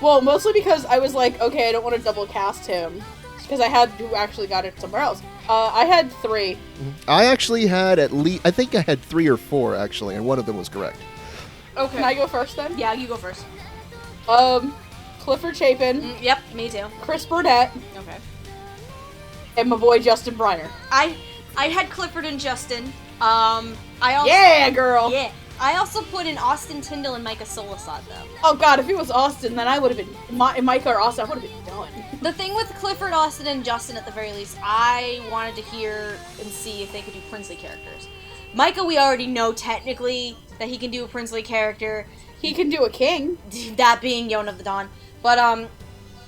[SPEAKER 2] Well, mostly because I was like, okay, I don't want to double cast him. Because I had who actually got it somewhere else. I had 3.
[SPEAKER 3] I actually had at least, I think I had 3 or 4 actually, and one of them was correct.
[SPEAKER 5] Okay.
[SPEAKER 2] Can I go first then?
[SPEAKER 5] Yeah, you go first.
[SPEAKER 2] Clifford Chapin,
[SPEAKER 5] Yep, me too.
[SPEAKER 2] Chris Burdett,
[SPEAKER 5] Okay.
[SPEAKER 2] and my boy Justin Briner.
[SPEAKER 5] I had Clifford and Justin. I also
[SPEAKER 2] Yeah, girl!
[SPEAKER 5] Yeah. I also put in Austin Tyndall and Micah Solasad though.
[SPEAKER 2] Oh god, if it was Austin, then I would have been, Micah or Austin, I would have been done.
[SPEAKER 5] The thing with Clifford, Austin, and Justin at the very least, I wanted to hear and see if they could do princely characters. Micah, we already know technically that he can do a princely character,
[SPEAKER 2] He can do a king.
[SPEAKER 5] that being Yon of the Dawn. But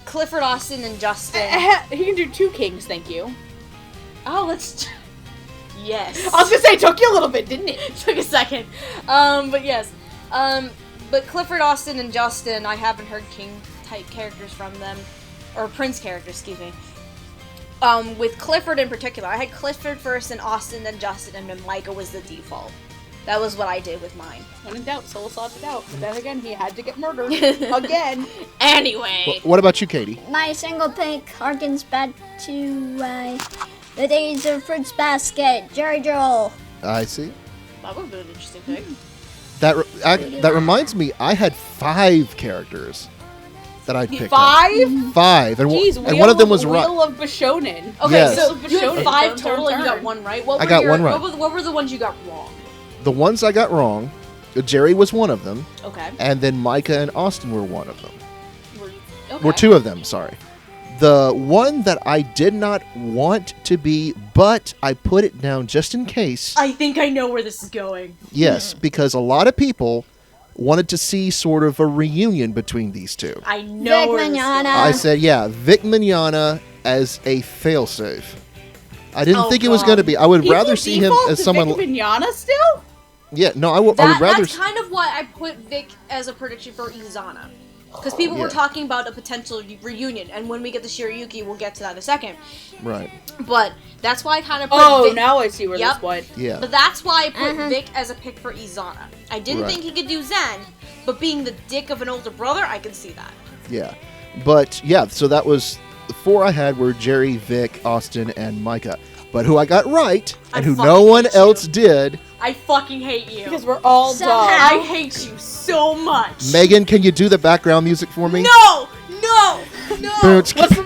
[SPEAKER 5] Clifford, Austin, and Justin.
[SPEAKER 2] He can do 2 kings, thank you.
[SPEAKER 5] Oh, let's. Yes.
[SPEAKER 2] I was gonna say, it took you a little bit, didn't it?
[SPEAKER 5] Took a second. But yes. But Clifford, Austin, and Justin, I haven't heard king type characters from them. or Prince characters, excuse me. With Clifford in particular, I had Clifford first, and Austin, then Justin, and then Micah was the default. That was what I did with mine.
[SPEAKER 2] When in doubt, Soul sought it out. But then again, he had to get murdered. Again.
[SPEAKER 5] Anyway.
[SPEAKER 3] What about you, Katie?
[SPEAKER 4] My single pick harkens back to the days of Fruits Basket, Jerry Joel.
[SPEAKER 3] I see.
[SPEAKER 5] That would be an interesting pick.
[SPEAKER 3] That reminds me, I had 5 characters that I picked.
[SPEAKER 2] 5?
[SPEAKER 3] 5, and,
[SPEAKER 2] Jeez,
[SPEAKER 3] and one of them was
[SPEAKER 2] Wheel of Bishonen.
[SPEAKER 5] Okay,
[SPEAKER 3] Yes.
[SPEAKER 5] so you had
[SPEAKER 2] Bishonen,
[SPEAKER 5] 5
[SPEAKER 2] turn,
[SPEAKER 5] total, and you
[SPEAKER 2] turn.
[SPEAKER 5] got 1 right. What
[SPEAKER 3] I
[SPEAKER 5] were
[SPEAKER 3] got
[SPEAKER 5] your,
[SPEAKER 3] 1 right.
[SPEAKER 5] What were the ones you got wrong?
[SPEAKER 3] The ones I got wrong, Jerry was one of them,
[SPEAKER 5] Okay.
[SPEAKER 3] and then Micah and Austin were one of them.
[SPEAKER 5] Okay.
[SPEAKER 3] Were 2 of them, sorry. The one that I did not want to be, but I put it down just in case.
[SPEAKER 5] I think I know where this is going.
[SPEAKER 3] Yes, because a lot of people wanted to see sort of a reunion between these 2.
[SPEAKER 5] I know
[SPEAKER 4] Vic
[SPEAKER 5] where this is
[SPEAKER 4] Mignogna.
[SPEAKER 5] going.
[SPEAKER 3] I said, yeah, Vic Mignogna as a failsafe. I didn't
[SPEAKER 5] Oh,
[SPEAKER 3] think it was
[SPEAKER 5] God.
[SPEAKER 3] going to be. I would
[SPEAKER 2] People
[SPEAKER 3] rather see him
[SPEAKER 2] default
[SPEAKER 3] as
[SPEAKER 2] to
[SPEAKER 3] someone.
[SPEAKER 2] Vic Mignogna still?
[SPEAKER 3] Yeah, no, I would rather.
[SPEAKER 5] That's kind of why I put Vic as a prediction for Izana. Because people were
[SPEAKER 3] Yeah.
[SPEAKER 5] talking about a potential reunion, and when we get to Shirayuki, we'll get to that in a second.
[SPEAKER 3] Right.
[SPEAKER 5] But that's why I kind of put
[SPEAKER 2] Oh,
[SPEAKER 5] Vic.
[SPEAKER 2] now I see where
[SPEAKER 5] Yep.
[SPEAKER 2] this went.
[SPEAKER 3] Yeah.
[SPEAKER 5] But that's why I put Vic as a pick for Izana. I didn't
[SPEAKER 3] Right.
[SPEAKER 5] think he could do Zen, but being the dick of an older brother, I can see that.
[SPEAKER 3] Yeah. But yeah, so that was the 4 I had were Jerry, Vic, Austin, and Micah. But who I got right,
[SPEAKER 5] I
[SPEAKER 3] and who
[SPEAKER 5] fucking
[SPEAKER 3] no one
[SPEAKER 5] hate you.
[SPEAKER 3] else did,
[SPEAKER 5] I fucking hate you.
[SPEAKER 2] Because we're all
[SPEAKER 4] Somehow.
[SPEAKER 2] dumb.
[SPEAKER 5] I hate you so much.
[SPEAKER 3] Megan, can you do the background music for me?
[SPEAKER 5] No! No! No!
[SPEAKER 3] What's
[SPEAKER 2] What's the...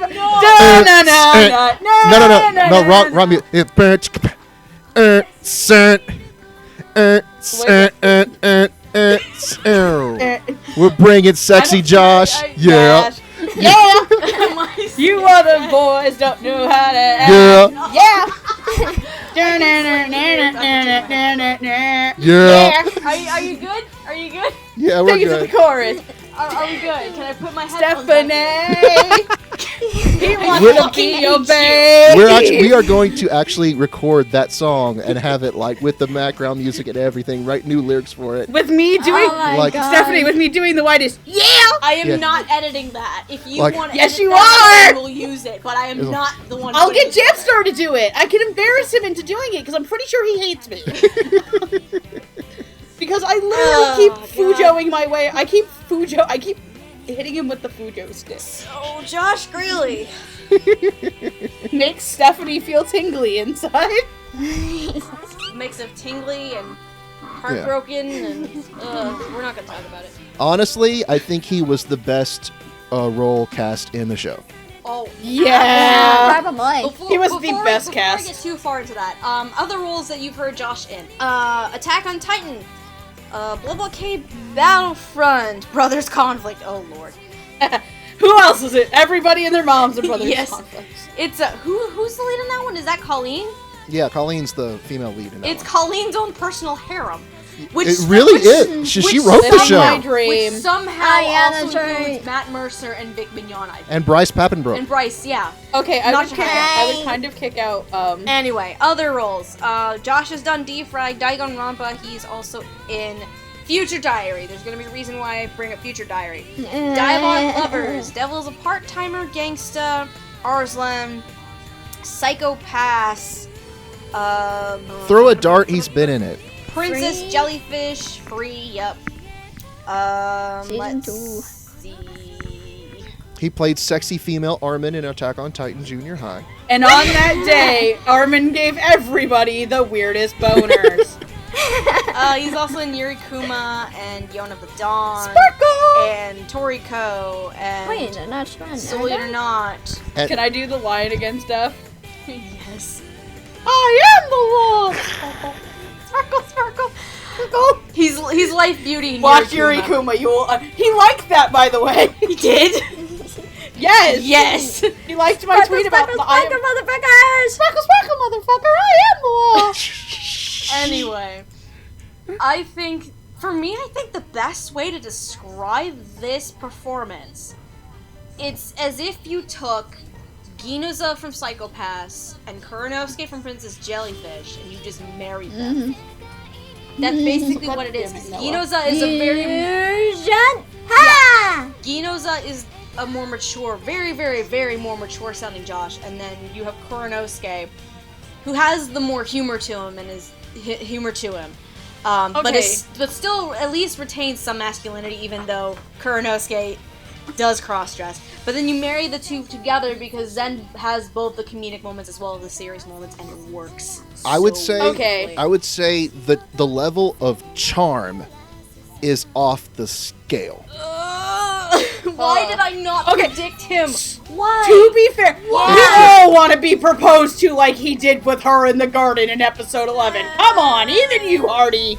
[SPEAKER 3] No, wrong music. We're bringing sexy Josh. Yeah.
[SPEAKER 2] Yeah!
[SPEAKER 5] My
[SPEAKER 2] You other boys don't know how to act.
[SPEAKER 3] Yeah.
[SPEAKER 2] Yeah!
[SPEAKER 3] Yeah.
[SPEAKER 5] Are you good? Are you good?
[SPEAKER 3] Yeah, we're
[SPEAKER 2] Take it to the
[SPEAKER 3] good.
[SPEAKER 2] chorus.
[SPEAKER 5] Are we good? Can I put my headphones
[SPEAKER 2] Stephanie! He wants
[SPEAKER 3] We're-
[SPEAKER 2] to be your babe!
[SPEAKER 3] We are going to actually record that song and have it like with the background music and everything. Write new lyrics for it.
[SPEAKER 2] With me doing...
[SPEAKER 4] Oh my
[SPEAKER 3] Like-
[SPEAKER 4] God.
[SPEAKER 2] Stephanie, with me doing the whitest... Yeah!
[SPEAKER 5] I am
[SPEAKER 3] Yeah.
[SPEAKER 5] not editing that. If you
[SPEAKER 3] Like-
[SPEAKER 5] want to
[SPEAKER 2] Yes,
[SPEAKER 5] edit
[SPEAKER 2] you
[SPEAKER 5] that,
[SPEAKER 2] are!
[SPEAKER 5] I will use it, but I am
[SPEAKER 3] It'll-
[SPEAKER 5] not the one
[SPEAKER 2] I'll
[SPEAKER 5] putting
[SPEAKER 2] get
[SPEAKER 5] it
[SPEAKER 2] Jamstar to do it. I can embarrass him into doing it because I'm pretty sure he hates me. Because I literally keep
[SPEAKER 5] God.
[SPEAKER 2] Fujoing my way. I keep hitting him with the Fujo stick.
[SPEAKER 5] Oh, Josh Greeley.
[SPEAKER 2] Makes Stephanie feel tingly inside.
[SPEAKER 5] Mix of tingly and heartbroken, and we're not gonna talk about it.
[SPEAKER 3] Honestly, I think he was the best role cast in the show.
[SPEAKER 5] Oh,
[SPEAKER 2] Yeah.
[SPEAKER 4] Probably.
[SPEAKER 2] He was the best
[SPEAKER 5] before
[SPEAKER 2] cast.
[SPEAKER 5] I get too far into that, other roles that you've heard Josh in: Attack on Titan, Blood Blockade, Battlefront, Brothers Conflict. Oh Lord.
[SPEAKER 2] Who else is it? Everybody and their moms are brothers.
[SPEAKER 5] Yes.
[SPEAKER 2] Conflicts.
[SPEAKER 5] It's who's the lead in that one? Is that Colleen?
[SPEAKER 3] Yeah, Colleen's the female lead in that
[SPEAKER 5] It's
[SPEAKER 3] one.
[SPEAKER 5] Colleen's own personal harem. Which
[SPEAKER 3] It really is. She
[SPEAKER 5] which
[SPEAKER 3] wrote the
[SPEAKER 2] Living
[SPEAKER 3] show.
[SPEAKER 2] my dream.
[SPEAKER 5] Which somehow
[SPEAKER 4] Oh, yeah,
[SPEAKER 5] also
[SPEAKER 4] that's
[SPEAKER 5] includes
[SPEAKER 4] right.
[SPEAKER 5] Matt Mercer and Vic Mignogna.
[SPEAKER 3] And Bryce Pappenbrook.
[SPEAKER 5] And Bryce, yeah.
[SPEAKER 2] Okay, I
[SPEAKER 5] Not
[SPEAKER 2] would
[SPEAKER 5] sure.
[SPEAKER 2] kind of kick out.
[SPEAKER 5] Anyway, other roles. Josh has done Defrag, Daigon Rampa. He's also in Future Diary. There's gonna be a reason why I bring up Future Diary. Dialogue Lovers, Devil's a Part-Timer Gangsta, Arslan, Psychopaths,
[SPEAKER 3] Throw a dart, he's been in it.
[SPEAKER 5] Princess
[SPEAKER 4] Free?
[SPEAKER 5] Jellyfish, Free, yep.
[SPEAKER 4] Season
[SPEAKER 5] Let's
[SPEAKER 4] 2.
[SPEAKER 5] see.
[SPEAKER 3] He played sexy female Armin in Attack on Titan Junior High.
[SPEAKER 2] And on that day, Armin gave everybody the weirdest boners.
[SPEAKER 5] He's also in Yuri Kuma and Yona the Dawn.
[SPEAKER 2] Sparkle!
[SPEAKER 5] And Toriko and
[SPEAKER 4] Wait, not fun.
[SPEAKER 5] Solid or Not.
[SPEAKER 3] And
[SPEAKER 2] Can I do the line again, Steph?
[SPEAKER 5] Yes.
[SPEAKER 2] I am the one! Sparkle, sparkle, sparkle!
[SPEAKER 5] He's Life Beauty in
[SPEAKER 2] Watch
[SPEAKER 5] Yuri
[SPEAKER 2] Yuri
[SPEAKER 5] Kuma.
[SPEAKER 2] Kuma. You will, he liked that, by the way.
[SPEAKER 5] He did?
[SPEAKER 2] Yes!
[SPEAKER 5] Yes!
[SPEAKER 2] He liked my tweet about the I am...
[SPEAKER 4] motherfuckers!
[SPEAKER 2] Sparkle, sparkle, motherfucker! I am the one!
[SPEAKER 5] Anyway, I think, for me, I think the best way to describe this performance, it's as if you took Ginoza from Psychopaths and Kuranosuke from Princess Jellyfish and you just married them. That's basically what it is. 'Cause Ginoza is a very...
[SPEAKER 4] Fusion! Ha!
[SPEAKER 5] Ginoza is a more mature, very, very, very more mature sounding Josh, and then you have Kuranosuke, who has the more humor to him and is humor to him. But still at least retains some masculinity, even though Kuranosuke does cross-dress. But then you marry the two together because Zen has both the comedic moments as well as the serious moments, and it works.
[SPEAKER 3] I would say
[SPEAKER 5] beautifully.
[SPEAKER 3] the level of charm is off the scale.
[SPEAKER 5] Why did I not predict him? Why?
[SPEAKER 2] To be fair, we all want to be proposed to like he did with her in the garden in episode 11. Come on, even you, Hardy.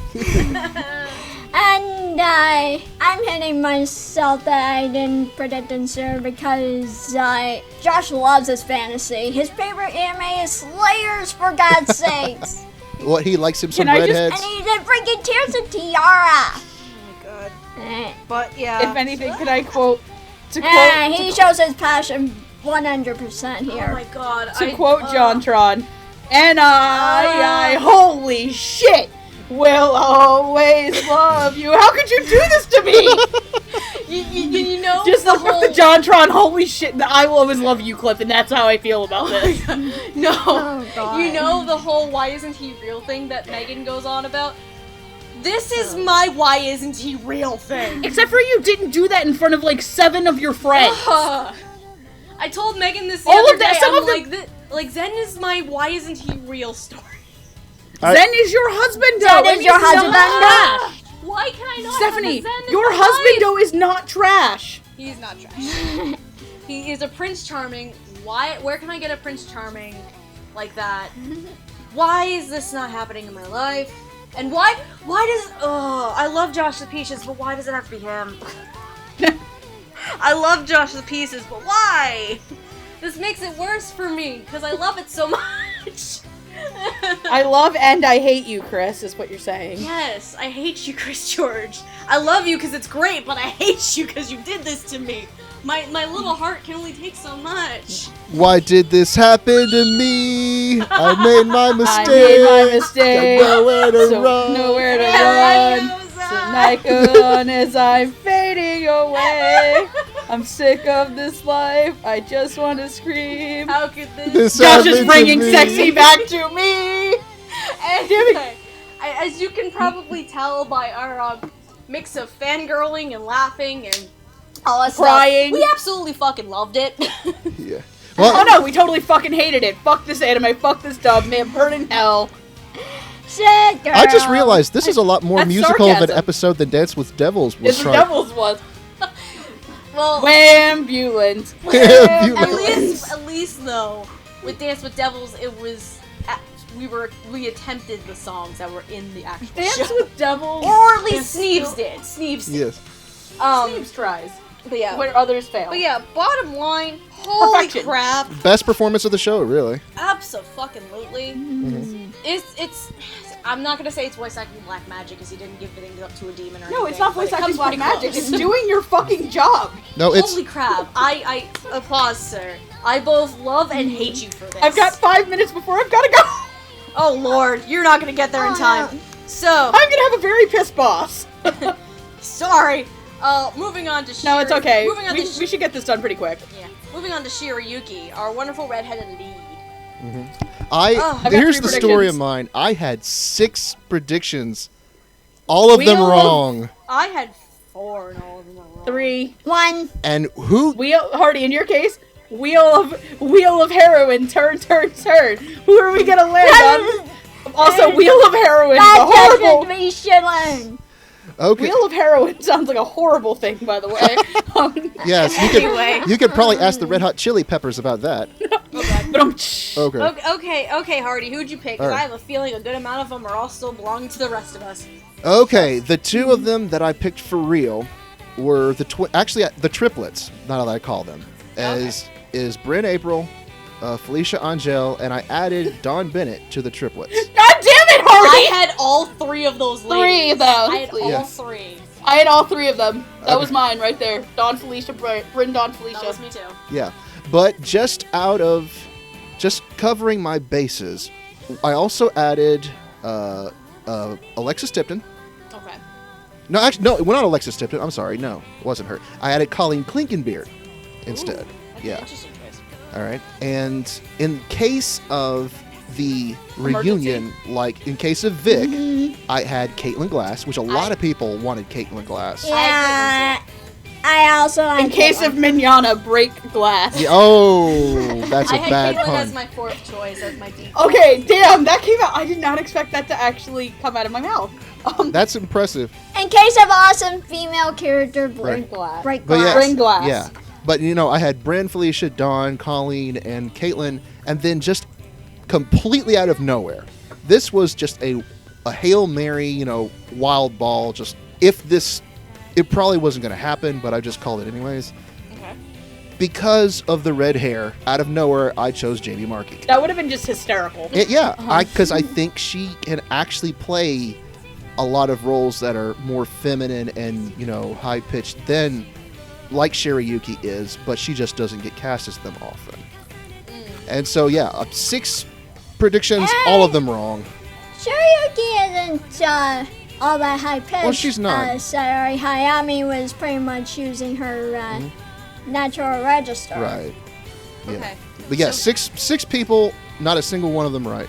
[SPEAKER 4] And I'm hitting myself that I didn't predict Insur because Josh loves his fantasy. His favorite anime is Slayers, for God's sakes.
[SPEAKER 3] What, he likes him some
[SPEAKER 2] Can I
[SPEAKER 3] redheads?
[SPEAKER 4] And he's a freaking Tears of Tiara.
[SPEAKER 5] But yeah.
[SPEAKER 2] If anything, can I quote?
[SPEAKER 4] He shows his passion 100% here.
[SPEAKER 5] Oh my god.
[SPEAKER 2] To quote JonTron, and I, holy shit, will always love you. How could you do this to me?
[SPEAKER 5] you know,
[SPEAKER 2] just look up the JonTron, holy shit, the I will always love you clip, and that's how I feel about this.
[SPEAKER 5] No.
[SPEAKER 4] Oh, God.
[SPEAKER 5] You know the whole why isn't he real thing that Megan goes on about? This is my why isn't he real thing.
[SPEAKER 2] Except for you didn't do that in front of like 7 of your friends.
[SPEAKER 5] I told Megan this the other day. Like Zen is my why isn't he real story.
[SPEAKER 2] Zen is your husband, though.
[SPEAKER 4] Zen is your husband.
[SPEAKER 5] Why can I not?
[SPEAKER 2] Stephanie,
[SPEAKER 5] have a Zen in
[SPEAKER 2] your
[SPEAKER 5] my
[SPEAKER 2] husband,
[SPEAKER 5] life?
[SPEAKER 2] though, is not trash.
[SPEAKER 5] He's not trash. He is a Prince Charming. Why? Where can I get a Prince Charming like that? Why is this not happening in my life? And why does, I love Josh the Peaches, but why does it have to be him? I love Josh the Pieces, but why? This makes it worse for me, because I love it so much.
[SPEAKER 2] I love and I hate you, Chris, is what you're saying.
[SPEAKER 5] Yes, I hate you, Chris George. I love you because it's great, but I hate you because you did this to me. My little heart can only take so much.
[SPEAKER 3] Why did this happen to me? I made my mistake.
[SPEAKER 2] I made my mistake.
[SPEAKER 3] Got nowhere to run.
[SPEAKER 2] Nowhere to run. Tonight goes on as I'm fading away. I'm sick of this life. I just want to scream.
[SPEAKER 5] How could this?
[SPEAKER 2] Josh is bringing sexy back to me.
[SPEAKER 5] Anyway, as you can probably tell by our mix of fangirling and laughing and all that
[SPEAKER 2] crying,
[SPEAKER 5] stuff, we absolutely fucking loved it.
[SPEAKER 3] Yeah. Well,
[SPEAKER 2] oh no, we totally fucking hated it. Fuck this anime. Fuck this dub. Man, burn in hell.
[SPEAKER 4] Shit, girl.
[SPEAKER 3] I just realized this is a lot more
[SPEAKER 2] That's
[SPEAKER 3] musical of an
[SPEAKER 2] sarcasm.
[SPEAKER 3] episode than Dance with Devils was.
[SPEAKER 2] Yes, the Devils was.
[SPEAKER 5] Well,
[SPEAKER 2] Wham-bulent.
[SPEAKER 5] at least though, with Dance with Devils, it was we attempted the songs that were in the actual
[SPEAKER 2] Dance
[SPEAKER 5] show.
[SPEAKER 2] with Devils.
[SPEAKER 5] Or at least Sneeves did. Sneeves did.
[SPEAKER 3] Yes.
[SPEAKER 2] Sneeves tries.
[SPEAKER 5] But yeah.
[SPEAKER 2] Where others fail.
[SPEAKER 5] But yeah, bottom line, holy
[SPEAKER 2] Perfection.
[SPEAKER 5] crap.
[SPEAKER 3] Best performance of the show, really.
[SPEAKER 5] Abso-fucking-lutely.
[SPEAKER 3] Mm-hmm.
[SPEAKER 5] It's I'm not gonna say it's voice acting black magic because he didn't give things up to a demon or anything.
[SPEAKER 2] No, it's not
[SPEAKER 5] but
[SPEAKER 2] voice
[SPEAKER 5] it
[SPEAKER 2] acting
[SPEAKER 5] comes
[SPEAKER 2] black
[SPEAKER 5] pretty
[SPEAKER 2] magic.
[SPEAKER 5] close.
[SPEAKER 2] It's doing your fucking job.
[SPEAKER 3] No, it's
[SPEAKER 5] Holy crap. I applause, sir. I both love and hate you for this.
[SPEAKER 2] I've got 5 minutes before I've got to go.
[SPEAKER 5] Oh lord, you're not gonna get there in time. So
[SPEAKER 2] I'm gonna have a very pissed boss.
[SPEAKER 5] sorry. Moving on to
[SPEAKER 2] No, it's okay.
[SPEAKER 5] Moving on
[SPEAKER 2] We should get this done pretty quick.
[SPEAKER 5] yeah. Moving on to Shirayuki, our wonderful redheaded lead.
[SPEAKER 3] here's
[SPEAKER 2] got
[SPEAKER 3] the
[SPEAKER 2] 3
[SPEAKER 3] story of
[SPEAKER 2] predictions.
[SPEAKER 3] mine. I had 6 predictions, all of them
[SPEAKER 2] Wheel of-
[SPEAKER 3] wrong.
[SPEAKER 5] I had 4 and all of them are wrong.
[SPEAKER 2] 3.
[SPEAKER 4] 1.
[SPEAKER 3] And who?
[SPEAKER 2] Hardy, in your case, wheel of heroin, turn. Who are we gonna land on? Also, wheel of heroin, a horrible.
[SPEAKER 4] We should learn.
[SPEAKER 3] Okay.
[SPEAKER 2] Wheel of heroin sounds like a horrible thing, by the way.
[SPEAKER 3] Yes,
[SPEAKER 5] Anyway.
[SPEAKER 3] you could probably ask the Red Hot Chili Peppers about that.
[SPEAKER 2] Okay.
[SPEAKER 3] Okay.
[SPEAKER 5] Hardy, who'd you pick? 'Cause
[SPEAKER 3] Alright.
[SPEAKER 5] I have a feeling a good amount of them are all still belonging to the rest of us.
[SPEAKER 3] Okay, the 2 of them that I picked for real were the triplets, not how I call them, is Bryn April, Felicia Angel, and I added Dawn Bennett to the triplets.
[SPEAKER 2] God damn it, Hardy!
[SPEAKER 5] I had all 3 of those ladies.
[SPEAKER 2] 3 of those.
[SPEAKER 5] I had all
[SPEAKER 3] Yeah.
[SPEAKER 5] 3.
[SPEAKER 2] I had all 3 of them. That
[SPEAKER 3] Okay.
[SPEAKER 2] was mine right there. Dawn Felicia, Bryn Dawn Felicia.
[SPEAKER 5] That was me too.
[SPEAKER 3] Yeah, but just covering my bases, I also added Alexis Tipton.
[SPEAKER 5] Okay.
[SPEAKER 3] No, actually, no, it was not Alexis Tipton. I'm sorry, no, it wasn't her. I added Colleen Klinkenbeard. instead.
[SPEAKER 5] That's
[SPEAKER 3] Yeah.
[SPEAKER 5] an interesting choice.
[SPEAKER 3] All right. And in case of the reunion, like in case of Vic, I had Caitlin Glass, which a lot of people wanted Caitlin Glass.
[SPEAKER 4] Yeah, I also like
[SPEAKER 2] In case of Mignana, break glass.
[SPEAKER 3] Yeah, oh, that's a
[SPEAKER 5] I had
[SPEAKER 3] bad
[SPEAKER 5] Caitlyn
[SPEAKER 3] pun.
[SPEAKER 5] as my fourth choice, as my default.
[SPEAKER 2] Okay, damn, that came out. I did not expect that to actually come out of my mouth.
[SPEAKER 3] That's impressive.
[SPEAKER 4] In case of awesome female character, break
[SPEAKER 2] glass.
[SPEAKER 4] break
[SPEAKER 3] But yeah,
[SPEAKER 4] glass.
[SPEAKER 2] Bring glass.
[SPEAKER 3] Yeah. But, I had Bryn, Felicia, Dawn, Colleen, and Caitlin, and then just completely out of nowhere, this was just a Hail Mary, wild ball. Just, it probably wasn't going to happen, but I just called it anyways.
[SPEAKER 5] Okay.
[SPEAKER 3] Because of the red hair, out of nowhere, I chose Jamie Markey.
[SPEAKER 2] That would have been just hysterical.
[SPEAKER 3] Because I think she can actually play a lot of roles that are more feminine and, high pitched than like Shirayuki is, but she just doesn't get cast as them often. And so, 6 predictions, all of them wrong.
[SPEAKER 4] Shirayuki isn't all that high pitched.
[SPEAKER 3] Well, she's not.
[SPEAKER 4] Saori Hayami was pretty much using her natural register.
[SPEAKER 3] Right. Yeah.
[SPEAKER 5] Okay.
[SPEAKER 3] But yeah,
[SPEAKER 5] So-
[SPEAKER 3] six people, not a single one of them right.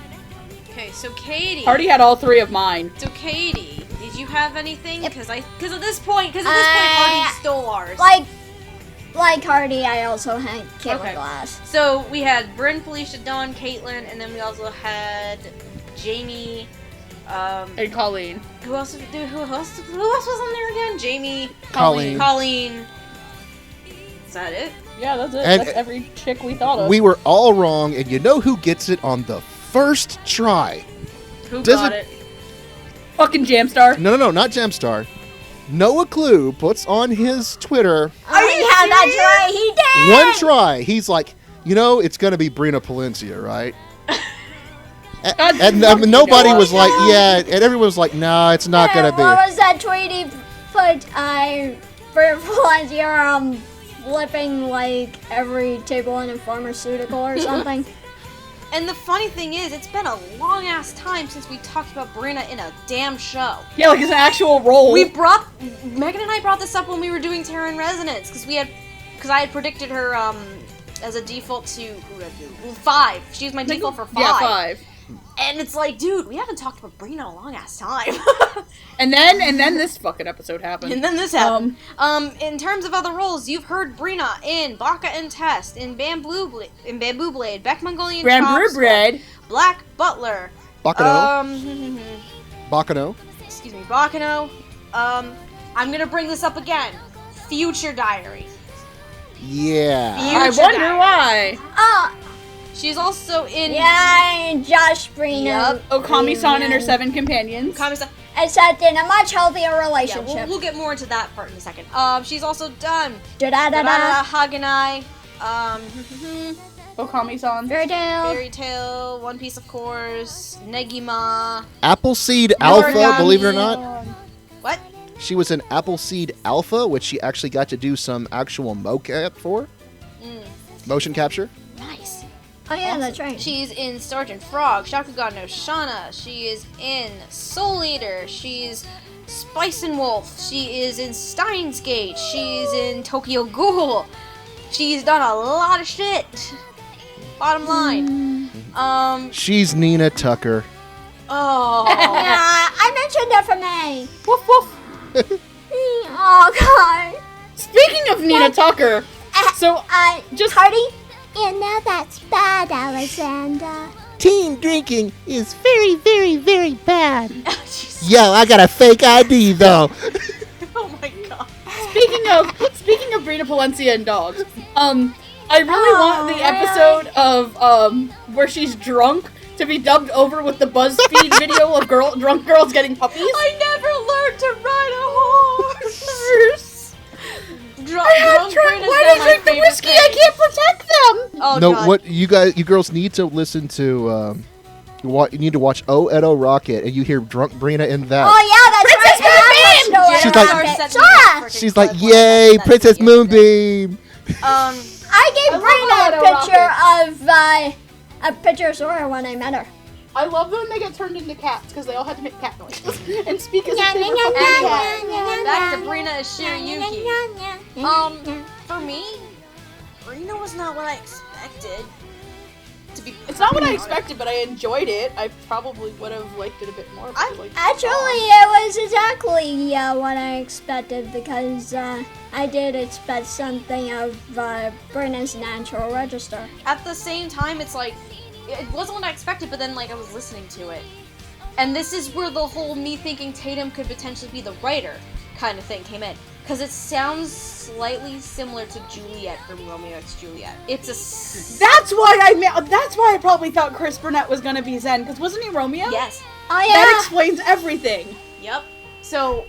[SPEAKER 5] Okay, so Katie.
[SPEAKER 2] Already had all 3 of mine.
[SPEAKER 5] So Katie, did you have anything? Because at this point, Hardy stole ours.
[SPEAKER 4] Like Hardy, I also had Caitlin
[SPEAKER 5] Okay.
[SPEAKER 4] Glass.
[SPEAKER 5] So we had Bryn, Felicia, Dawn, Caitlin, and then we also had Jamie.
[SPEAKER 2] And Colleen.
[SPEAKER 5] Who else was on there again? Jamie,
[SPEAKER 3] Colleen.
[SPEAKER 5] Colleen. Is that it?
[SPEAKER 2] Yeah, that's it.
[SPEAKER 3] And-
[SPEAKER 2] That's every chick we thought of.
[SPEAKER 3] We were all wrong, and you know who gets it on the first try?
[SPEAKER 5] Who
[SPEAKER 3] Does
[SPEAKER 5] got
[SPEAKER 3] it-
[SPEAKER 5] it?
[SPEAKER 2] Fucking Jamstar.
[SPEAKER 3] No, not Jamstar. Noah Clue puts on his Twitter
[SPEAKER 4] That's right, he did!
[SPEAKER 3] one try. He's like, it's going to be Brina Palencia, right? And nobody was like, yeah, and everyone was like, no, it's not going to be.
[SPEAKER 4] What was that tweet he put? For Valencia, flipping like every table in a pharmaceutical or something.
[SPEAKER 5] And the funny thing is, it's been a long ass time since we talked about Brina in a damn show.
[SPEAKER 2] Yeah, like it's an actual role.
[SPEAKER 5] Megan and I brought this up when we were doing Terra in Resonance, because I had predicted her as a default to, who did I do? Well, 5. She was my default for 5.
[SPEAKER 2] Yeah, 5.
[SPEAKER 5] And it's like, dude, we haven't talked about Brina in a long ass time.
[SPEAKER 2] And then this fucking episode happened.
[SPEAKER 5] And then this happened. In terms of other roles, you've heard Brina in Baka and Test, in Bamboo Blade, Beck Mongolian
[SPEAKER 2] Grand
[SPEAKER 5] Chop
[SPEAKER 2] Brew
[SPEAKER 5] Squad,
[SPEAKER 2] Bread.
[SPEAKER 5] Black Butler.
[SPEAKER 3] Bakano. Bakano.
[SPEAKER 5] Excuse me, Bakano. I'm gonna bring this up again. Future Diary.
[SPEAKER 3] Yeah.
[SPEAKER 2] I
[SPEAKER 5] Future
[SPEAKER 2] wonder
[SPEAKER 5] Diary.
[SPEAKER 2] why.
[SPEAKER 4] Oh,
[SPEAKER 5] She's also in.
[SPEAKER 4] yeah, Josh Brino.
[SPEAKER 5] Yep.
[SPEAKER 2] Okami-san and her 7 companions.
[SPEAKER 5] Kami-san.
[SPEAKER 4] Except in a much healthier
[SPEAKER 5] Yeah,
[SPEAKER 4] relationship.
[SPEAKER 5] we'll get more into that part in a second. She's also done
[SPEAKER 4] Da-da-da-da.
[SPEAKER 5] Haganai,
[SPEAKER 2] Okami-san.
[SPEAKER 4] Fairy tale.
[SPEAKER 5] Fairy Tale, One Piece of course, Negima.
[SPEAKER 3] Appleseed Alpha,
[SPEAKER 5] Origami.
[SPEAKER 3] believe it or not.
[SPEAKER 5] What?
[SPEAKER 3] She was in Appleseed Alpha, which she actually got to do some actual mocap for. Motion capture.
[SPEAKER 5] Nice.
[SPEAKER 4] Oh yeah, that's right.
[SPEAKER 5] She's in Sergeant Frog, Shakugan no Shana. She is in Soul Eater. She's Spice and Wolf. She is in Steins Gate. She's in Tokyo Ghoul. She's done a lot of shit. Bottom line.
[SPEAKER 3] She's Nina Tucker.
[SPEAKER 5] Oh.
[SPEAKER 4] Yeah, I mentioned that for May.
[SPEAKER 2] Woof woof.
[SPEAKER 4] Oh god.
[SPEAKER 2] Speaking of Nina Tucker, so just
[SPEAKER 4] Hardy. You know that's bad, Alexander.
[SPEAKER 3] Teen drinking is very, very, very bad. Yo, I got a fake ID though.
[SPEAKER 5] Oh my god.
[SPEAKER 2] speaking of Brina Palencia and dogs, I really want the episode of where she's drunk to be dubbed over with the BuzzFeed video of drunk girls getting puppies.
[SPEAKER 5] I never learned to ride a horse.
[SPEAKER 2] Why do you drink the whiskey? I can't protect them.
[SPEAKER 5] Oh,
[SPEAKER 3] No,
[SPEAKER 5] God.
[SPEAKER 3] what you girls need to listen to. You need to watch O Edo Rocket, and you hear drunk Brina in that.
[SPEAKER 4] Oh yeah, that's
[SPEAKER 3] She's
[SPEAKER 4] right.
[SPEAKER 3] like- She's like, "Yay, Princess Moonbeam!"
[SPEAKER 4] I gave Brina a picture of Sora when I met her.
[SPEAKER 2] I love when they get turned into cats because they all had to make cat noises and speak as if
[SPEAKER 4] Yeah,
[SPEAKER 2] they were
[SPEAKER 4] yeah,
[SPEAKER 2] fucking
[SPEAKER 4] yeah,
[SPEAKER 2] cats.
[SPEAKER 5] Back to Brina as Shirayuki. For me, Brina was not what I expected.
[SPEAKER 2] It's not what I expected, but I enjoyed it. I probably would have liked it a bit more.
[SPEAKER 4] Actually, it was exactly what I expected, because I did expect something of Brina's natural register.
[SPEAKER 5] At the same time, it's like, it wasn't what I expected, but then, like, I was listening to it. And this is where the whole me thinking Tatum could potentially be the writer kind of thing came in. Because it sounds slightly similar to Juliet from Romeo x Juliet.
[SPEAKER 2] That's why I probably thought Chris Burnett was gonna be Zen, because wasn't he Romeo?
[SPEAKER 5] Yes.
[SPEAKER 4] Oh yeah.
[SPEAKER 2] That explains everything.
[SPEAKER 5] Yep. So,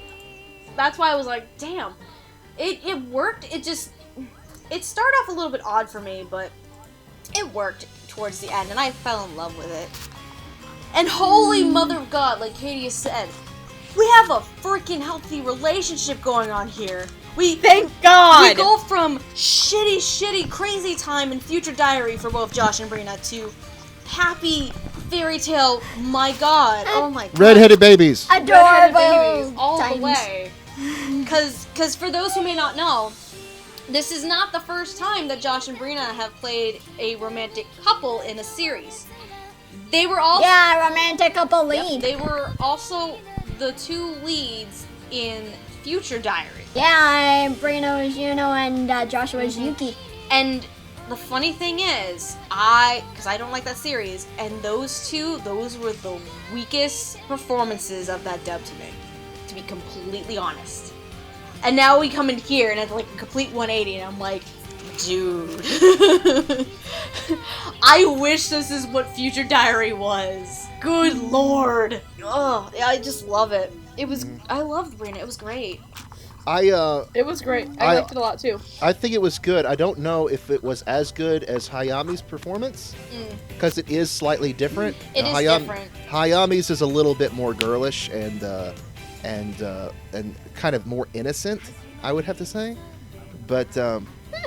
[SPEAKER 5] that's why I was like, damn. It worked, it started off a little bit odd for me, but it worked towards the end, and I fell in love with it. And holy mother of God, like Katie has said, we have a freaking healthy relationship going on here.
[SPEAKER 2] Thank God!
[SPEAKER 5] We go from shitty, crazy time in Future Diary for both Josh and Brina to happy fairy tale, my God, oh my God.
[SPEAKER 3] Redheaded babies.
[SPEAKER 4] Adorable
[SPEAKER 5] Babies all
[SPEAKER 4] times.
[SPEAKER 5] the way. Because for those who may not know, this is not the first time that Josh and Brina have played a romantic couple in a series. They were also
[SPEAKER 4] romantic couple lead.
[SPEAKER 5] Yep, they were also the two leads in Future Diary.
[SPEAKER 4] Yeah, Brina was Yuno and Joshua was Yuki.
[SPEAKER 5] And the funny thing is, because I don't like that series, and those were the weakest performances of that dub to me, to be completely honest. And now we come in here and it's like a complete 180, and I'm like, dude. I wish this is what Future Diary was. Good lord. Oh, I just love it. I loved Brina. It was great.
[SPEAKER 2] It was great. I liked it a lot too.
[SPEAKER 3] I think it was good. I don't know if it was as good as Hayami's performance, because it is slightly different.
[SPEAKER 5] It is different.
[SPEAKER 3] Hayami's is a little bit more girlish and kind of more innocent, I would have to say. But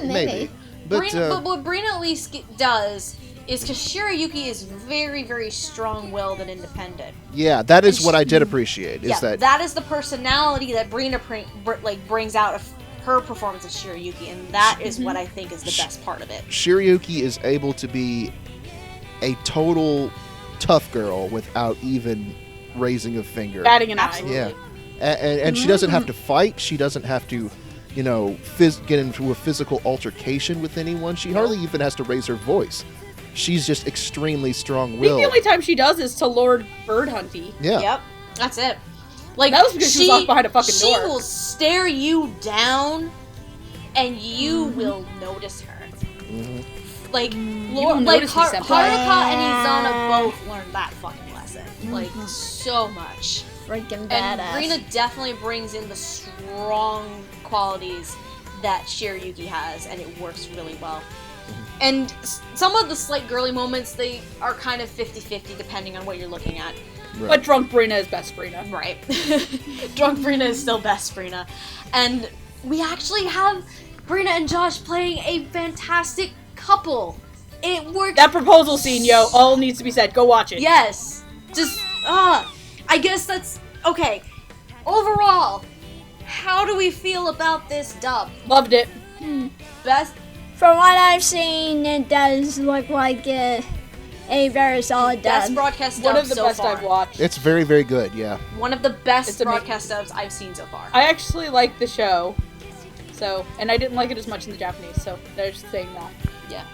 [SPEAKER 3] maybe. But
[SPEAKER 5] what Brina at least does is because Shirayuki is very, very strong-willed and independent.
[SPEAKER 3] Yeah, that is what I did appreciate.
[SPEAKER 5] That is the personality that Brina brings out of her performance of Shirayuki, and that is what I think is the best part of it.
[SPEAKER 3] Shirayuki is able to be a total tough girl without even raising a finger.
[SPEAKER 2] Batting an eye.
[SPEAKER 5] Absolutely.
[SPEAKER 3] Yeah, and she doesn't have to fight. She doesn't have to, get into a physical altercation with anyone. She hardly even has to raise her voice. She's just extremely strong-willed.
[SPEAKER 2] The only time she does is to Lord Bird Hunty.
[SPEAKER 3] Yeah.
[SPEAKER 5] Yep. That's it. Like,
[SPEAKER 2] that was because she was locked behind a fucking door.
[SPEAKER 5] She will stare you down, and you will notice her.
[SPEAKER 3] Mm-hmm.
[SPEAKER 5] Like,
[SPEAKER 2] notice me, senpai.
[SPEAKER 5] Haruka and Izana both learned that fucking lesson. Like, so much.
[SPEAKER 4] Freaking
[SPEAKER 5] And
[SPEAKER 4] badass.
[SPEAKER 5] Brina definitely brings in the strong qualities that Shirayuki has, and it works really well. And some of the slight girly moments, they are kind of 50-50 depending on what you're looking at.
[SPEAKER 3] Right.
[SPEAKER 2] But Drunk Brina is best Brina.
[SPEAKER 5] Right. Drunk Brina is still best Brina. And we actually have Brina and Josh playing a fantastic couple. It works.
[SPEAKER 2] That proposal scene, yo, all needs to be said. Go watch it.
[SPEAKER 5] Yes. Just, I guess that's, okay. Overall, how do we feel about this dub?
[SPEAKER 2] Loved it.
[SPEAKER 5] Best?
[SPEAKER 4] From what I've seen, it does look like a very solid
[SPEAKER 5] Best
[SPEAKER 4] dub.
[SPEAKER 5] broadcast dub
[SPEAKER 2] One of the
[SPEAKER 5] so
[SPEAKER 2] best
[SPEAKER 5] far.
[SPEAKER 2] I've watched.
[SPEAKER 3] It's very, very good, yeah.
[SPEAKER 5] One of the best
[SPEAKER 2] It's amazing.
[SPEAKER 5] broadcast dubs I've seen so far.
[SPEAKER 2] I actually like the show, and I didn't like it as much in the Japanese, so there's saying that.
[SPEAKER 5] Yeah.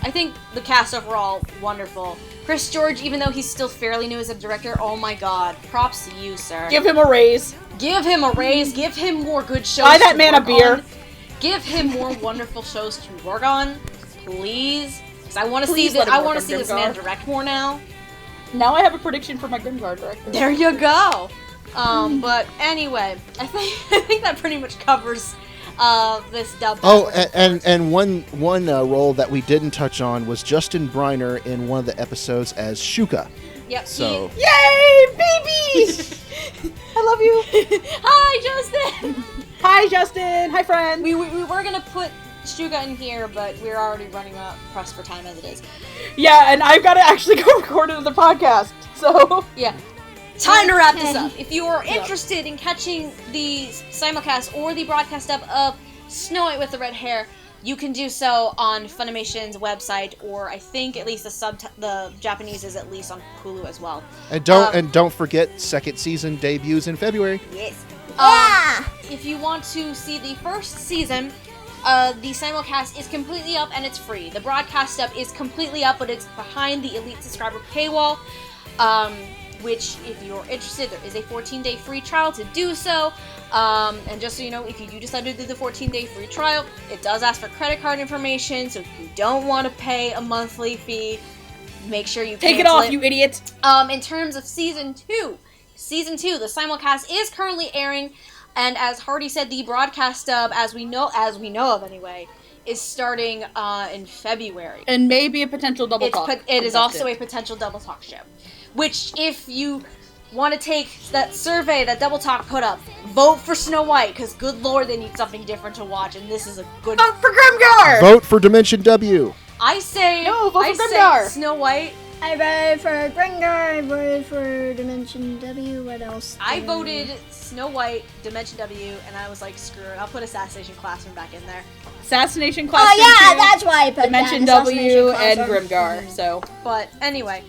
[SPEAKER 5] I think the cast overall, wonderful. Chris George, even though he's still fairly new as a director, oh my god, props to you, sir.
[SPEAKER 2] Give him a raise.
[SPEAKER 5] Give him a raise, give him more good shows
[SPEAKER 2] Buy that
[SPEAKER 5] to
[SPEAKER 2] man a
[SPEAKER 5] work
[SPEAKER 2] beer.
[SPEAKER 5] on. Give him more wonderful shows to work on, please. Because I want to see
[SPEAKER 2] Please let him work on
[SPEAKER 5] see this man
[SPEAKER 2] Grimgar.
[SPEAKER 5] direct more now.
[SPEAKER 2] Now I have a prediction for my Grimgar director.
[SPEAKER 5] There you go. But anyway, I think that pretty much covers this dub.
[SPEAKER 3] Oh, and one role that we didn't touch on was Justin Briner in one of the episodes as Shuka.
[SPEAKER 5] Yep.
[SPEAKER 3] So
[SPEAKER 2] Yay, baby! I love you.
[SPEAKER 5] Hi, Justin.
[SPEAKER 2] Hi, Justin. Hi, friend.
[SPEAKER 5] We were gonna put Shuga in here, but we're already running up pressed for time as it is.
[SPEAKER 2] Yeah, and I've got to actually go record another podcast, so...
[SPEAKER 5] Yeah. Time to wrap this up. If you are interested in catching the simulcast or the broadcast up of Snow White with the Red Hair, you can do so on Funimation's website, or I think at least the Japanese is at least on Hulu as well.
[SPEAKER 3] And don't forget, second season debuts in February.
[SPEAKER 5] Yes.
[SPEAKER 4] Yeah!
[SPEAKER 5] If you want to see the first season, the simulcast is completely up and it's free. The broadcast stuff is completely up, but it's behind the Elite subscriber paywall. Which, if you're interested, there is a 14-day free trial to do so. And just so you know, if you do decide to do the 14-day free trial, it does ask for credit card information. So if you don't want to pay a monthly fee, make sure you
[SPEAKER 2] take it off, you idiot.
[SPEAKER 5] In terms of season 2, the simulcast is currently airing, and as Hardy said, the broadcast dub, as we know of anyway, is starting in February.
[SPEAKER 2] And maybe a potential double talk.
[SPEAKER 5] It is also a potential double talk show. Which, if you want to take that survey that Double Talk put up, vote for Snow White, because good lord, they need something different to watch, and this is a good...
[SPEAKER 2] Vote for Grimgar!
[SPEAKER 3] Vote for Dimension W!
[SPEAKER 5] I say...
[SPEAKER 2] No, vote for Grimgar!
[SPEAKER 5] Snow White.
[SPEAKER 4] I voted for Grimgar, I voted for Dimension W, what else?
[SPEAKER 5] I voted Snow White, Dimension W, and I was like, screw it, I'll put Assassination Classroom back in there.
[SPEAKER 2] Assassination Classroom.
[SPEAKER 4] Oh yeah, that's why I put
[SPEAKER 2] Dimension
[SPEAKER 4] that.
[SPEAKER 2] W and Grimgar, so...
[SPEAKER 5] But, anyway...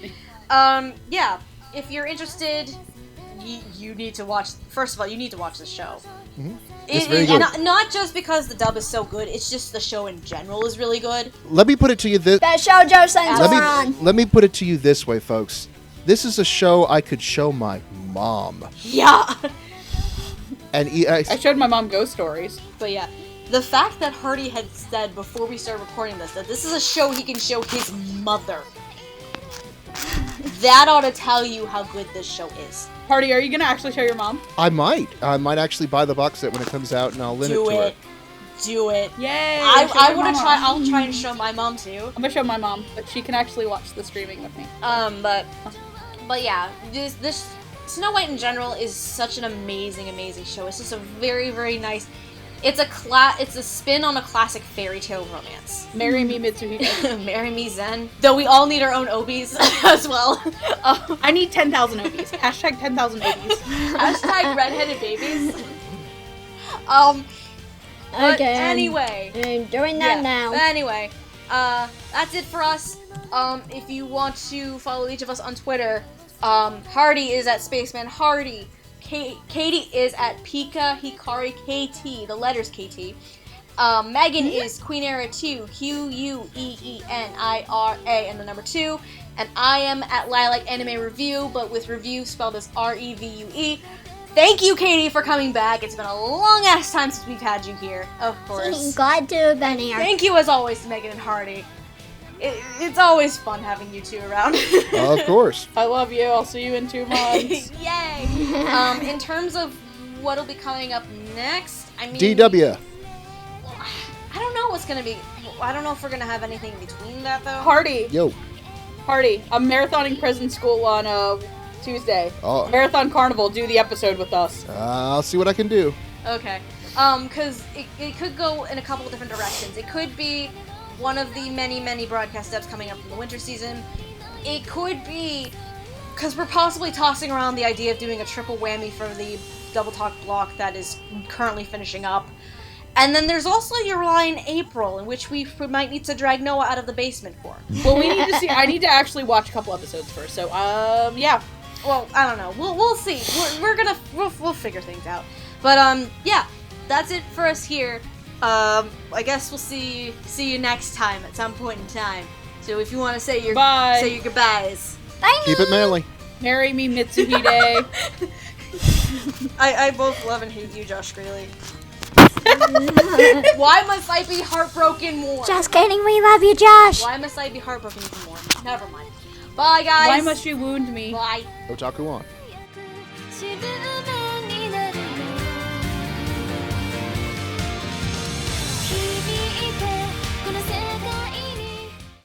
[SPEAKER 5] yeah, if you're interested, you need to watch. First of all, you need to watch the show.
[SPEAKER 3] Mm-hmm. It's very good.
[SPEAKER 5] And not just because the dub is so good. It's just the show in general is really good.
[SPEAKER 3] Let me put it to you this.
[SPEAKER 4] Best show Joe Santoron.
[SPEAKER 3] Let me put it to you this way, folks. This is a show I could show my mom.
[SPEAKER 5] Yeah.
[SPEAKER 3] And
[SPEAKER 2] I showed my mom ghost stories.
[SPEAKER 5] But yeah, the fact that Hardy had said before we started recording this that this is a show he can show his mother. That ought to tell you how good this show is.
[SPEAKER 2] Hardy, are you gonna actually show your mom?
[SPEAKER 3] I might actually buy the box set when it comes out, and I'll lend it to her.
[SPEAKER 5] Do it.
[SPEAKER 2] Yay!
[SPEAKER 5] I want to try. I'll try and show my mom too.
[SPEAKER 2] I'm gonna show my mom, but she can actually watch the streaming with me.
[SPEAKER 5] But yeah, this Snow White in general is such an amazing show. It's just a very, very nice. It's a spin on a classic fairy tale romance.
[SPEAKER 2] Marry me, Mitsuhide.
[SPEAKER 5] Marry me, Zen. Though we all need our own obies as well.
[SPEAKER 2] I need 10,000 obies. Hashtag 10,000 obies.
[SPEAKER 5] Hashtag redheaded babies. But
[SPEAKER 4] Okay.
[SPEAKER 5] anyway.
[SPEAKER 4] I'm doing that now.
[SPEAKER 5] But anyway, that's it for us. If you want to follow each of us on Twitter, Hardy is at Spaceman Hardy. Katie is at Pika Hikari KT, the letters KT. Megan is Queen Era 2, QUEENIRA, and the number 2. And I am at Lilac Anime Review, but with review spelled as REVUE. Thank you, Katie, for coming back. It's been a long-ass time since we've had you here, of course.
[SPEAKER 4] Glad to have been here.
[SPEAKER 5] Thank you, as always, to Megan and Hardy. It's always fun having you two around.
[SPEAKER 3] Of course.
[SPEAKER 2] I love you. I'll see you in 2 months.
[SPEAKER 5] Yay! In terms of what'll be coming up next, I mean...
[SPEAKER 3] DW.
[SPEAKER 5] I don't know what's gonna be... I don't know if we're gonna have anything between that, though.
[SPEAKER 2] Hardy.
[SPEAKER 3] Yo.
[SPEAKER 2] Hardy. I'm marathoning Prison School on Tuesday.
[SPEAKER 3] Oh.
[SPEAKER 2] Marathon Carnival. Do the episode with us.
[SPEAKER 3] I'll see what I can do.
[SPEAKER 5] Okay. Because it could go in a couple of different directions. It could be one of the many broadcast steps coming up in the winter season. It could be, because we're possibly tossing around the idea of doing a triple whammy for the Double Talk block that is currently finishing up. And then there's also your line April, in which we might need to drag Noah out of the basement for.
[SPEAKER 2] Well, we need to see. I need to actually watch a couple episodes first. So, yeah.
[SPEAKER 5] Well, I don't know. We'll see. We'll figure things out. But yeah, that's it for us here. I guess we'll see you next time at some point in time. So if you want to say your goodbyes.
[SPEAKER 4] Bye.
[SPEAKER 3] Keep it manly.
[SPEAKER 2] Marry me, Mitsuhide.
[SPEAKER 5] I both love and hate you, Josh Greeley. Why must I be heartbroken more?
[SPEAKER 4] Just kidding, we love you, Josh.
[SPEAKER 5] Why must I be heartbroken even more? Never mind. Bye, guys.
[SPEAKER 2] Why must you wound me?
[SPEAKER 5] Bye.
[SPEAKER 3] Otaku on.